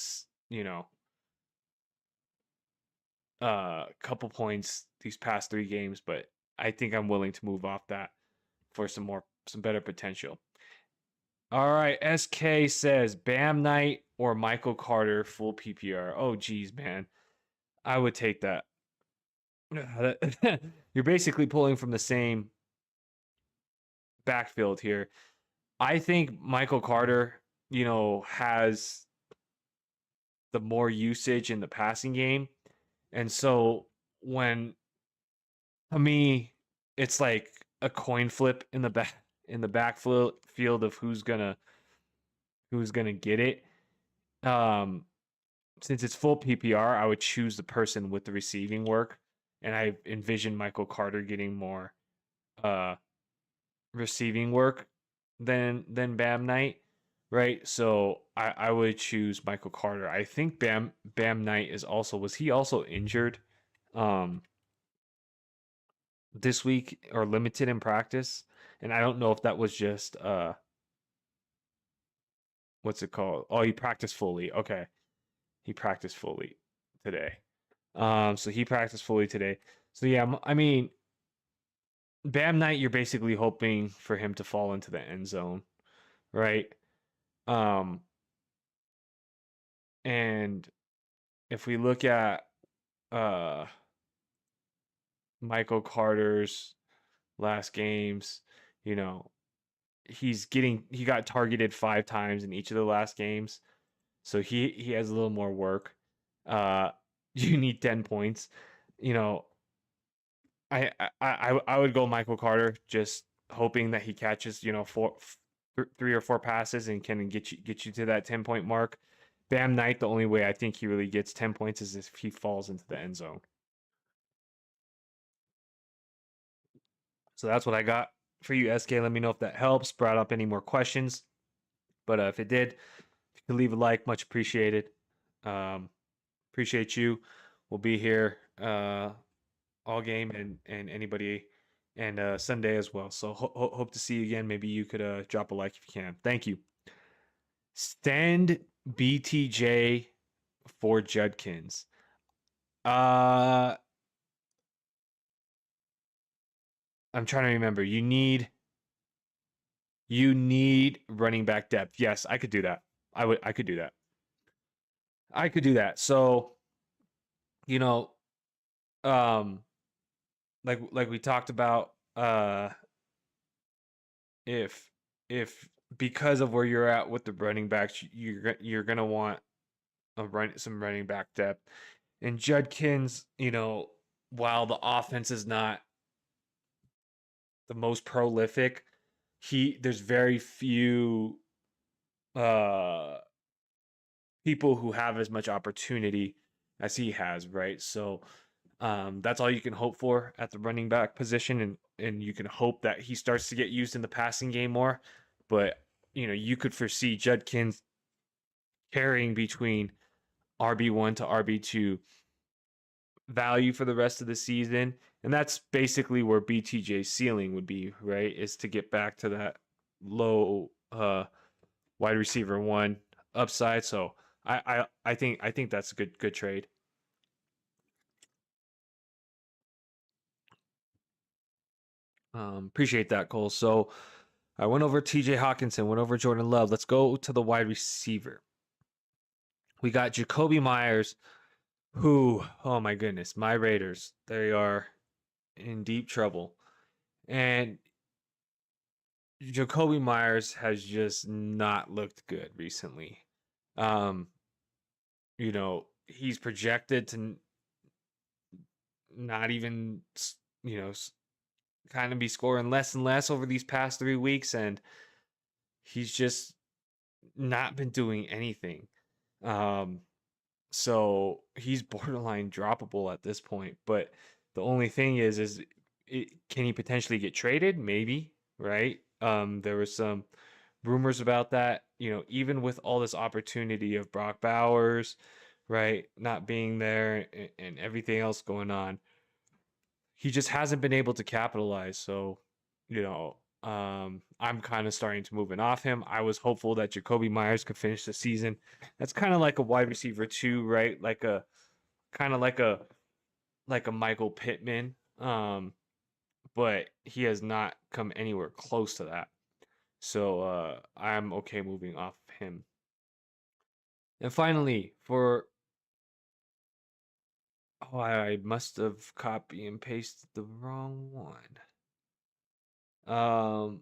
A: a couple points these past three games, but I think I'm willing to move off that for some better potential. All right, SK says Bam Knight or Michael Carter full PPR. Oh geez, man. I would take that. You're basically pulling from the same backfield here. I think Michael Carter, has the more usage in the passing game. And so when to me, it's like a coin flip in the backfield field of who's gonna get it. Um, since it's full PPR, I would choose the person with the receiving work, and I envision Michael Carter getting more uh receiving work than Bam Knight, right? So I would choose Michael Carter. I think Bam Knight was he also injured um this week or limited in practice? And I don't know if that was just what's it called? Oh, he practiced fully. Okay. He practiced fully today. So he practiced fully today. So yeah, I mean, Bam Knight, you're basically hoping for him to fall into the end zone, right? Um, and if we look at uh Michael Carter's last games, you know, he got targeted 5 times in each of the last games. So he has a little more work. Uh you need 10 points. You know, I would go Michael Carter, just hoping that he catches, 3 or 4 passes and can get you to that 10-point mark. Bam Knight, the only way I think he really gets 10 points is if he falls into the end zone. So that's what I got for you, SK. Let me know if that helps, brought up any more questions. But if it did, if you could leave a like, much appreciated. Um, appreciate you. We'll be here all game and anybody and Sunday as well. So hope to see you again. Maybe you could drop a like if you can. Thank you. Stand BTJ for Judkins. I'm trying to remember. You need running back depth. Yes, I could do that. I could do that. I could do that. So, you know, um like we talked about, if if because of where you're at with the running backs, you're going to want some running back depth. And Judkins, while the offense is not the most prolific, there's very few uh people who have as much opportunity as he has, right? So that's all you can hope for at the running back position, and you can hope that he starts to get used in the passing game more. But you could foresee Judkins carrying between RB1 to RB2 value for the rest of the season. And that's basically where BTJ's ceiling would be, right? Is to get back to that low wide receiver one upside. So I think that's a good trade. Appreciate that, Cole. So I went over TJ Hawkinson, went over Jordan Love. Let's go to the wide receiver. We got Jacoby Myers, who, oh my goodness, my Raiders, they are in deep trouble. And Jacoby Myers has just not looked good recently. Um, he's projected to not even, kind of be scoring less and less over these past 3 weeks, and he's just not been doing anything. So he's borderline droppable at this point. But the only thing is can he potentially get traded? Maybe, right? There was some rumors about that. Even with all this opportunity of Brock Bowers, right, not being there and everything else going on, he just hasn't been able to capitalize. So, I'm kind of starting to moving off him. I was hopeful that Jacoby Myers could finish the season. That's kind of like a wide receiver too, right? Like a kind of like a Michael Pittman. But he has not come anywhere close to that. So I'm okay moving off him. And finally, I must have copy and pasted the wrong one. All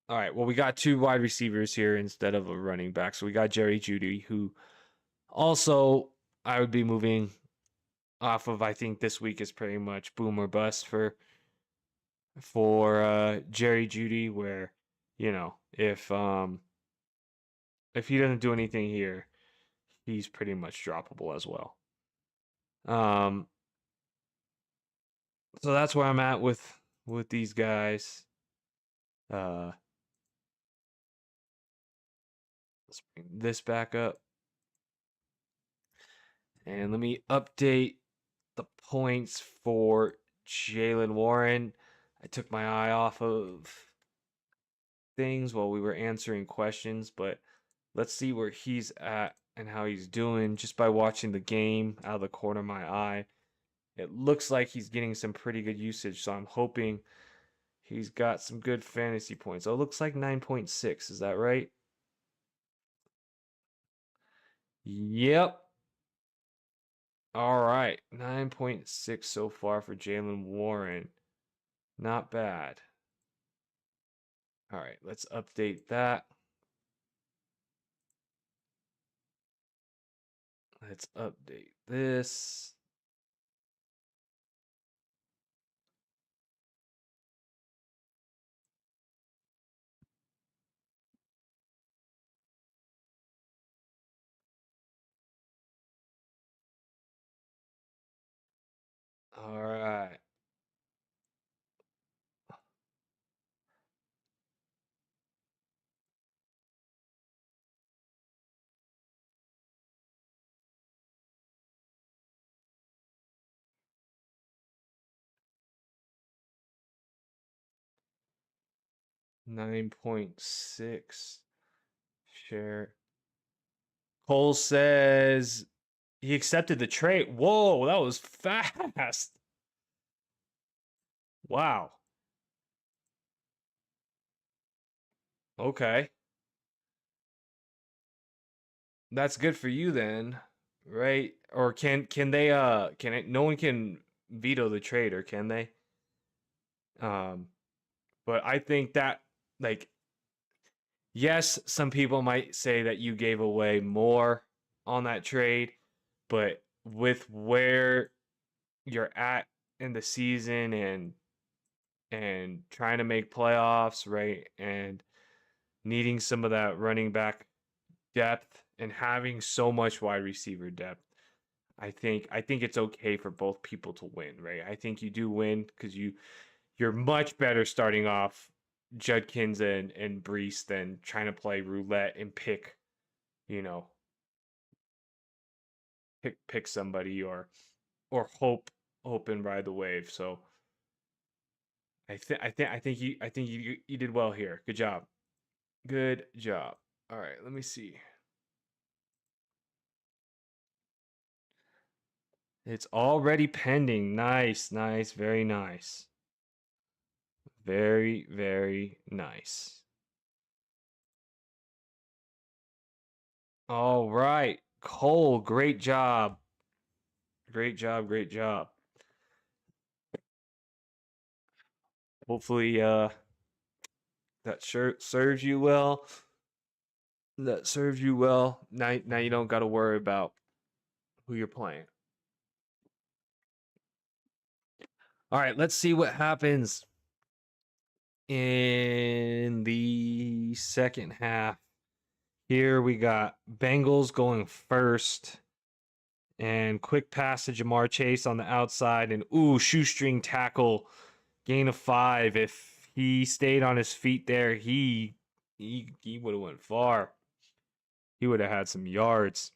A: right. Well, we got two wide receivers here instead of a running back. So we got Jerry Jeudy, who also I would be moving off of. I think this week is pretty much boom or bust for Jerry Jeudy, where if he doesn't do anything here, he's pretty much droppable as well. So that's where I'm at with these guys. Let's bring this back up. And let me update the points for Jaylen Warren. I took my eye off of things while we were answering questions, but let's see where he's at and how he's doing just by watching the game out of the corner of my eye. It looks like he's getting some pretty good usage, so I'm hoping he's got some good fantasy points. Oh, it looks like 9.6. Is that right? Yep. All right. 9.6 so far for Jaylen Warren. Not bad. All right, let's update that. Let's update this. All right. Nine 9.6 share. Cole says he accepted the trade. Whoa, that was fast. Wow. Okay. That's good for you then, right? Or can they can it, no one can veto the trade, or can they? Um but I think that, like, Yes, some people might say that you gave away more on that trade, but with where you're at in the season and trying to make playoffs, right? And needing some of that running back depth and having so much wide receiver depth, I think it's okay for both people to win, right? I think you do win because you're much better starting off Judkins and Brees than trying to play roulette and pick, you know, pick somebody or hope and ride the wave. So I think you did well here. Good job. Good job. All right, let me see. It's already pending. Nice, nice, very nice. Very, very nice. All right. Cole, great job. Great job, great job. Hopefully that shirt serves you well. That serves you well. Now you don't got to worry about who you're playing. All right, let's see what happens in the second half. Here we got Bengals going first. And quick pass to Jamar Chase on the outside. And shoestring tackle, gain of 5. If he stayed on his feet there, he would have went far. He would have had some yards.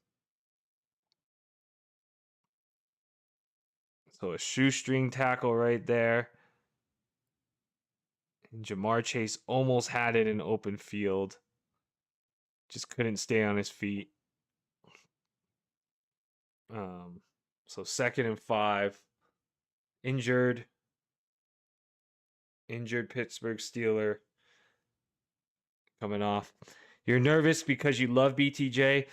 A: So a shoestring tackle right there. And Jamar Chase almost had it in open field. Just couldn't stay on his feet. So 2nd and 5. Injured Pittsburgh Steeler coming off. You're nervous because you love BTJ.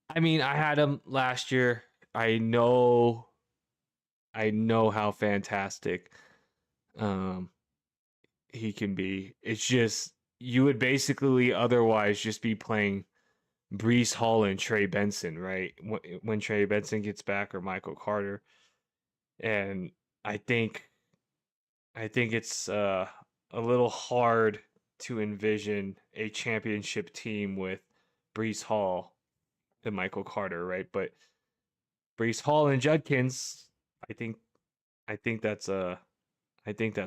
A: I mean, I had him last year. I know how fantastic he can be. It's just you would basically otherwise just be playing Brees Hall and Trey Benson, right? When Trey Benson gets back or Michael Carter. And I think it's a little hard to envision a championship team with Brees Hall and Michael Carter, right? But Brees Hall and Judkins, I think I think that's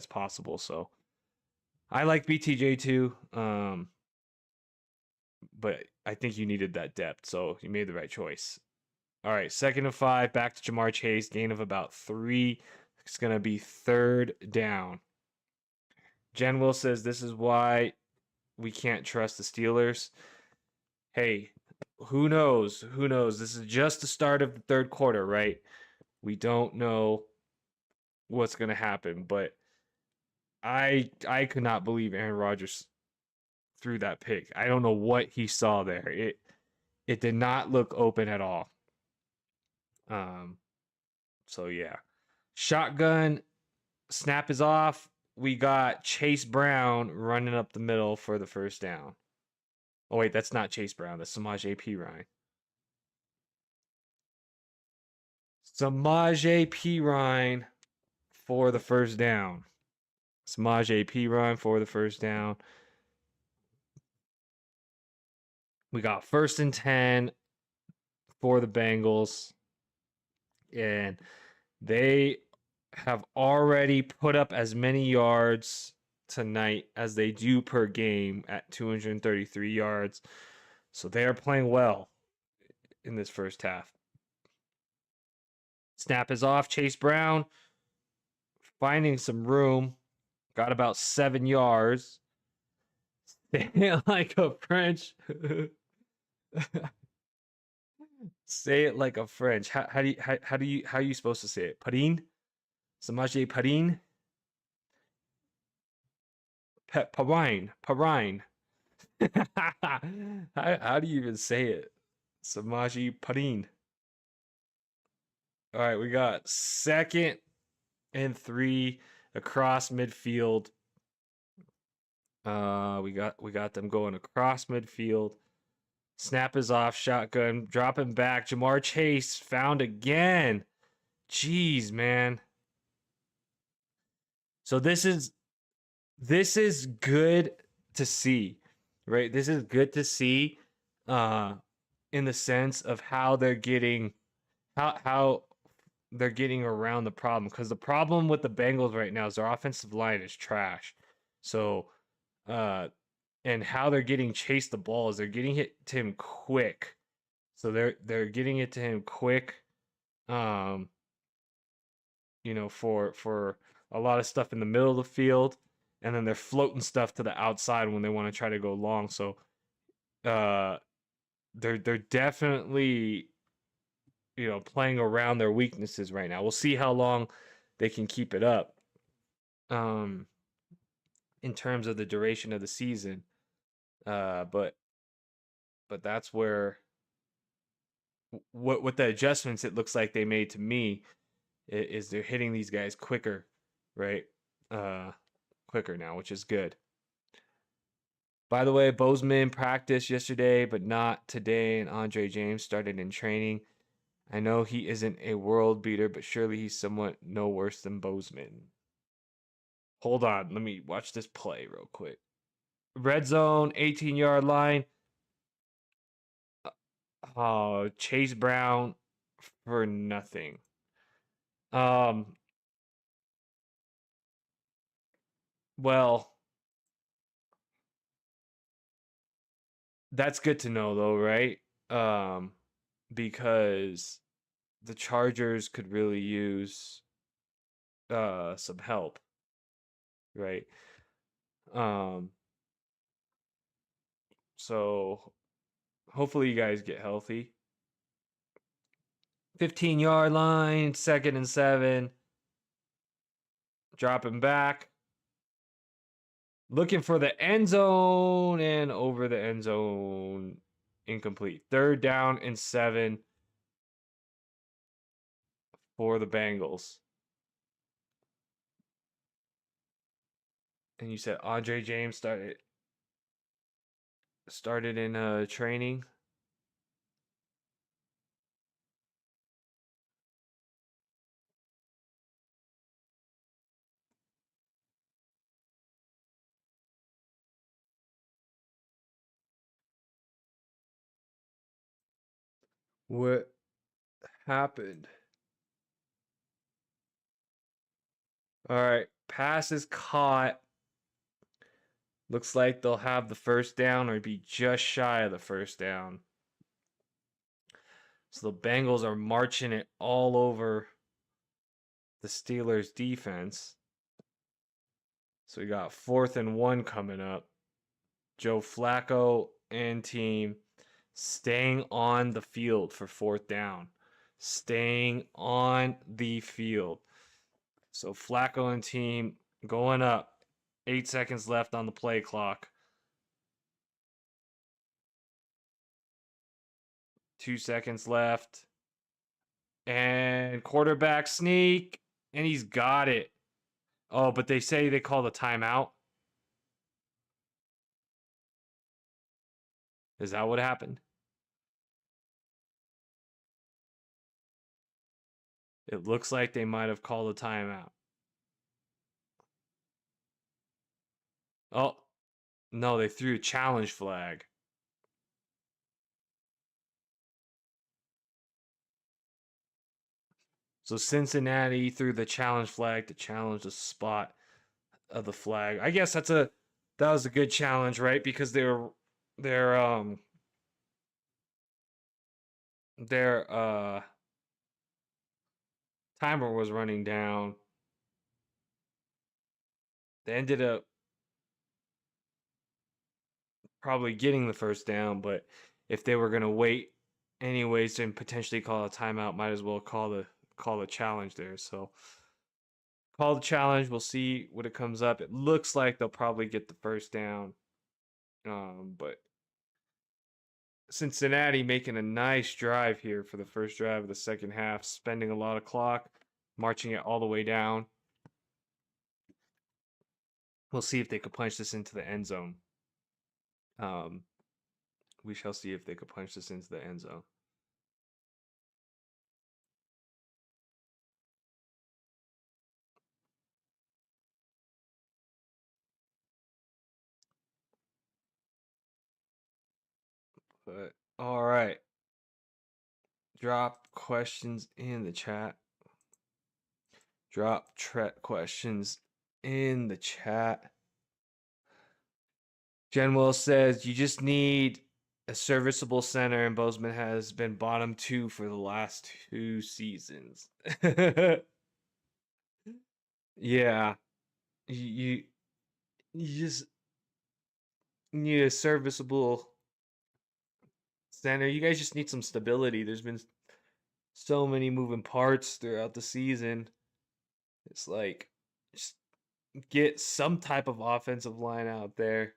A: possible. So I like BTJ too, but I think you needed that depth, so you made the right choice. All right, 2nd and 5, back to Jamar Chase, gain of about 3. It's gonna be 3rd down. Jen Will says this is why we can't trust the Steelers. Hey, who knows? Who knows? This is just the start of the 3rd quarter, right? We don't know what's going to happen, but I could not believe Aaron Rodgers threw that pick. I don't know what he saw there. It did not look open at all. So yeah. Shotgun snap is off. We got Chase Brown running up the middle for the 1st down. Oh wait, that's not Chase Brown. That's Samaje Perine. Samaje Perine for the 1st down. Samaje Perine for the 1st down. We got 1st and 10 for the Bengals. And they have already put up as many yards tonight as they do per game at 233 yards. So they are playing well in this 1st half. Snap is off. Chase Brown finding some room. Got about 7 yards. Say it like a French. Say it like a French. How are you supposed to say it? Parine? Samaje Parine? Parine. Parine. How do you even say it? Samaje Parine. All right, we got 2nd and 3 across midfield. We got them going across midfield. Snap is off, shotgun, dropping back. Jamar Chase found again. Jeez, man. So this is good to see, right? This is good to see in the sense of how they're getting how they're getting around the problem, because the problem with the Bengals right now is their offensive line is trash. So and how they're getting chased the ball is they're getting it to him quick. So they're getting it to him quick. Um, for a lot of stuff in the middle of the field, and then they're floating stuff to the outside when they want to try to go long. So uh they're definitely playing around their weaknesses right now. We'll see how long they can keep it up um in terms of the duration of the season. But that's where what the adjustments it looks like they made to me is they're hitting these guys quicker, right? Quicker now, which is good. By the way, Bozeman practiced yesterday, but not today, and Andre James started in training. I know he isn't a world beater, but surely he's somewhat no worse than Bozeman. Hold on, let me watch this play real quick. Red zone, 18-yard line. Oh, Chase Brown for nothing. Well, that's good to know though, right? Because the Chargers could really use some help, right? Um, so hopefully you guys get healthy. 15-yard line, 2nd and 7. Dropping back. Looking for the end zone and over the end zone. Incomplete. 3rd down and 7 for the Bengals. And you said Andre James started in training. What happened? All right, pass is caught. Looks like they'll have the first down or be just shy of the first down. So the Bengals are marching it all over the Steelers defense. So we got 4th and 1 coming up. Joe Flacco and team staying on the field for 4th down. Staying on the field. So Flacco and team going up. 8 seconds left on the play clock. 2 seconds left. And quarterback sneak. And he's got it. Oh, but they say they call the timeout. Is that what happened? It looks like they might have called a timeout. Oh, no, they threw a challenge flag. So Cincinnati threw the challenge flag to challenge the spot of the flag. I guess that was a good challenge, right? Because their timer was running down. They ended up probably getting the first down, but if they were gonna wait anyways and potentially call a timeout, might as well call the challenge there. So call the challenge. We'll see what it comes up. It looks like they'll probably get the first down. But Cincinnati making a nice drive here for the first drive of the second half, spending a lot of clock, marching it all the way down. We'll see if they could punch this into the end zone. We shall see if they could punch this into the end zone. But all right. Drop questions in the chat. Drop questions in the chat. Genwell says you just need a serviceable center, and Bozeman has been bottom 2 for the last 2 seasons. Yeah, you you just need a serviceable center. You guys just need some stability. There's been so many moving parts throughout the season. It's like just get some type of offensive line out there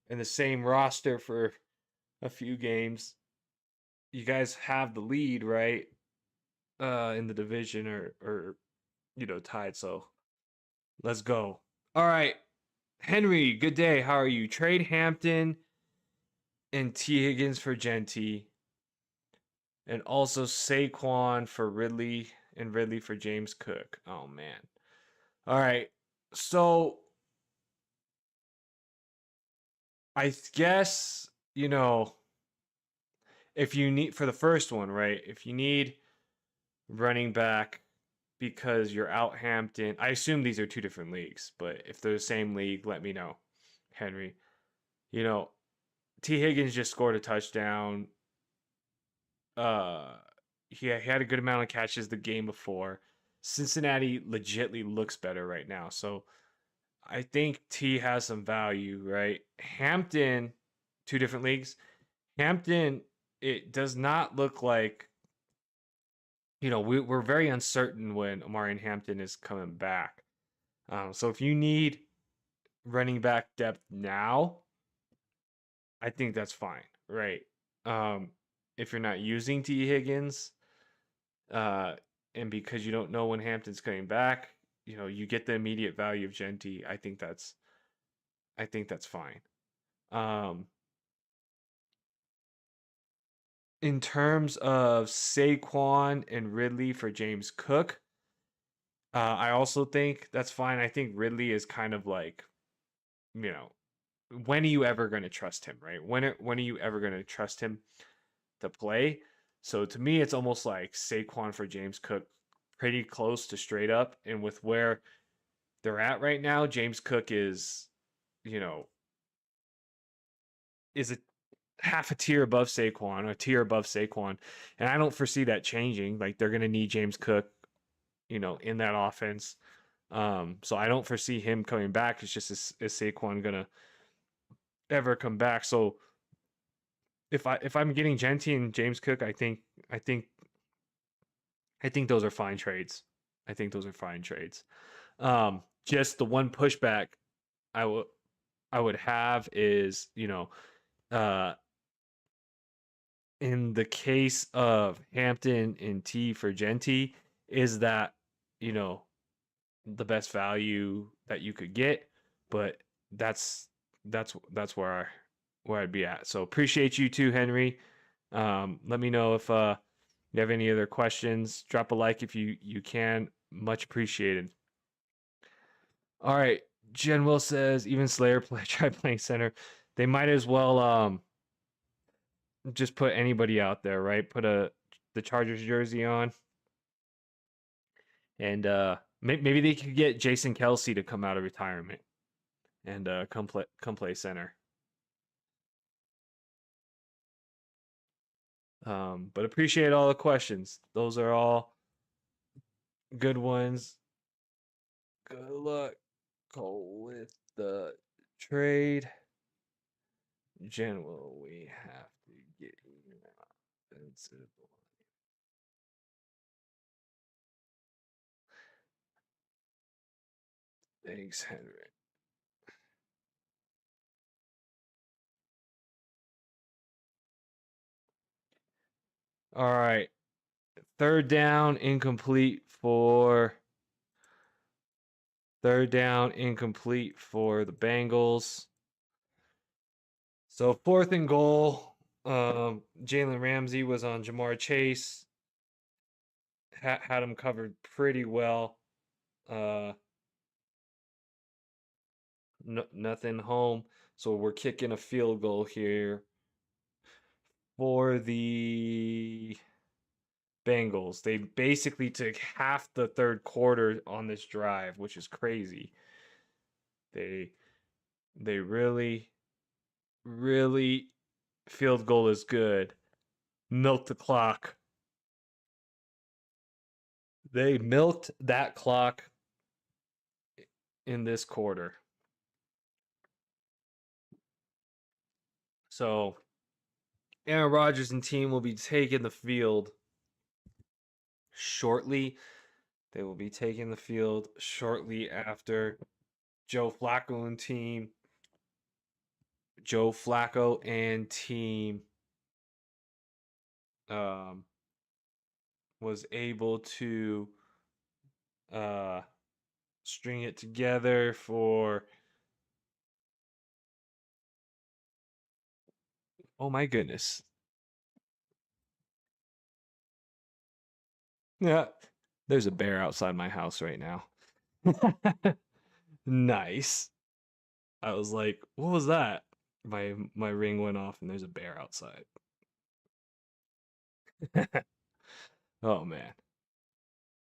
A: and the same roster for a few games. You guys have the lead, right? In the division or tied, so let's go. All right. Henry, good day. How are you? Trade Hampton and T. Higgins for Genty. And also Saquon for Ridley and Ridley for James Cook. Oh man. All right. So I guess, if you need for the first one, right? If you need running back because you're out Hampton, I assume these are 2 different leagues, but if they're the same league, let me know, Henry. You know, T. Higgins just scored a touchdown. Uh, he had a good amount of catches the game before. Cincinnati legitly looks better right now, so I think T has some value, right? Hampton, 2 different leagues. Hampton, it does not look like, we're very uncertain when Omarion Hampton is coming back. So if you need running back depth now, I think that's fine, right? If you're not using T. Higgins, and because you don't know when Hampton's coming back, you get the immediate value of Genty. I think that's fine. In terms of Saquon and Ridley for James Cook, I also think that's fine. I think Ridley is kind of like, when are you ever going to trust him, right? When are you ever going to trust him to play? So to me, it's almost like Saquon for James Cook, pretty close to straight up. And with where they're at right now, James Cook is, you know, is a half a tier above Saquon, a tier above Saquon. And I don't foresee that changing. Like they're going to need James Cook, in that offense. So I don't foresee him coming back. It's just is Saquon gonna ever come back? So if I'm getting Genty and James Cook, I think those are fine trades. I think those are fine trades. Just the one pushback I would have is, uh, in the case of Hampton and T for Genty, is that, you know, the best value that you could get, but that's where I'd be at. So appreciate you too, Henry. Let me know if you have any other questions. Drop a like if you can. Much appreciated. All right. Jen Will says even Slayer try playing center. They might as well just put anybody out there, right? Put the Chargers jersey on, and maybe they could get Jason Kelsey to come out of retirement and come play center. But appreciate all the questions. Those are all good ones. Good luck. Go with the trade. General, we have to get offensive. Thanks, Henry. All right. 3rd down, incomplete for Third down, incomplete for the Bengals. So 4th and goal. Jalen Ramsey was on Jamar Chase. Had him covered pretty well. Uh, nothing home. So we're kicking a field goal here for the Bengals. They basically took half the third quarter on this drive, which is crazy. They really, really, field goal is good. Milk the clock. They milked that clock in this quarter. So Aaron Rodgers and team will be taking the field shortly. They will be taking the field shortly after Joe Flacco and team. Joe Flacco and team was able to string it together for, oh my goodness. Yeah, there's a bear outside my house right now. Nice. I was like, what was that? My ring went off and there's a bear outside. Oh man.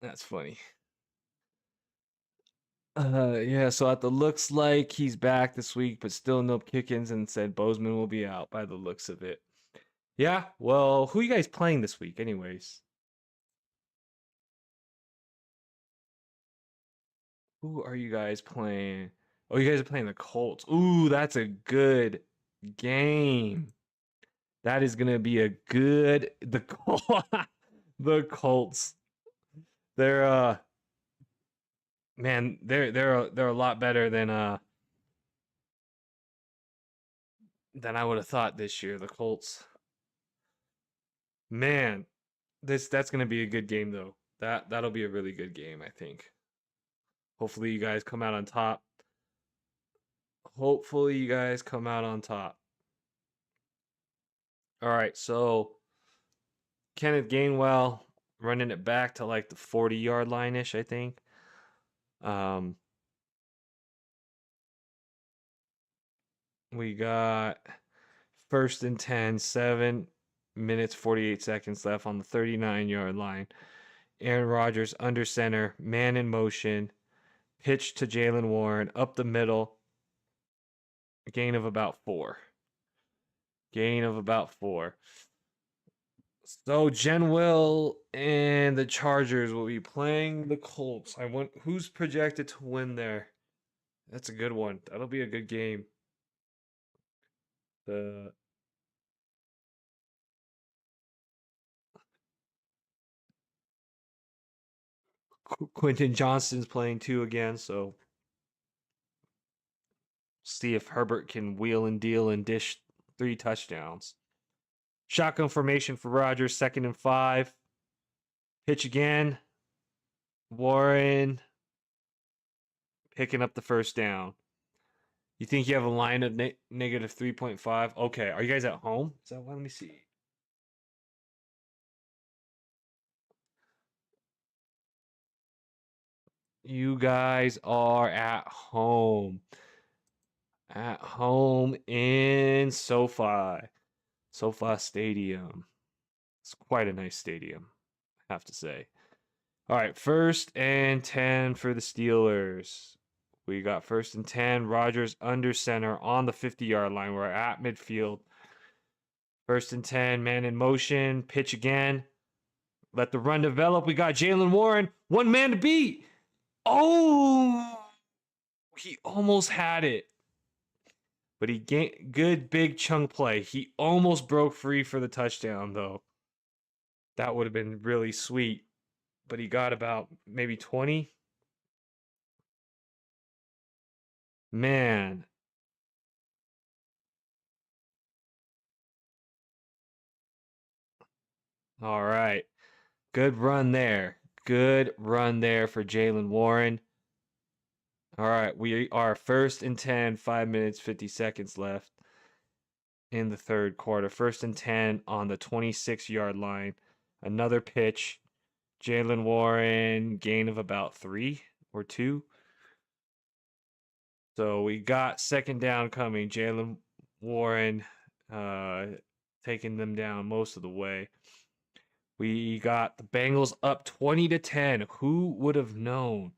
A: That's funny. Yeah, so at the looks like he's back this week, but still no Higgins, and said Bozeman will be out by the looks of it. Yeah, well, who you guys playing this week anyways? Who are you guys playing? Oh, you guys are playing the Colts. Ooh, that's a good game. That is gonna be a good the Colts. They're man, they're a lot better than I would have thought this year. The Colts. Man, that's gonna be a good game though. That'll be a really good game, I think. Hopefully you guys come out on top. Hopefully you guys come out on top. All right, so Kenneth Gainwell running it back to like the 40-yard line ish, I think. We got 1st and 10, 7 minutes, 48 seconds left on the 39-yard line. Aaron Rodgers under center, man in motion, pitch to Jaylen Warren up the middle. Gain of about 4. Gain of about 4. So Genwell and the Chargers will be playing the Colts. I want who's projected to win there. That's a good one. That'll be a good game. The Quentin Johnston's playing too again, so see if Herbert can wheel and deal and dish 3 touchdowns. Shotgun formation for Rodgers, 2nd and 5. Pitch again. Warren picking up the 1st down. You think you have a line of negative 3.5? Okay, are you guys at home? Is that what? Let me see. You guys are at home. At home in SoFi. SoFi Stadium. It's quite a nice stadium, I have to say. All right, 1st and 10 for the Steelers. We got 1st and 10. Rodgers under center on the 50-yard line. We're at midfield. 1st and 10. Man in motion. Pitch again. Let the run develop. We got Jaylen Warren. 1 man to beat. Oh, he almost had it. But he good big chunk play. He almost broke free for the touchdown, though. That would have been really sweet. But he got about maybe 20. Man. All right. Good run there. Good run there for Jaylen Warren. All right, we are first and 10, 5 minutes, 50 seconds left in the third quarter. First and 10 on the 26-yard line. Another pitch. Jaylen Warren, gain of about 3 or 2. So we got second down coming. Jaylen Warren taking them down most of the way. We got the Bengals up 20-10. Who would have known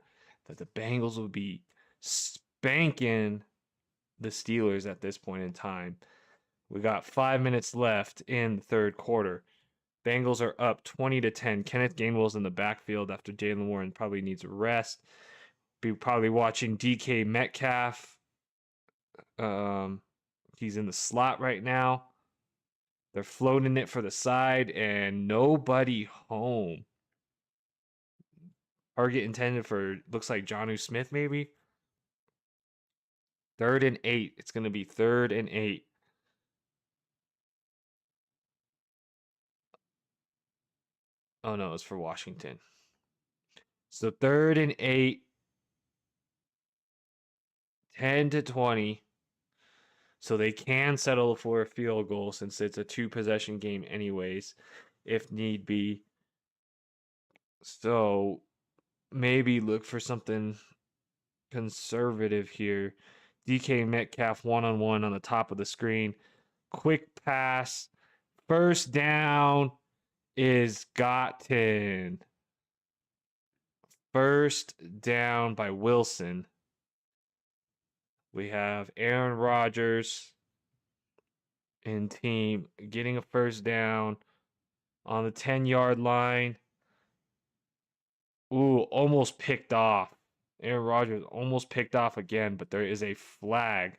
A: that the Bengals would be spanking the Steelers at this point in time? We got 5 minutes left in the third quarter. Bengals are up 20-10. Kenneth Gainwell's in the backfield after Jaylen Warren probably needs a rest. Be probably watching DK Metcalf. He's in the slot right now. They're floating it for the side and nobody home. Target intended for, looks like Jonnu Smith maybe. 3rd and 8. It's going to be 3rd and 8. Oh no, it's for Washington. So 3rd and 8. 10-20. So they can settle for a field goal since it's a 2-possession game anyways, if need be. So maybe look for something conservative here. DK Metcalf one-on-one on the top of the screen. Quick pass. First down is gotten. First down by Wilson. We have Aaron Rodgers and team getting a first down on the 10-yard line. Ooh, almost picked off. Aaron Rodgers almost picked off again, but there is a flag.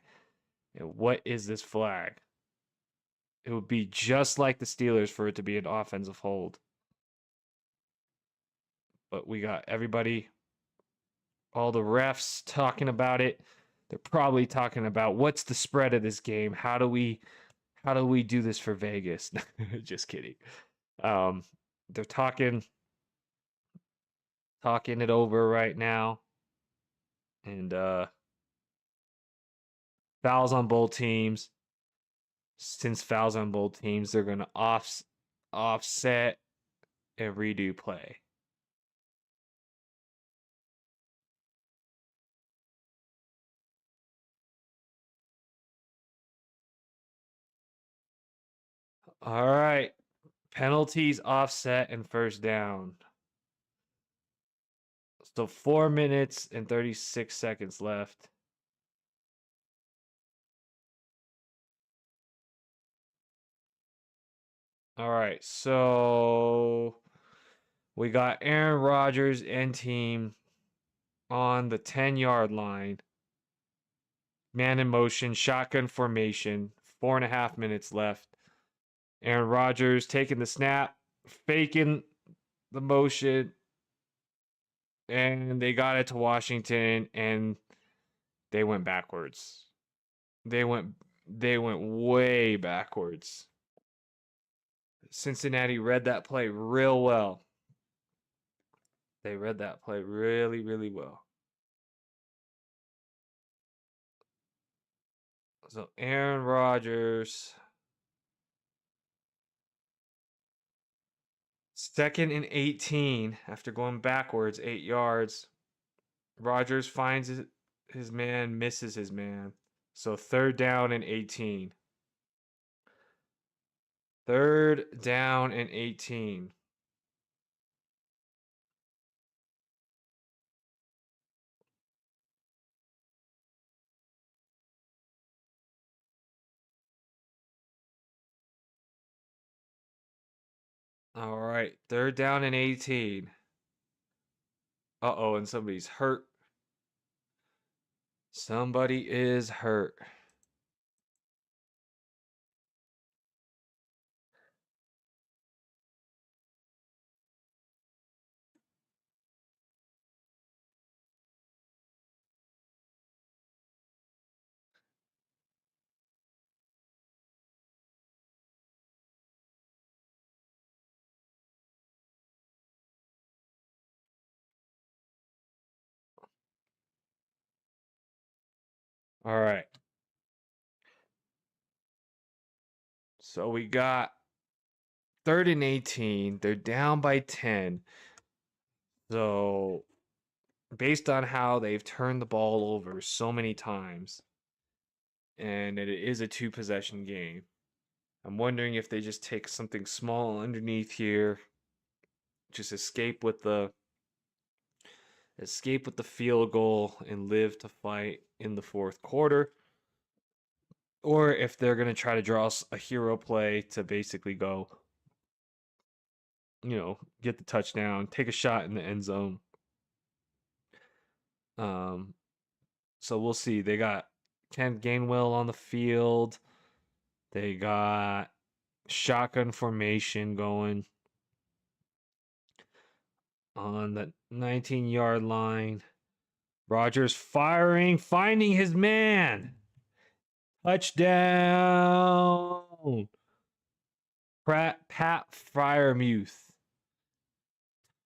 A: And what is this flag? It would be just like the Steelers for it to be an offensive hold. But we got everybody, all the refs talking about it. They're probably talking about what's the spread of this game? How do we do this for Vegas? Just kidding. They're talking it over right now. And fouls on both teams. Since fouls on both teams, they're going to offset and redo play. All right. Penalties, offset, and first down. So 4 minutes and 36 seconds left. All right. So we got Aaron Rodgers and team on the 10-yard line. Man in motion, shotgun formation. 4.5 minutes left. Aaron Rodgers taking the snap, faking the motion, and they got it to Washington, and they went backwards. They went way backwards. Cincinnati read that play real well. They read that play really, really well. So Aaron Rodgers, 2nd and 18 after going backwards 8 yards. Rodgers finds his man, misses his man. So 3rd down and 18. 3rd down and 18. All right, 3rd down and 18. Uh-oh, and somebody's hurt. Somebody is hurt. All right. So we got 3rd and 18. They're down by 10. So based on how they've turned the ball over so many times, and it is a two possession game, I'm wondering if they just take something small underneath here, just escape with the field goal and live to fight in the fourth quarter, or if they're going to try to draw a hero play to basically go, get the touchdown, take a shot in the end zone. Um, so we'll see. They got Kenneth Gainwell on the field. They got shotgun formation going on the 19-yard line. Rodgers firing, finding his man. Touchdown. Pat Fryermuth.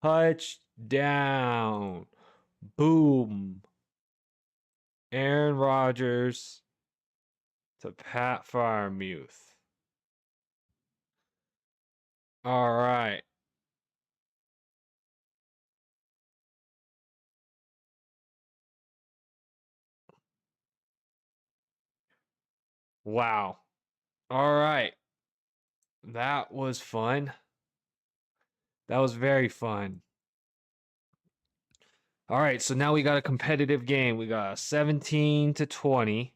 A: Touchdown. Boom. Aaron Rodgers to Pat Fryermuth. All right. Wow. All right. That was fun. That was very fun. All right, so now we got a competitive game. We got 17-20.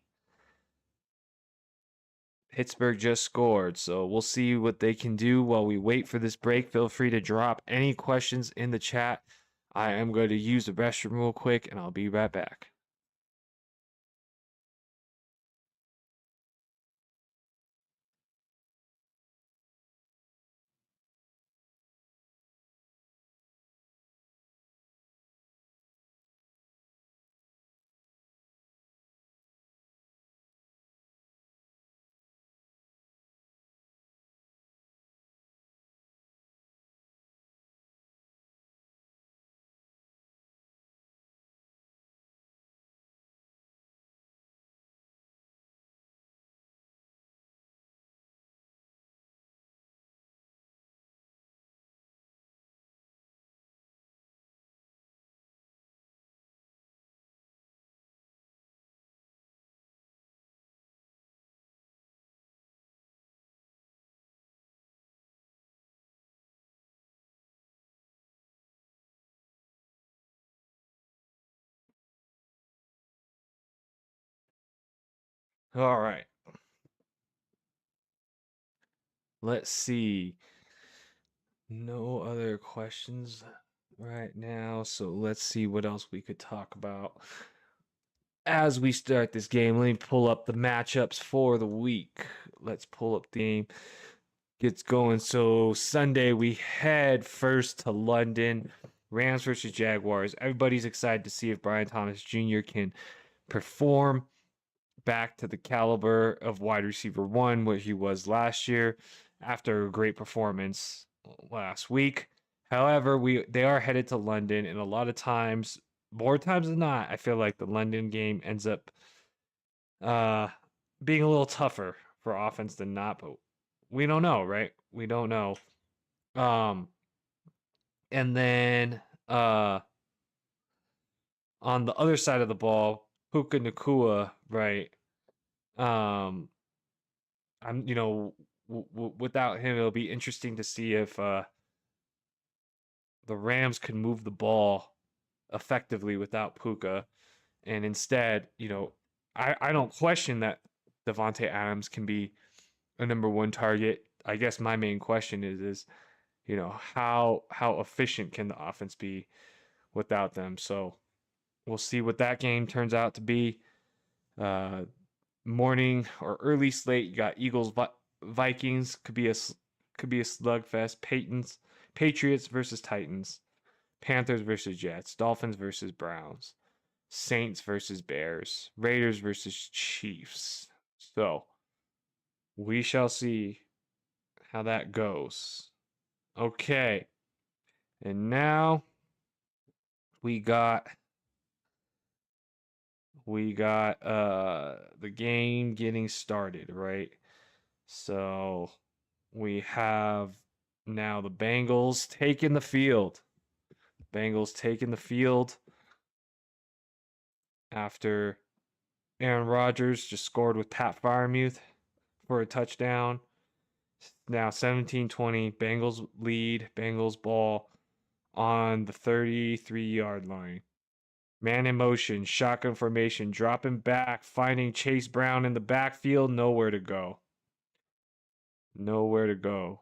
A: Pittsburgh just scored, so we'll see what they can do while we wait for this break. Feel free to drop any questions in the chat. I am going to use the restroom real quick, and I'll be right back. All right. Let's see. No other questions right now, so let's see what else we could talk about. As we start this game, let me pull up the matchups for the week. Let's pull up the game. Gets going. So Sunday we head first to London. Rams versus Jaguars. Everybody's excited to see if Brian Thomas Jr. can perform back to the caliber of wide receiver one, what he was last year after a great performance last week. However, they are headed to London, and a lot of times, more times than not, I feel like the London game ends up being a little tougher for offense than not, but we don't know, right? We don't know. Um, and then on the other side of the ball, Puka Nakua, right? Um, I'm without him, it'll be interesting to see if the Rams can move the ball effectively without Puka, and instead, I don't question that Devontae Adams can be a number one target. I guess my main question is how efficient can the offense be without them? So we'll see what that game turns out to be. Morning or early slate, you got Eagles Vikings, could be a slugfest. Patriots versus Titans, Panthers versus Jets, Dolphins versus Browns, Saints versus Bears, Raiders versus Chiefs. So we shall see how that goes. Okay. And now we got we got the game getting started, right? So we have now the Bengals taking the field. Bengals taking the field after Aaron Rodgers just scored with Pat Freiermuth for a touchdown. Now 17-20, Bengals lead, Bengals ball on the 33-yard line. Man in motion, shotgun formation, dropping back, finding Chase Brown in the backfield, nowhere to go. Nowhere to go.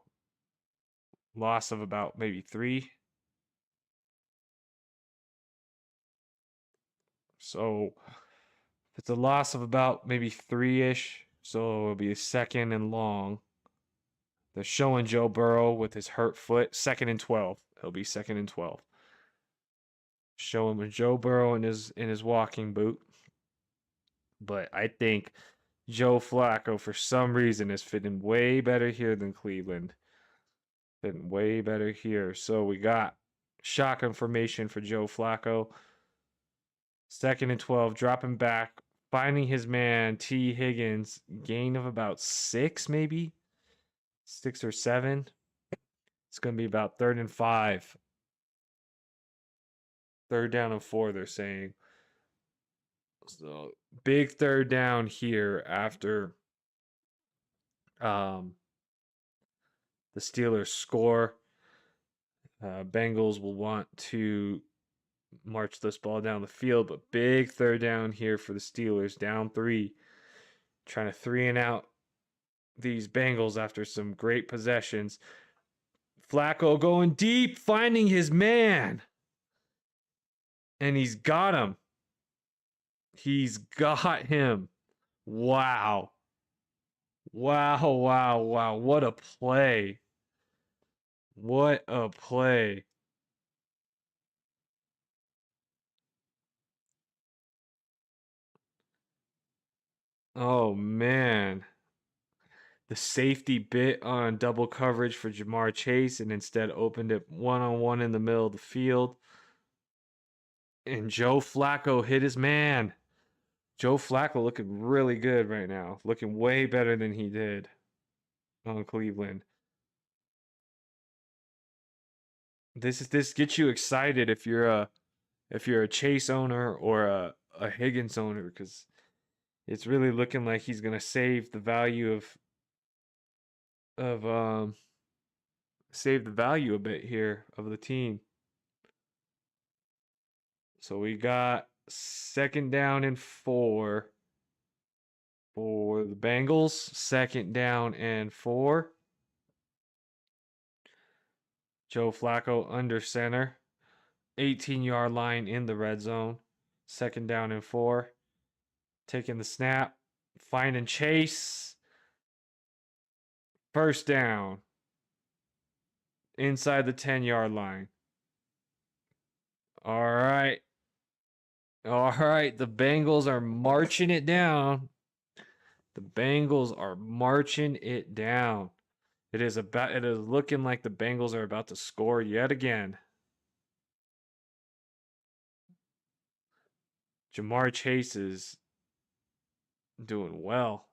A: Loss of about maybe 3. So it's a loss of about maybe 3-ish. So it'll be a 2nd and long. They're showing Joe Burrow with his hurt foot. 2nd and 12. It'll be 2nd and 12. Showing Joe Burrow in his walking boot. But I think Joe Flacco, for some reason, is fitting way better here than Cleveland. Fitting way better here. So we got shotgun formation for Joe Flacco. 2nd and 12, dropping back, finding his man, T. Higgins, gain of about 6, maybe 6 or 7. It's going to be about 3rd and 5. 3rd down and 4, they're saying. So big 3rd down here after the Steelers score. Bengals will want to march this ball down the field, but big 3rd down here for the Steelers, down 3, trying to 3 and out these Bengals after some great possessions. Flacco going deep, finding his man, and he's got him. He's got him. Wow. Wow, wow, wow. What a play. What a play. Oh, man. The safety bit on double coverage for Jamar Chase and instead opened it one-on-one in the middle of the field. And Joe Flacco hit his man. Joe Flacco looking really good right now. Looking way better than he did on Cleveland. This gets you excited if you're a Chase owner or a Higgins owner, because it's really looking like he's gonna save the value of save the value a bit here of the team. So we got 2nd down and 4 for the Bengals. 2nd down and 4. Joe Flacco under center. 18-yard line in the red zone. 2nd down and 4. Taking the snap. Finding Chase. 1st down. Inside the 10-yard line. All right. All right. The Bengals are marching it down. The Bengals are marching it down. It is looking like the Bengals are about to score yet again. Jamar Chase is doing well.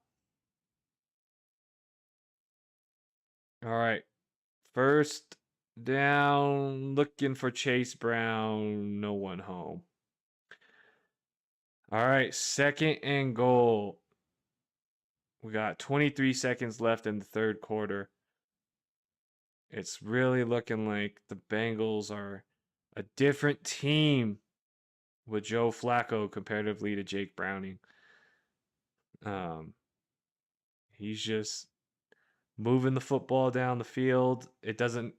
A: All right. 1st down, looking for Chase Brown. No one home. All right. 2nd and goal. We got 23 seconds left in the 3rd quarter. It's really looking like the Bengals are a different team with Joe Flacco comparatively to Jake Browning. He's just moving the football down the field. It doesn't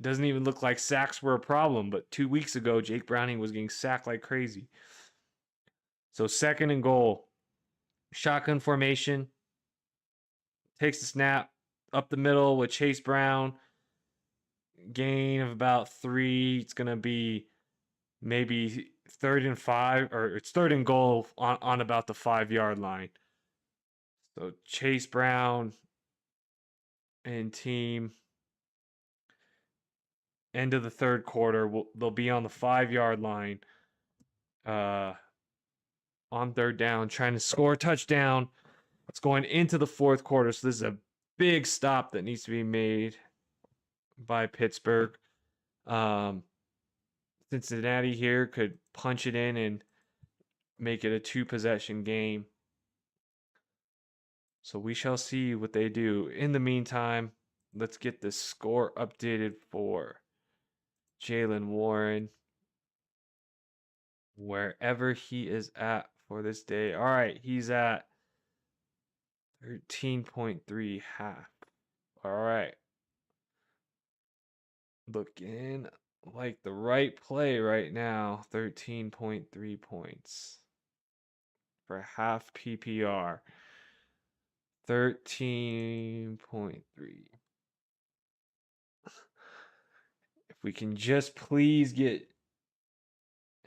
A: even look like sacks were a problem, but 2 weeks ago Jake Browning was getting sacked like crazy. So 2nd and goal. Shotgun formation. Takes the snap up the middle with Chase Brown. Gain of about 3. It's going to be maybe 3rd and 5, or it's 3rd and goal on about the 5-yard line. So Chase Brown and team, end of the 3rd quarter, they'll be on the 5-yard line. on third down, trying to score a touchdown. It's going into the fourth quarter, so this is a big stop that needs to be made by Pittsburgh. Cincinnati here could punch it in and make it a 2-possession game. So we shall see what they do. In the meantime, let's get the score updated for Jaylen Warren, wherever he is at for this day. All right, he's at 13.3 half. All right. Looking like the right play right now. 13.3 points for half PPR. 13.3. If we can just please get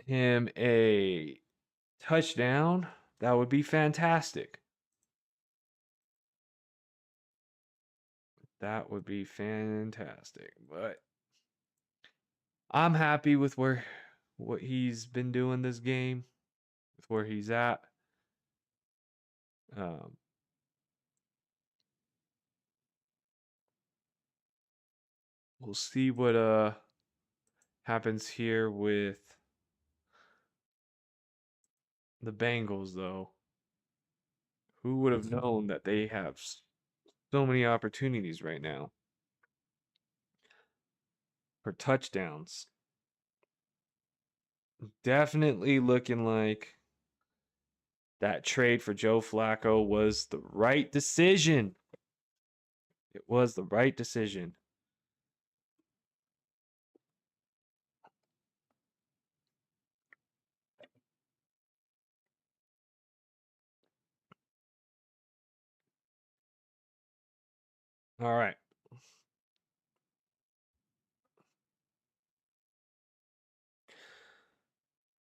A: him a touchdown, that would be fantastic. That would be fantastic. But I'm happy with what he's been doing this game, with where he's at. We'll see what happens here with the Bengals, though. Who would have known that they have so many opportunities right now for touchdowns? Definitely looking like that trade for Joe Flacco was the right decision. It was the right decision. All right.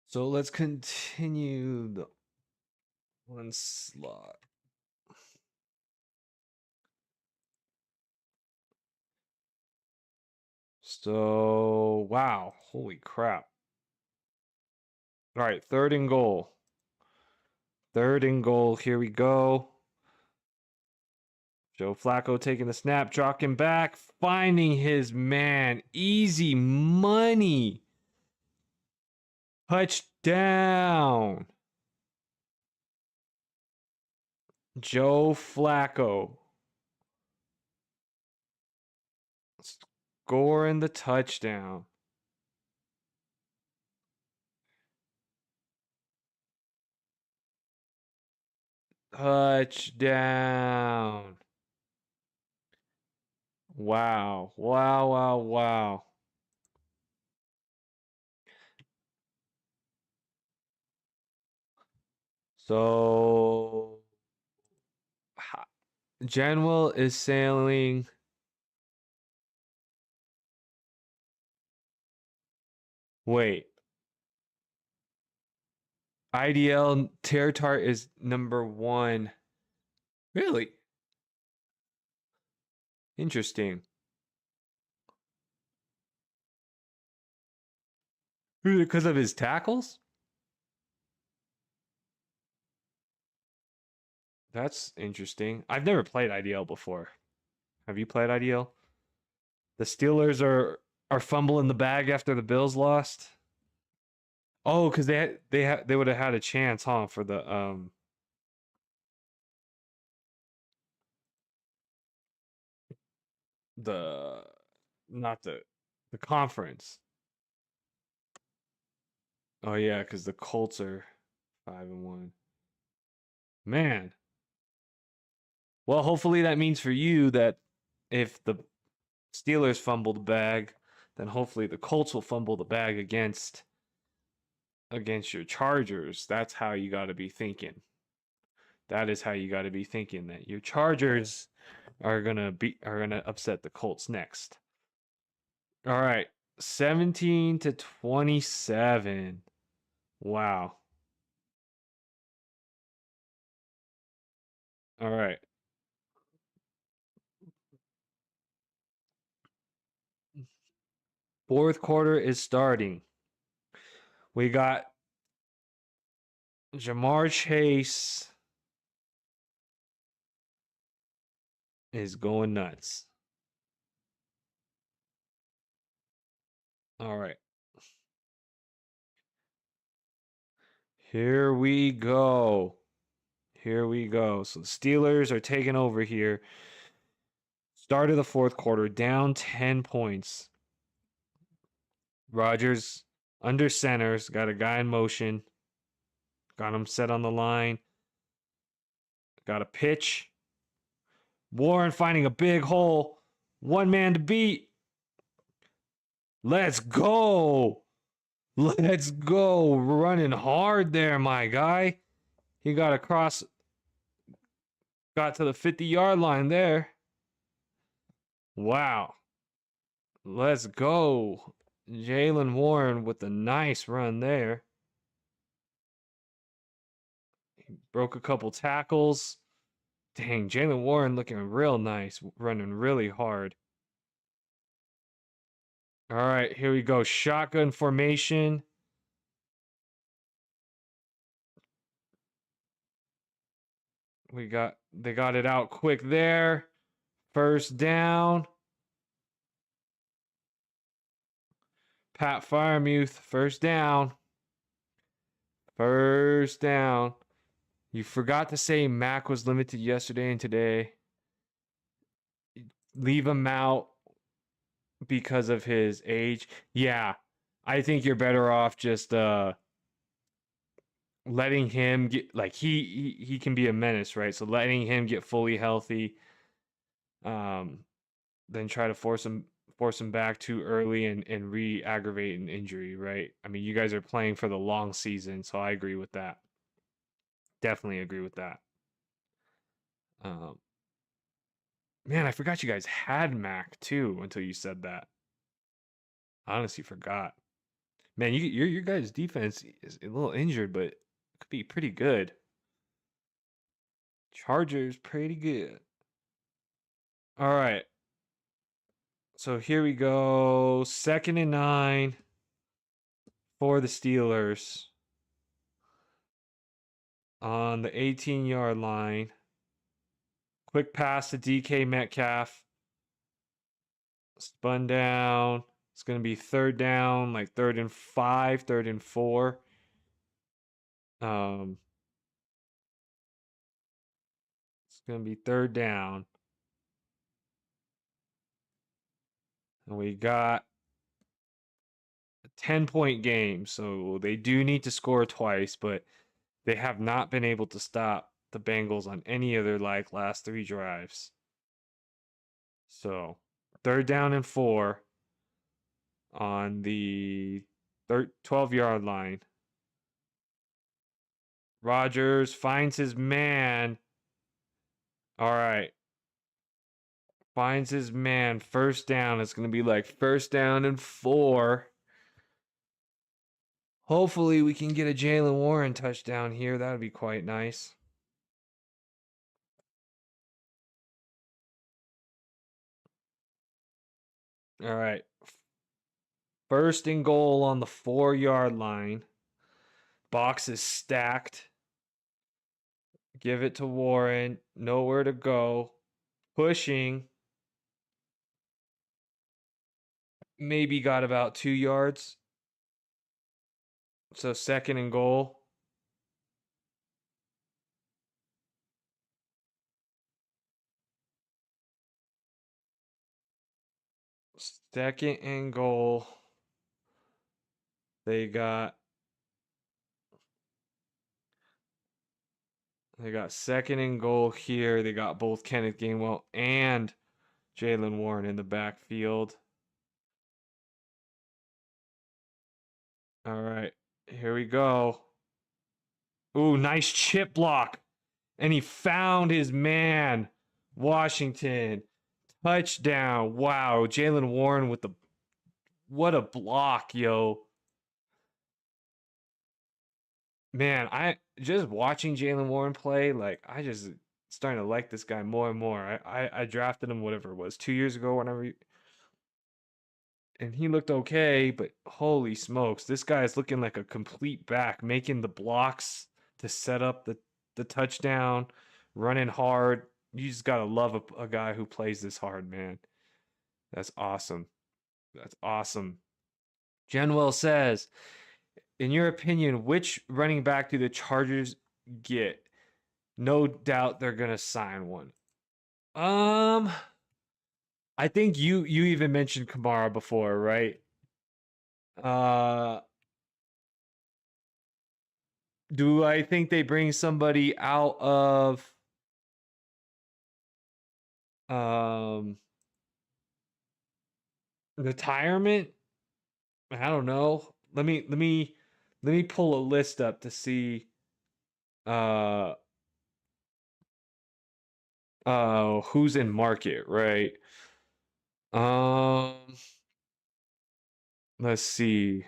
A: So let's continue the one slot. So, wow. Holy crap. All right, 3rd and goal. 3rd and goal. Here we go. Joe Flacco taking the snap, dropping back, finding his man. Easy money. Touchdown. Joe Flacco scoring the touchdown. Touchdown. Wow. Wow, wow, wow. So, Gainwell is sailing. Wait. IDL Territar is number 1. Really? Interesting. Because of his tackles? That's interesting. I've never played IDL before. Have you played IDL? The Steelers are fumbling the bag after the Bills lost. Oh, because they would have had a chance, huh, for the not the conference. Oh yeah, because the Colts are 5-1. Man. Well, hopefully that means for you that if the Steelers fumble the bag, then hopefully the Colts will fumble the bag against your Chargers. That's how you got to be thinking. That is how you got to be thinking that your Chargers are gonna upset the Colts next. All right, 17-27. Wow. All right. Fourth quarter is starting. We got Jamar Chase is going nuts. All right. Here we go. Here we go. So the Steelers are taking over here. Start of the fourth quarter, down 10 points. Rodgers under centers, got a guy in motion. Got him set on the line. Got a pitch. Warren finding a big hole. One man to beat. Let's go. Let's go. Running hard there, my guy. He got across. Got to the 50-yard line there. Wow. Let's go. Jaylen Warren with a nice run there. He broke a couple tackles. Dang, Jaylen Warren looking real nice, running really hard. All right, here we go. Shotgun formation. They got it out quick there. First down. Pat Freiermuth, first down. First down. You forgot to say Mac was limited yesterday and today. Leave him out because of his age. Yeah, I think you're better off just letting him get, like, he can be a menace, right? So letting him get fully healthy, then try to force him back too early and re-aggravate an injury, right? I mean, you guys are playing for the long season, so I agree with that. Definitely agree with that. Man, I forgot you guys had Mac too until you said that. I honestly forgot. Man, your guys' defense is a little injured, but it could be pretty good. Chargers, pretty good. All right. So here we go. 2nd and 9 for the Steelers on the 18-yard line. Quick pass to DK Metcalf. Spun down. It's going to be 3rd down, like 3rd and 5, 3rd and 4. It's going to be 3rd down. And we got a 10-point game, so they do need to score twice, but they have not been able to stop the Bengals on any of their last 3 drives. So 3rd down and 4 on the 12-yard line. Rodgers finds his man. All right. Finds his man. 1st down. It's going to be like 1st down and 4. Hopefully we can get a Jaylen Warren touchdown here. That would be quite nice. All right. 1st and goal on the 4-yard line. Box is stacked. Give it to Warren. Nowhere to go. Pushing. Maybe got about 2 yards. So 2nd and goal. Second and goal. They got 2nd and goal here. They got both Kenneth Gainwell and Jaylen Warren in the backfield. All right, here we go. Ooh, nice chip block. And he found his man. Washington. Touchdown. Wow, Jaylen Warren with what a block, yo. Man, I just watching Jaylen Warren play, like, I just starting to like this guy more and more. I drafted him, whatever it was, 2 years ago, and he looked okay, but holy smokes, this guy is looking like a complete back, making the blocks, to set up the touchdown, running hard. You just gotta love a guy who plays this hard, man. That's awesome. That's awesome. Genwell says, in your opinion, which running back do the Chargers get? No doubt they're gonna sign one. I think you even mentioned Kamara before, right? Uh, do I think they bring somebody out of um retirement? I don't know. Let me pull a list up to see uh who's in market, right? Um let's see.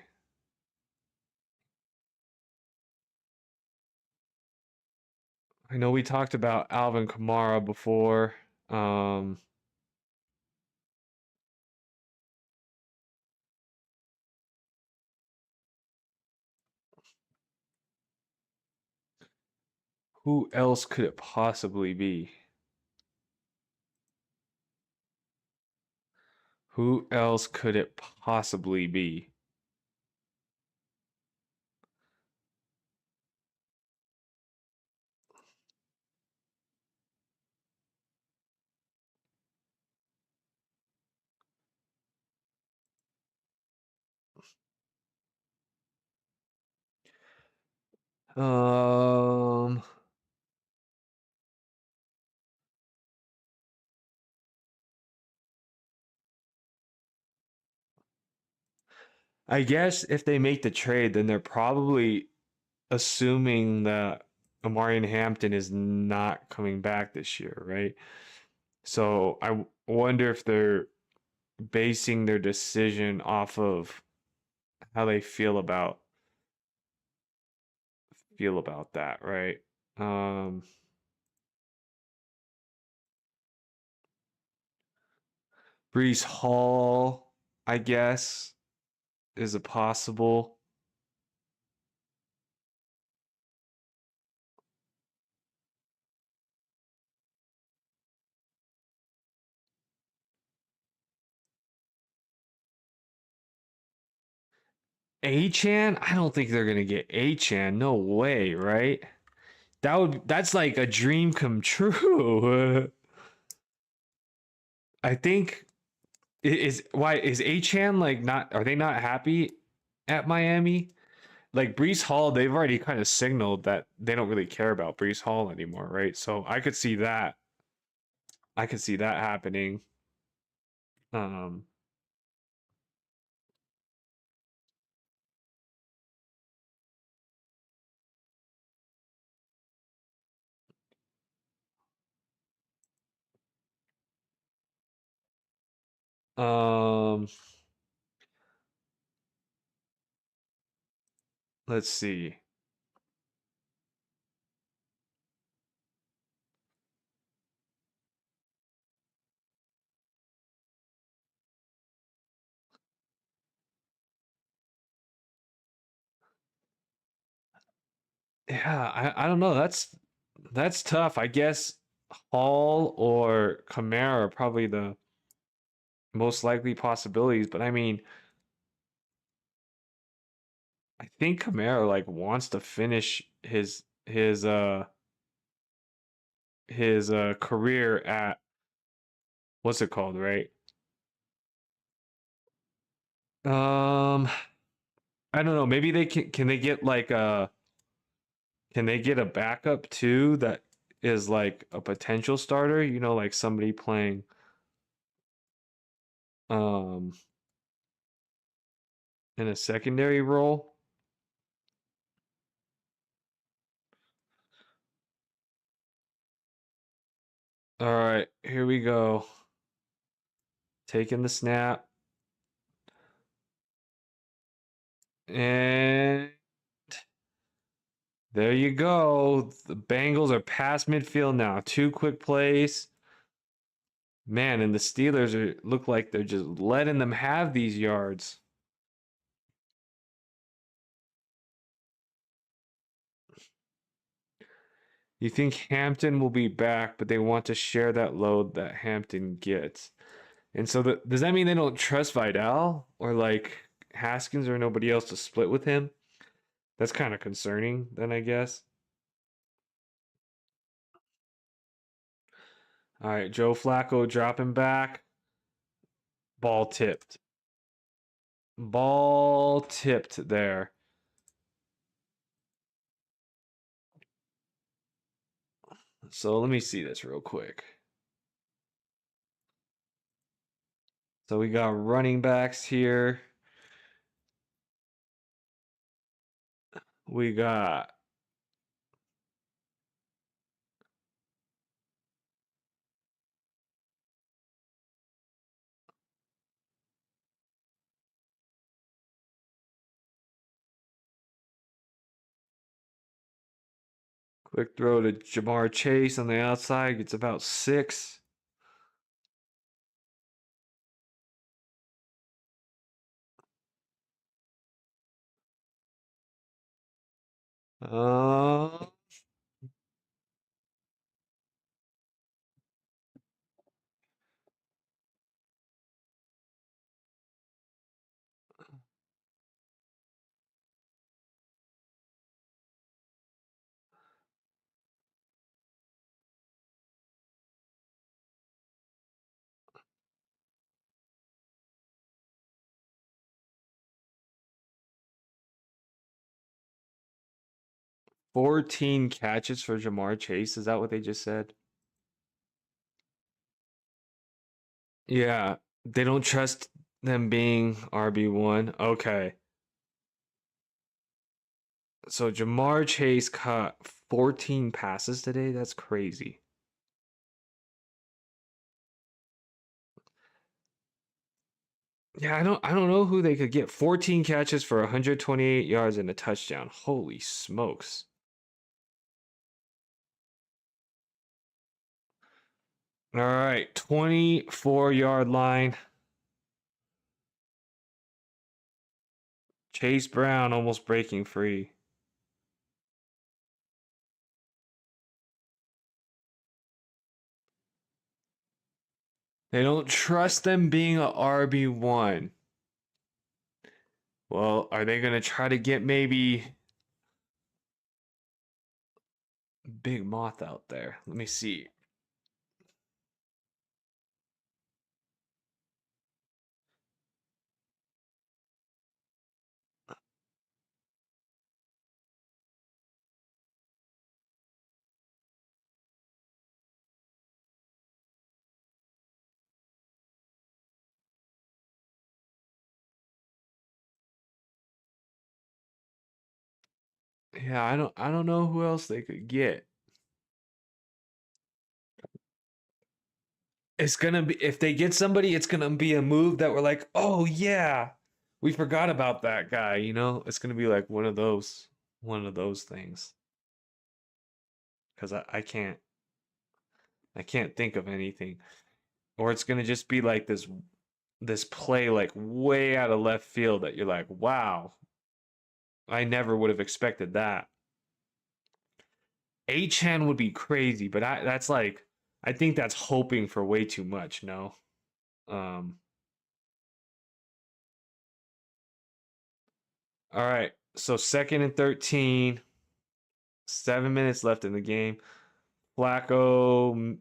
A: I know we talked about Alvin Kamara before. Um who else could it possibly be? Who else could it possibly be? Um I guess if they make the trade, then they're probably assuming that Amarian Hampton is not coming back this year, right? So I wonder if they're basing their decision off of how they feel about that, right? Um, Brees Hall, I guess, is a possible. Achan? I don't think they're gonna get Achan. No way, right? That's like a dream come true. I think is Achan like not are they not happy at Miami? Like Brees Hall, they've already kind of signaled that they don't really care about Brees Hall anymore, right? So I could see that. I could see that happening. Um, um, let's see. Yeah, I don't know. That's tough. I guess Hall or Kamara are probably the most likely possibilities, but I mean, I think Kamara like wants to finish his career at what's it called, right? Um, I don't know. Maybe they can they get like a can they get a backup too that is like a potential starter, like somebody playing um in a secondary role. All right, here we go. Taking the snap. And there you go. The Bengals are past midfield now. Two quick plays. Man, and the Steelers look like they're just letting them have these yards. You think Hampton will be back, but they want to share that load that Hampton gets. And so does that mean they don't trust Vidal or like Haskins or nobody else to split with him? That's kind of concerning then, I guess. All right, Joe Flacco dropping back. Ball tipped. Ball tipped there. So let me see this real quick. So we got running backs here. We got quick throw to Jamar Chase on the outside. Gets about 6. Uh, 14 catches for Jamar Chase. Is that what they just said? Yeah, they don't trust them being RB1. Okay. So Jamar Chase caught 14 passes today. That's crazy. Yeah, I don't know who they could get. 14 catches for 128 yards and a touchdown. Holy smokes. All right, 24-yard line. Chase Brown almost breaking free. They don't trust them being a RB1. Well, are they going to try to get maybe Big Moth out there? Let me see. Yeah, I don't know who else they could get. It's gonna be if they get somebody, it's gonna be a move that we're like, oh yeah, we forgot about that guy. It's gonna be like one of those things. Because I can't think of anything, or it's gonna just be like this play like way out of left field that you're like, wow, I never would have expected that. Achan would be crazy, but that's like I think that's hoping for way too much. No. Um. All right. So 2nd and 13. 7 minutes left in the game. Flacco,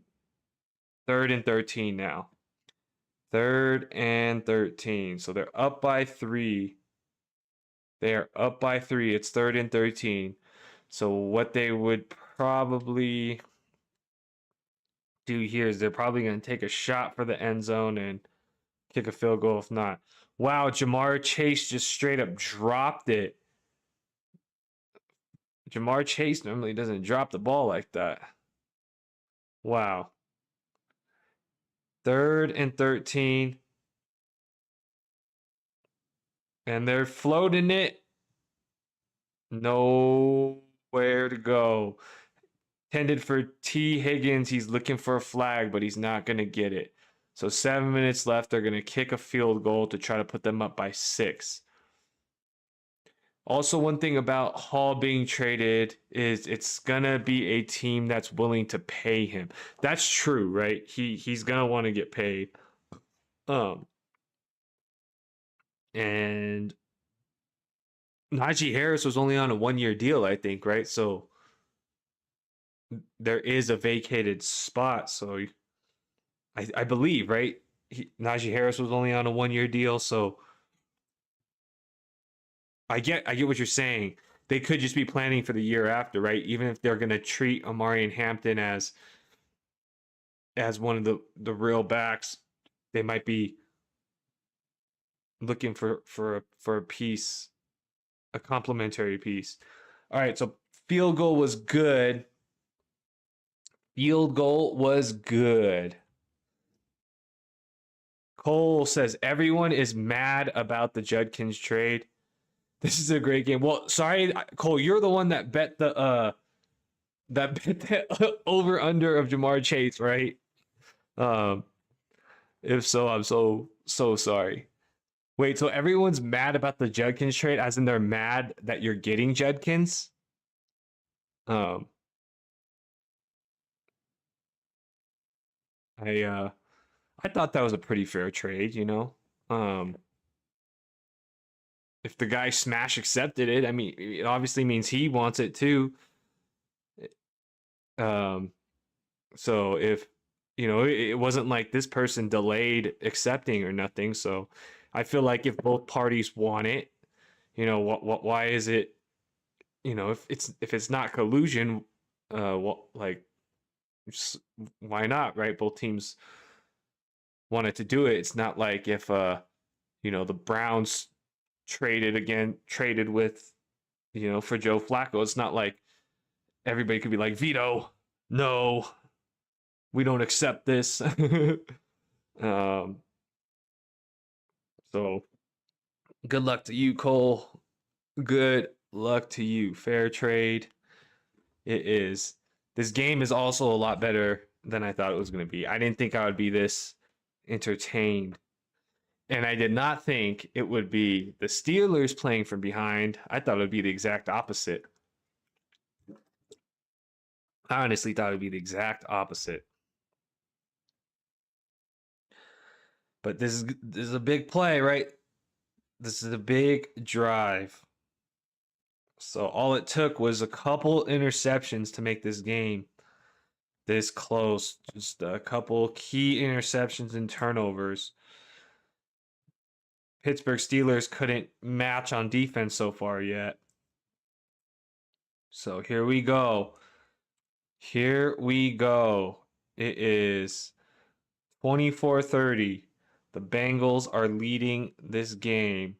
A: 3rd and 13 now. 3rd and 13. So they're up by 3. They are up by 3. It's 3rd and 13. So what they would probably do here is they're probably going to take a shot for the end zone and kick a field goal if not. Wow, Jamar Chase just straight up dropped it. Jamar Chase normally doesn't drop the ball like that. Wow. 3rd and 13. And they're floating it. Nowhere to go. Tended for T. Higgins. He's looking for a flag, but he's not going to get it. So 7 minutes left. They're going to kick a field goal to try to put them up by 6. Also, one thing about Hall being traded is it's gonna be a team that's willing to pay him. That's true, right? He's gonna want to get paid. Um, and Najee Harris was only on a 1 year deal, I think, right? So there is a vacated spot. So I believe, right? Najee Harris was only on a 1 year deal, so I get what you're saying. They could just be planning for the year after, right? Even if they're gonna treat Amari and Hampton as one of the real backs, they might be looking for a piece, a complementary piece. All right, so field goal was good. Field goal was good. Cole says everyone is mad about the Judkins trade. This is a great game. Well, sorry, Cole, you're the one that bet the over under of Jamar Chase, right? Um, if so, I'm so sorry. Wait, so everyone's mad about the Judkins trade, as in they're mad that you're getting Judkins? Um, I thought that was a pretty fair trade, you know. Um, if the guy smash accepted it, I mean, it obviously means he wants it too. Um, so if it wasn't like this person delayed accepting or nothing. So I feel like if both parties want it, what why is it, if it's not collusion, like just, why not, right? Both teams wanted to do it. It's not like if the Browns traded with for Joe Flacco. It's not like everybody could be like, veto, no, we don't accept this. um, so good luck to you, Cole. Good luck to you. Fair trade. It is. This game is also a lot better than I thought it was going to be. I didn't think I would be this entertained. And I did not think it would be the Steelers playing from behind. I thought it would be the exact opposite. I honestly thought it would be the exact opposite. But this is a big play, right? This is a big drive. So all it took was a couple interceptions to make this game this close. Just a couple key interceptions and turnovers. Pittsburgh Steelers couldn't match on defense so far yet. So here we go. Here we go. It is 24-30. The Bengals are leading this game.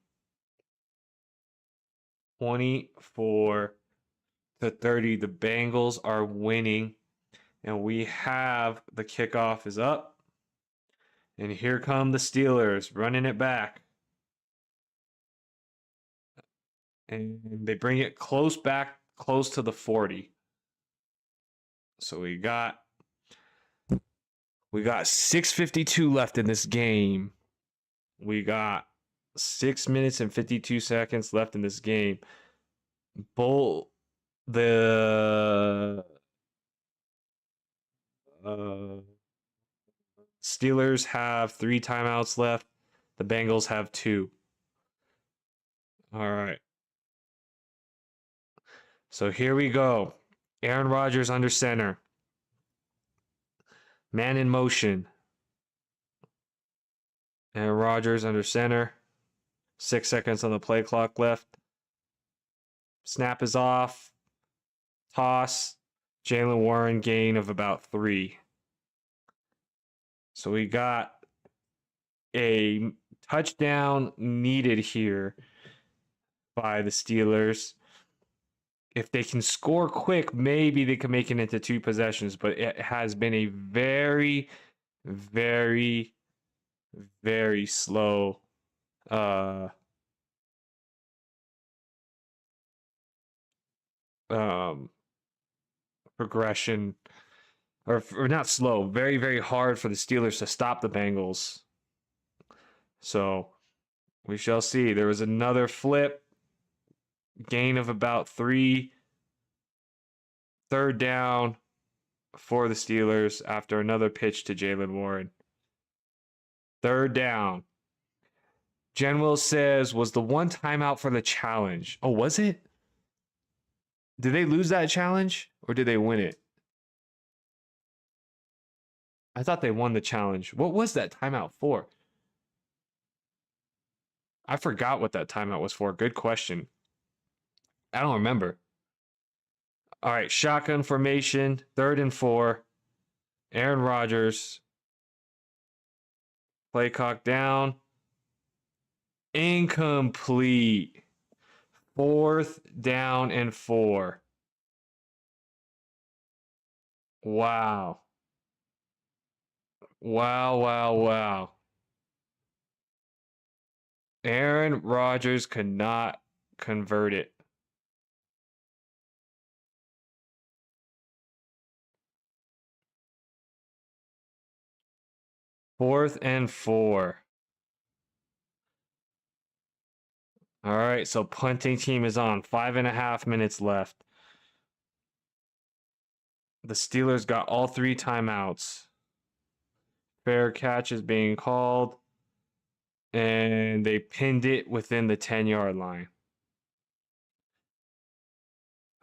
A: 24-30. The Bengals are winning. And we have the kickoff is up. And here come the Steelers running it back. And they bring it close to the 40. So we got 6:52 left in this game. We got 6 minutes and 52 seconds left in this game. The Steelers have 3 timeouts left. The Bengals have 2. All right. So here we go. Aaron Rodgers under center. Man in motion. Aaron Rodgers under center. 6 seconds on the play clock left. Snap is off. Toss. Jaylen Warren gain of about 3. So we got a touchdown needed here by the Steelers. If they can score quick, maybe they can make it into 2 possessions, but it has been a very, very, very slow progression, or not slow, very, very hard for the Steelers to stop the Bengals. So we shall see. There was another flip. Gain of about 3. Third down for the Steelers after another pitch to Jaylen Warren. Third down. Jen Will says, was the one timeout for the challenge? Oh, was it? Did they lose that challenge or did they win it? I thought they won the challenge. What was that timeout for? I forgot what that timeout was for. Good question. I don't remember. All right, shotgun formation, 3rd and 4. Aaron Rodgers. Play clock down. Incomplete. 4th down and 4. Wow. Wow. Aaron Rodgers could not convert it. Fourth and 4. All right, so punting team is on. 5.5 minutes left. The Steelers got all 3 timeouts. Fair catch is being called. And they pinned it within the 10-yard line.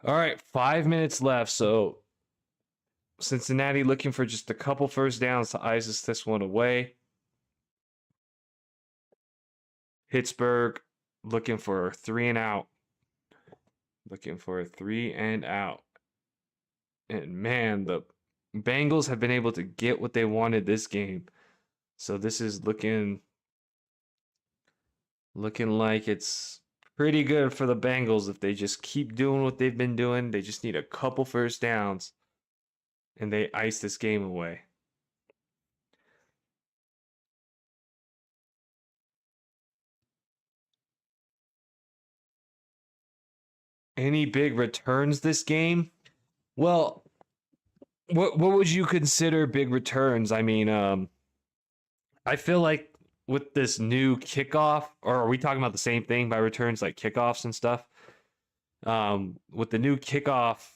A: All right, 5 minutes left. So Cincinnati looking for just a couple first downs to ice this one away. Pittsburgh looking for 3 and out. Looking for a 3 and out. And man, the Bengals have been able to get what they wanted this game. So this is looking like it's pretty good for the Bengals if they just keep doing what they've been doing. They just need a couple first downs and they ice this game away. Any big returns this game? Well, what would you consider big returns? I mean, I feel like with this new kickoff, or are we talking about the same thing by returns, like kickoffs and stuff? With the new kickoff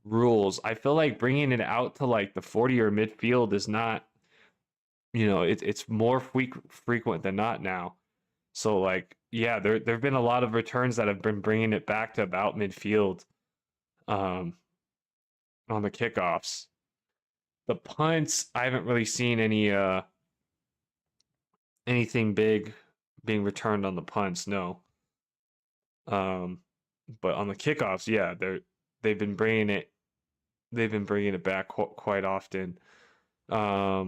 A: rules, I feel like bringing it out to like the 40 or midfield is not, it's more frequent than not now. So like, yeah, there've been a lot of returns that have been bringing it back to about midfield, on the kickoffs. The punts, I haven't really seen anything big being returned on the punts, no. But on the kickoffs, yeah, they've been bringing it back quite often. Yeah,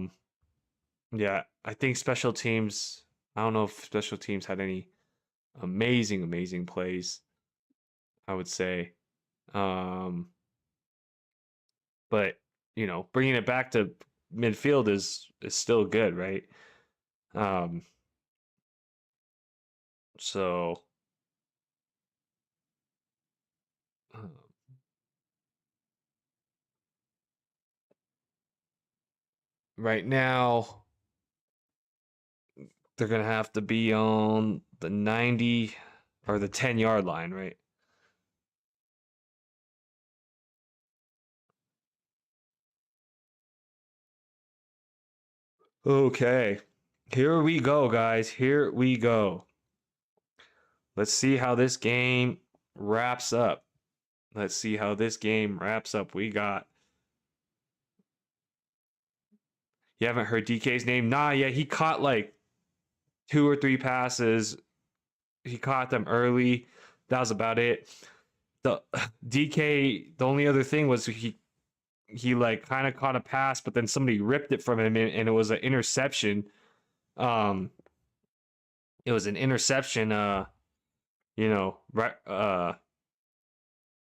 A: I think special teams, I don't know if special teams had any amazing plays, I would say. But bringing it back to midfield is still good, right? So right now they're gonna have to be on the 90 or the 10-yard line, right? Okay. Here we go, guys. Here we go. Let's see how this game wraps up. We got. You haven't heard DK's name? Nah, yeah, he caught like 2 or 3 passes. He caught them early. That was about it. The DK, the only other thing was he like kind of caught a pass, but then somebody ripped it from him and it was an interception. It was an interception, right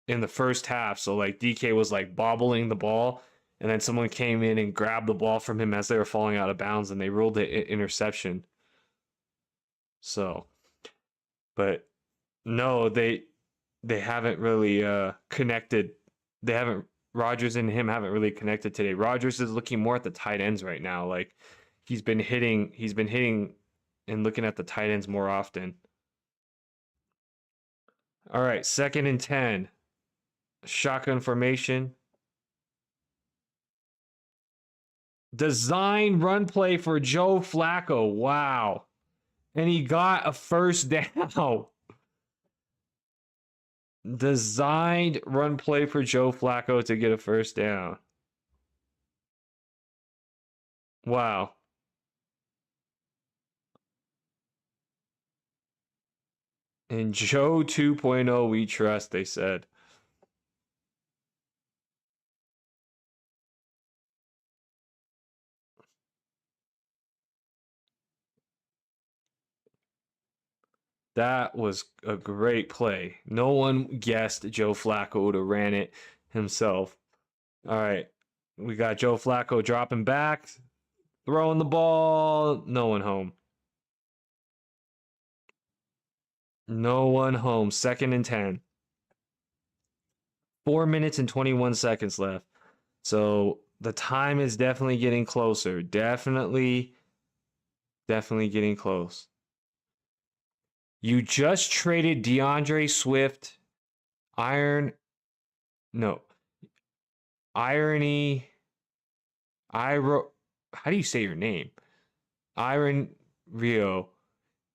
A: in the first half. So like DK was like bobbling the ball, and then someone came in and grabbed the ball from him as they were falling out of bounds, and they ruled it interception. So, but no, they haven't really connected. They haven't Rodgers and him haven't really connected today. Rodgers is looking more at the tight ends right now. Like he's been hitting and looking at the tight ends more often. All right, 2nd and 10. Shotgun formation. Design run play for Joe Flacco. Wow. And he got a first down. Designed run play for Joe Flacco to get a first down. Wow. And Joe 2.0 we trust, they said. That was a great play. No one guessed Joe Flacco would have ran it himself. All right. We got Joe Flacco dropping back, throwing the ball. No one home. No one home. 2nd and 10. 4 minutes and 21 seconds left. So the time is definitely getting closer. Definitely getting close. You just traded DeAndre Swift, Irony, how do you say your name? Iron Rio.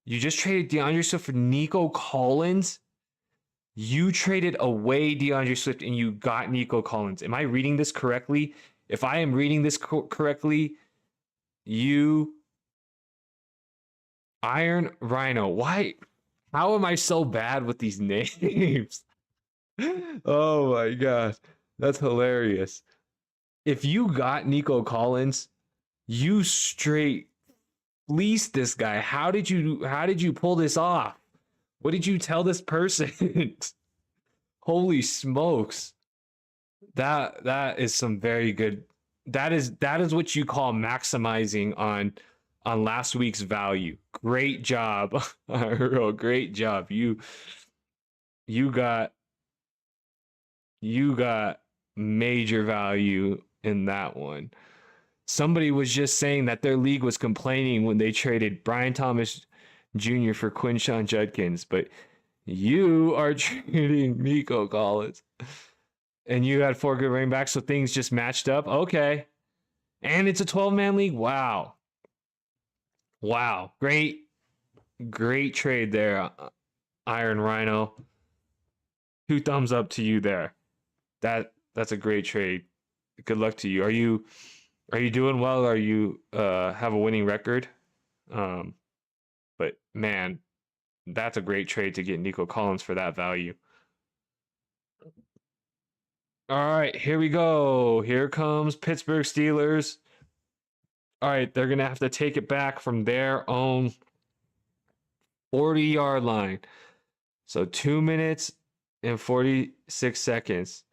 A: You just traded DeAndre Swift for Nico Collins? You traded away DeAndre Swift and you got Nico Collins. Am I reading this correctly? If I am reading this correctly, you... Iron Rhino. Why? How am I so bad with these names? Oh my gosh. That's hilarious. If you got Nico Collins, you straight fleeced this guy. How did you pull this off? What did you tell this person? Holy smokes. That is some very good. That is what you call maximizing on last week's value. Great job. Earl, great job. You got major value in that one. Somebody was just saying that their league was complaining when they traded Brian Thomas Jr. for Quinshon Judkins, but you are trading Nico Collins. And you had 4 good running backs, so things just matched up. Okay. And it's a 12-man league. Wow. Great trade there, Iron Rhino. 2 thumbs up to you there. That's a great trade. Good luck to you. Are you doing well? Are you have a winning record? But man, that's a great trade to get Nico Collins for that value. All right, here we go. Here comes Pittsburgh Steelers. All right, they're going to have to take it back from their own 40-yard line. So 2 minutes and 46 seconds.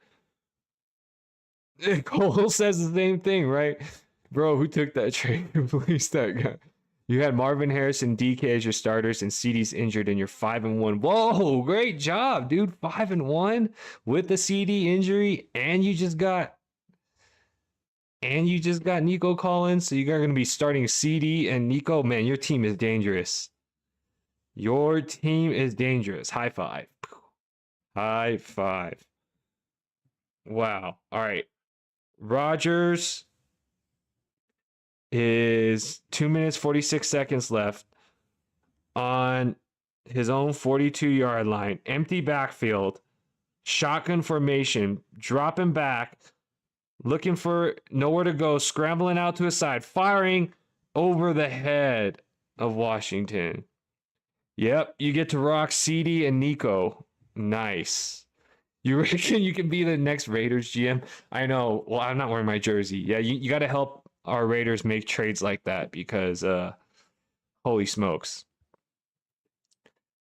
A: Cole says the same thing, right? Bro, who took that trade? Please, that guy. You had Marvin Harrison, DK as your starters, and CD's injured, and you're 5-1. Whoa, great job, dude. 5-1 with the CD injury, and you just got Nico Collins. So you're going to be starting CD and Nico. Man, your team is dangerous. Your team is dangerous. High five. High five. Wow. All right. Rodgers is 2 minutes, 46 seconds left on his own 42-yard line. Empty backfield. Shotgun formation. Dropping back. Looking for nowhere to go. Scrambling out to his side. Firing over the head of Washington. Yep, you get to rock CD and Nico. Nice. You reckon you can be the next Raiders GM? I know. Well, I'm not wearing my jersey. Yeah, you got to help our Raiders make trades like that because holy smokes.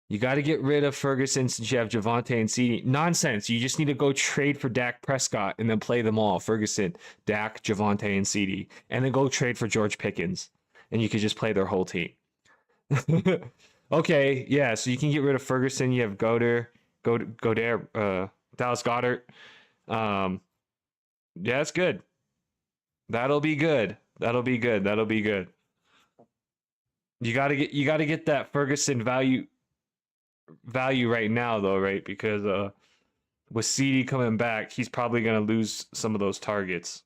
A: You got to get rid of Ferguson since you have Javonte and CD. Nonsense. You just need to go trade for Dak Prescott and then play them all. Ferguson, Dak, Javonte, and CD. And then go trade for George Pickens. And you could just play their whole team. Okay, yeah, so you can get rid of Ferguson. You have Dallas Goedert. Yeah, that's good. That'll be good. You gotta get that Ferguson value. value right now though, right? Because with CD coming back, he's probably gonna lose some of those targets.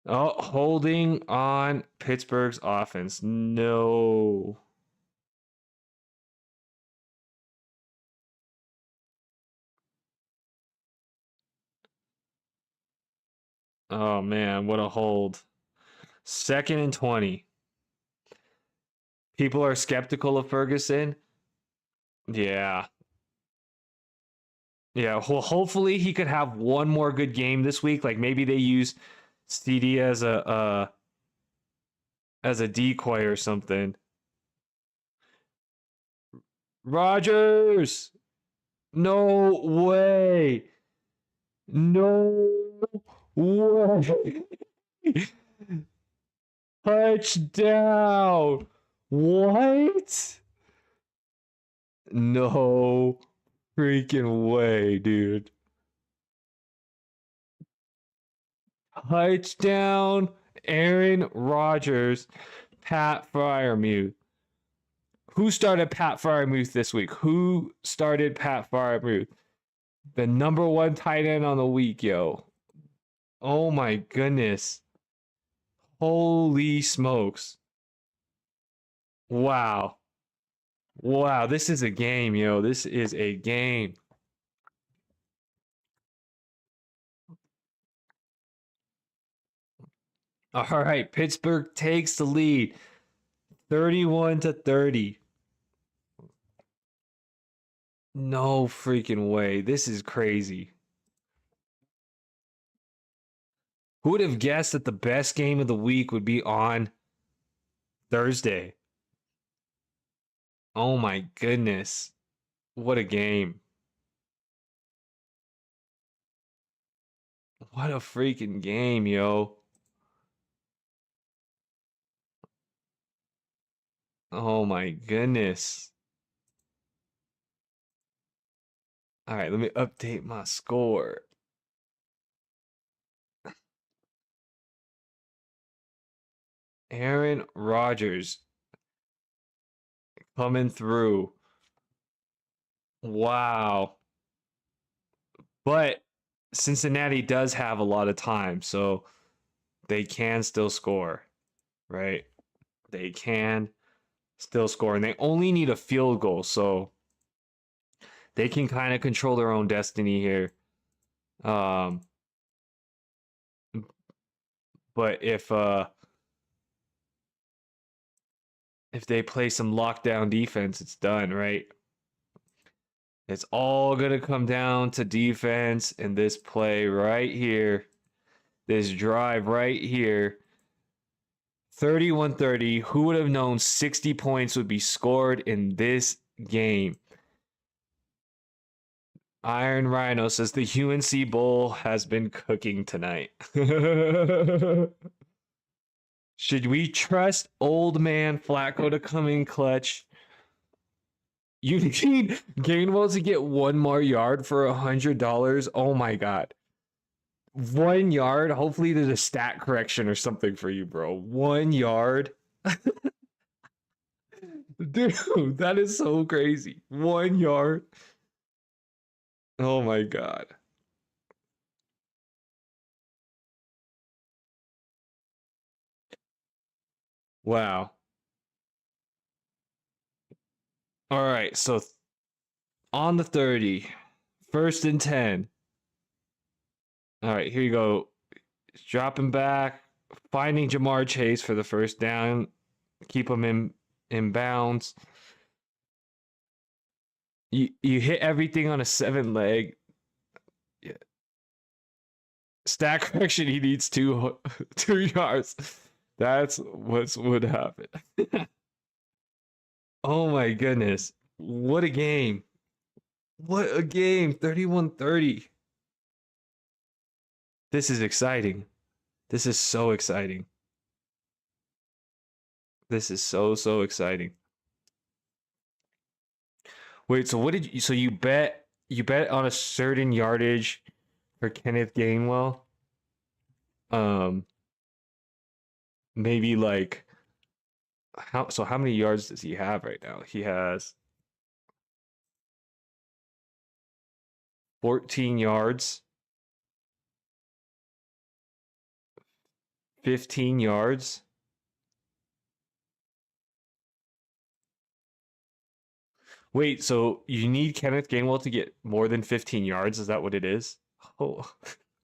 A: Oh, holding on Pittsburgh's offense. No. Oh man, what a hold. 2nd and 20. People are skeptical of Ferguson. Yeah. Yeah, well, hopefully he could have one more good game this week. Like maybe they use CD as a decoy or something. Rodgers! No way! No way! Touchdown! What? No freaking way, dude. Touchdown, Aaron Rodgers, Pat Freiermuth. Who started Pat Freiermuth this week? Who started Pat Freiermuth? The number 1 tight end on the week, yo. Oh my goodness. Holy smokes. Wow. Wow, this is a game, yo. This is a game. All right, Pittsburgh takes the lead. 31-30. No freaking way. This is crazy. Who would have guessed that the best game of the week would be on Thursday? Oh my goodness. What a game. What a freaking game, yo. Oh my goodness. All right, let me update my score. Aaron Rodgers coming through. Wow. But Cincinnati does have a lot of time, so they can still score, right? They can still score, and they only need a field goal, so they can kind of control their own destiny here. Um, but if they play some lockdown defense, it's done, right? It's all gonna come down to defense and this play right here, this drive right here. 31-30. Who would have known 60 points would be scored in this game? Iron Rhino says the UNC Bowl has been cooking tonight. Should we trust old man Flacco to come in clutch? You need Gainwell to get 1 more yard for $100. Oh my god. 1 yard? Hopefully there's a stat correction or something for you, bro. 1 yard? Dude, that is so crazy. 1 yard? Oh my god. Wow. All right, so on the 30, 1st and 10. All right, here you go. Dropping back, finding Jamar Chase for the first down, keep him in bounds. You hit everything on a 7 leg. Yeah. Stat correction, he needs 2 yards. That's what would happen. Oh my goodness. What a game. What a game. 31-30. This is exciting. This is so exciting. This is so exciting. Wait, so what did you so you bet on a certain yardage for Kenneth Gainwell? Maybe like how many yards does he have right now? He has 14 yards. 15 yards. Wait, so you need Kenneth Gainwell to get more than 15 yards? Is that what it is? Oh,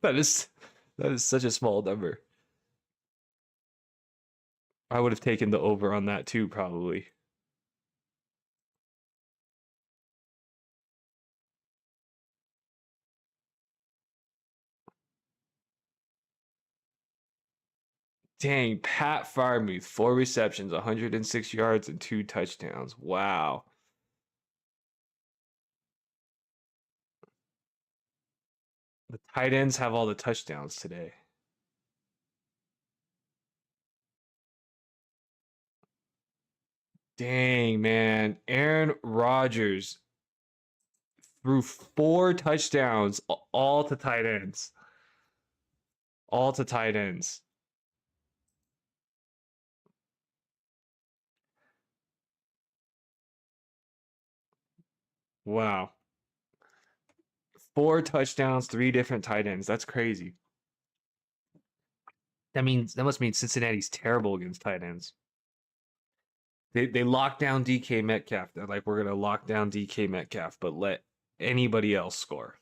A: that is that is such a small number. I would have taken the over on that too, probably. Dang, Pat Freiermuth, 4 receptions, 106 yards, and 2 touchdowns. Wow. The tight ends have all the touchdowns today. Dang, man. Aaron Rodgers threw 4 touchdowns, all to tight ends. All to tight ends. Wow. 4 touchdowns, 3 different tight ends. That's crazy. That must mean Cincinnati's terrible against tight ends. They lock down DK Metcalf. They're like, we're gonna lock down DK Metcalf, but let anybody else score.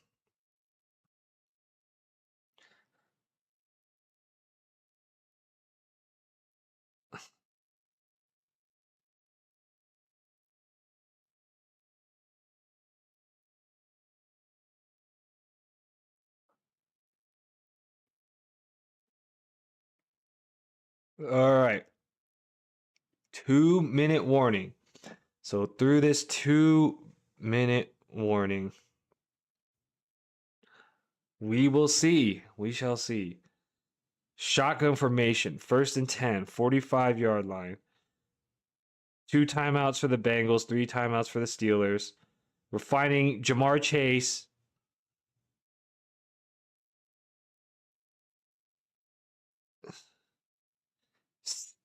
A: All right. 2 minute warning. So through this 2 minute warning, we will see. We shall see. Shotgun formation, 1st and 10, 45-yard line. 2 timeouts for the Bengals, 3 timeouts for the Steelers. We're finding Jamar Chase.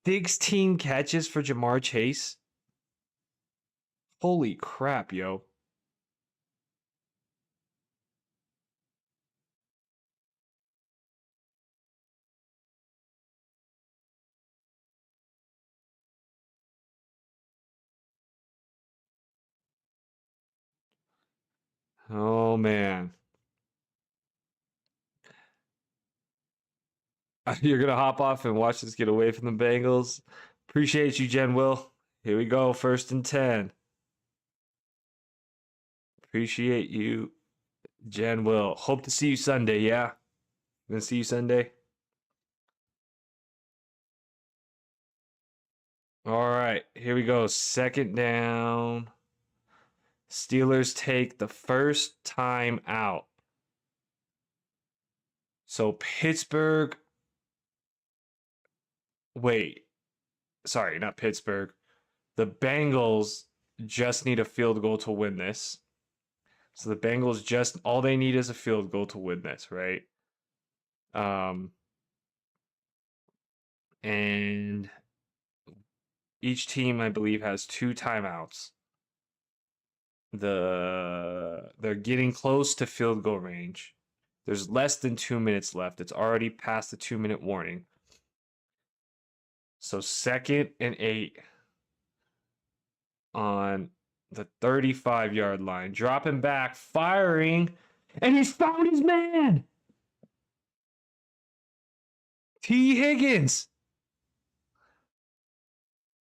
A: 16 catches for Jamar Chase. Holy crap, yo. Oh, man. You're going to hop off and watch this get away from the Bengals. Appreciate you, Jen Will. Here we go, 1st and 10. Appreciate you, Jen Will. Hope to see you Sunday, yeah? Gonna see you Sunday? All right, here we go. 2nd down. Steelers take the first time out. So Pittsburgh. Wait. Sorry, not Pittsburgh. The Bengals just need a field goal to win this. So the Bengals just all they need is a field goal to win this, right? And each team, I believe, has 2 timeouts. They're getting close to field goal range. There's less than 2 minutes left. It's already past the 2 minute warning. So 2nd and 8 on the 35-yard line. Dropping back, firing, and he's found his man. T. Higgins.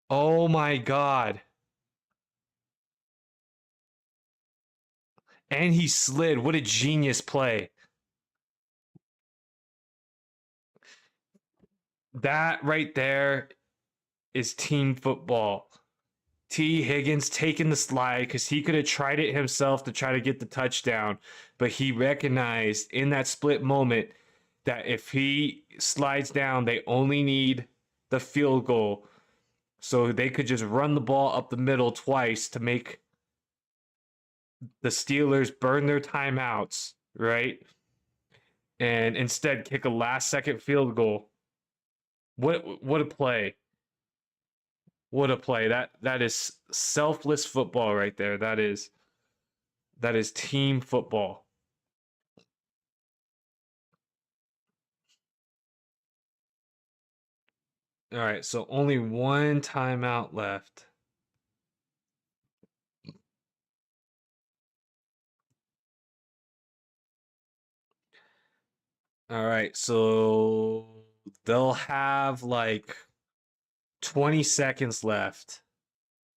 A: Oh my God. And he slid. What a genius play. That right there is team football. T. Higgins taking the slide because he could have tried it himself to try to get the touchdown, but he recognized in that split moment that if he slides down, they only need the field goal. So they could just run the ball up the middle twice to make the Steelers burn their timeouts, right? And instead kick a last-second field goal. What a play. What a play. That is selfless football right there. That is team football. All right, so only one timeout left. All right, so they'll have like 20 seconds left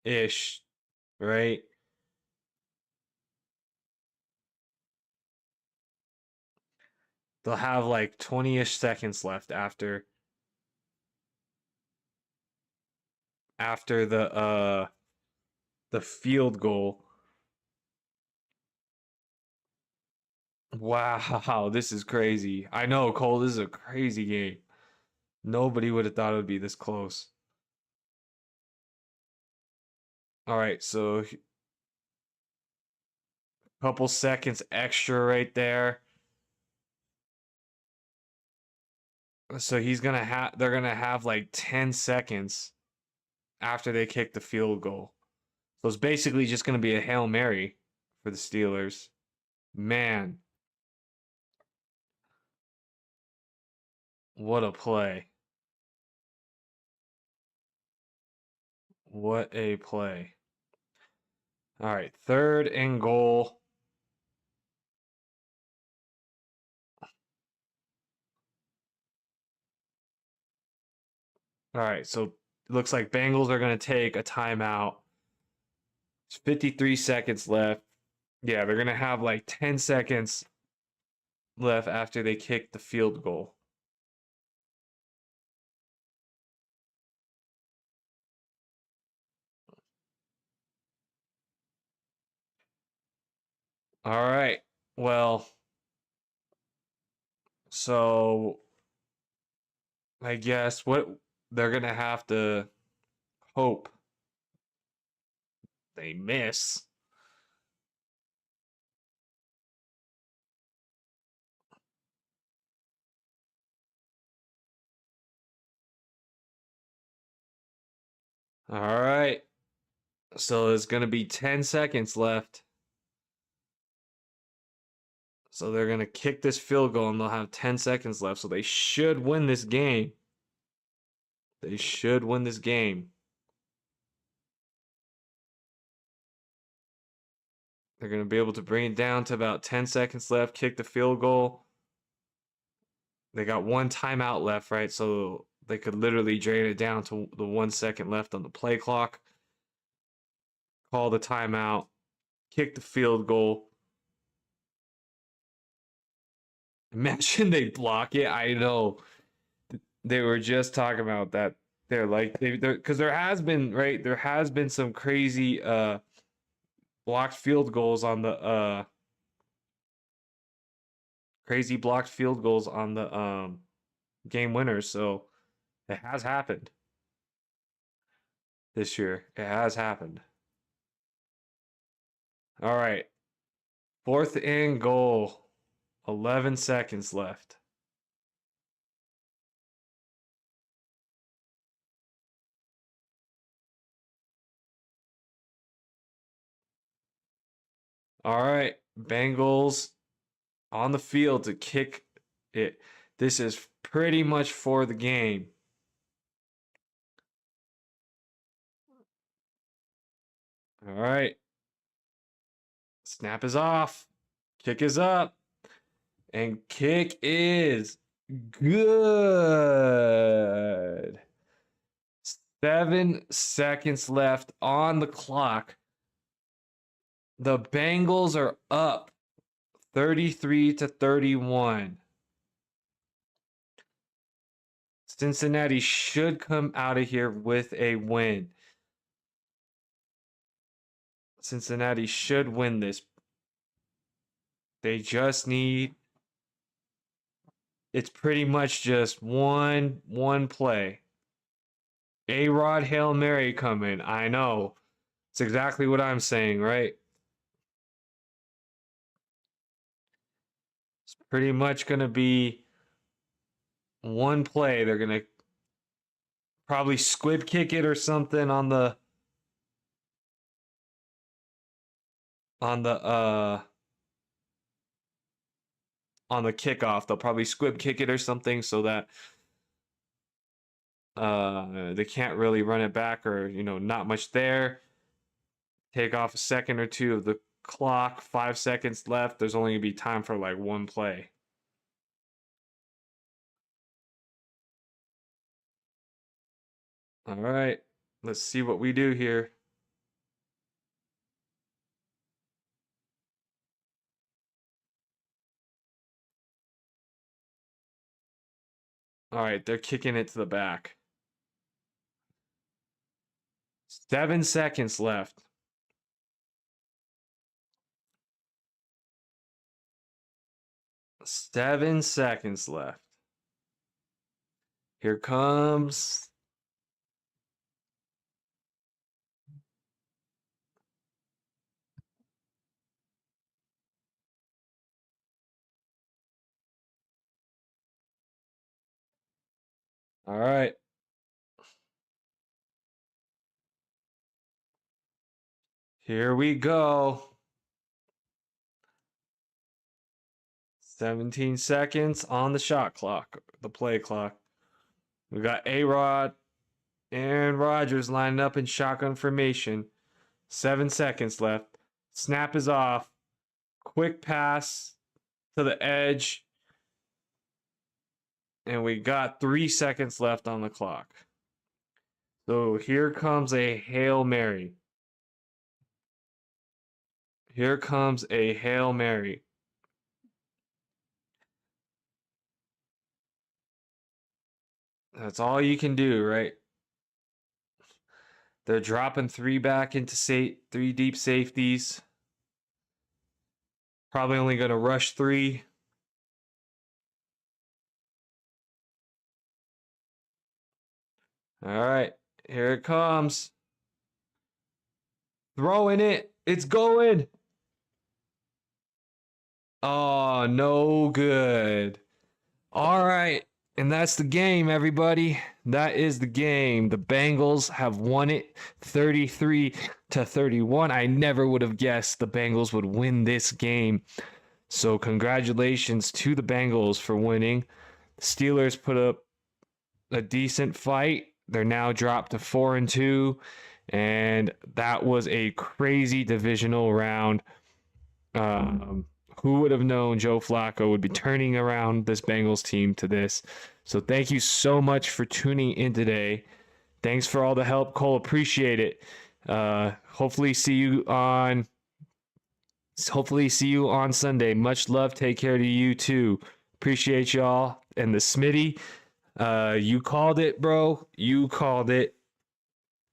A: ish, right? They'll have like 20-ish seconds left after the field goal. Wow, this is crazy. I know, Cole, this is a crazy game. Nobody would have thought it would be this close. All right, so a couple seconds extra right there. So they're gonna have like 10 seconds after they kick the field goal. So it's basically just gonna be a Hail Mary for the Steelers. Man, what a play. What a play. All right, 3rd and goal. All right, so it looks like Bengals are going to take a timeout. It's 53 seconds left. Yeah, they're going to have like 10 seconds left after they kick the field goal. All right. Well, so I guess what they're going to have to hope they miss. All right. So there's going to be 10 seconds left. So they're going to kick this field goal and they'll have 10 seconds left. So they should win this game. They should win this game. They're going to be able to bring it down to about 10 seconds left, kick the field goal. They got one timeout left, right? So they could literally drain it down to the 1 second left on the play clock. Call the timeout, kick the field goal. Imagine they block it. I know. They were just talking about that. They're like because there has been, right? There has been some crazy blocked field goals on the crazy blocked field goals on the game winners. So it has happened this year. It has happened. All right. 4th and goal. 11 seconds left. All right. Bengals on the field to kick it. This is pretty much for the game. All right. Snap is off. Kick is up. And kick is good. 7 seconds left on the clock. The Bengals are up 33-31. Cincinnati should come out of here with a win. Cincinnati should win this. They just need, it's pretty much just one play. A-Rod Hail Mary coming. I know. It's exactly what I'm saying, right? It's pretty much going to be one play. They're going to probably squib kick it or something on the on the kickoff. They'll probably squib kick it or something so that They can't really run it back, or not much there. Take off a second or two of the clock. 5 seconds left. There's only gonna be time for like one play. All right, let's see what we do here. All right, they're kicking it to the back. 7 seconds left. 7 seconds left. Here comes. All right. Here we go. 17 seconds on the shot clock, the play clock. We got A-Rod and Rodgers lining up in shotgun formation. 7 seconds left. Snap is off. Quick pass to the edge. And we got 3 seconds left on the clock. So here comes a Hail Mary. Here comes a Hail Mary. That's all you can do, right? They're dropping 3 back into 3 deep safeties. Probably only going to rush 3. All right, here it comes. Throwing it. It's going. Oh, no good. All right. And that's the game, everybody. That is the game. The Bengals have won it 33-31. I never would have guessed the Bengals would win this game. So congratulations to the Bengals for winning. The Steelers put up a decent fight. They're now dropped to 4-2. And that was a crazy divisional round. Who would have known Joe Flacco would be turning around this Bengals team to this? So thank you so much for tuning in today. Thanks for all the help, Cole. Appreciate it. Hopefully see you on Sunday. Much love. Take care to you too. Appreciate y'all. And the Smitty, you called it, bro. You called it.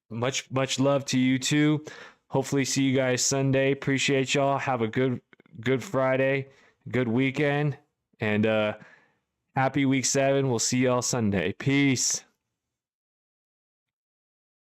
A: Much love to you too. Hopefully see you guys Sunday. Appreciate y'all. Have a good Friday, good weekend, and happy week 7. We'll see y'all Sunday. Peace.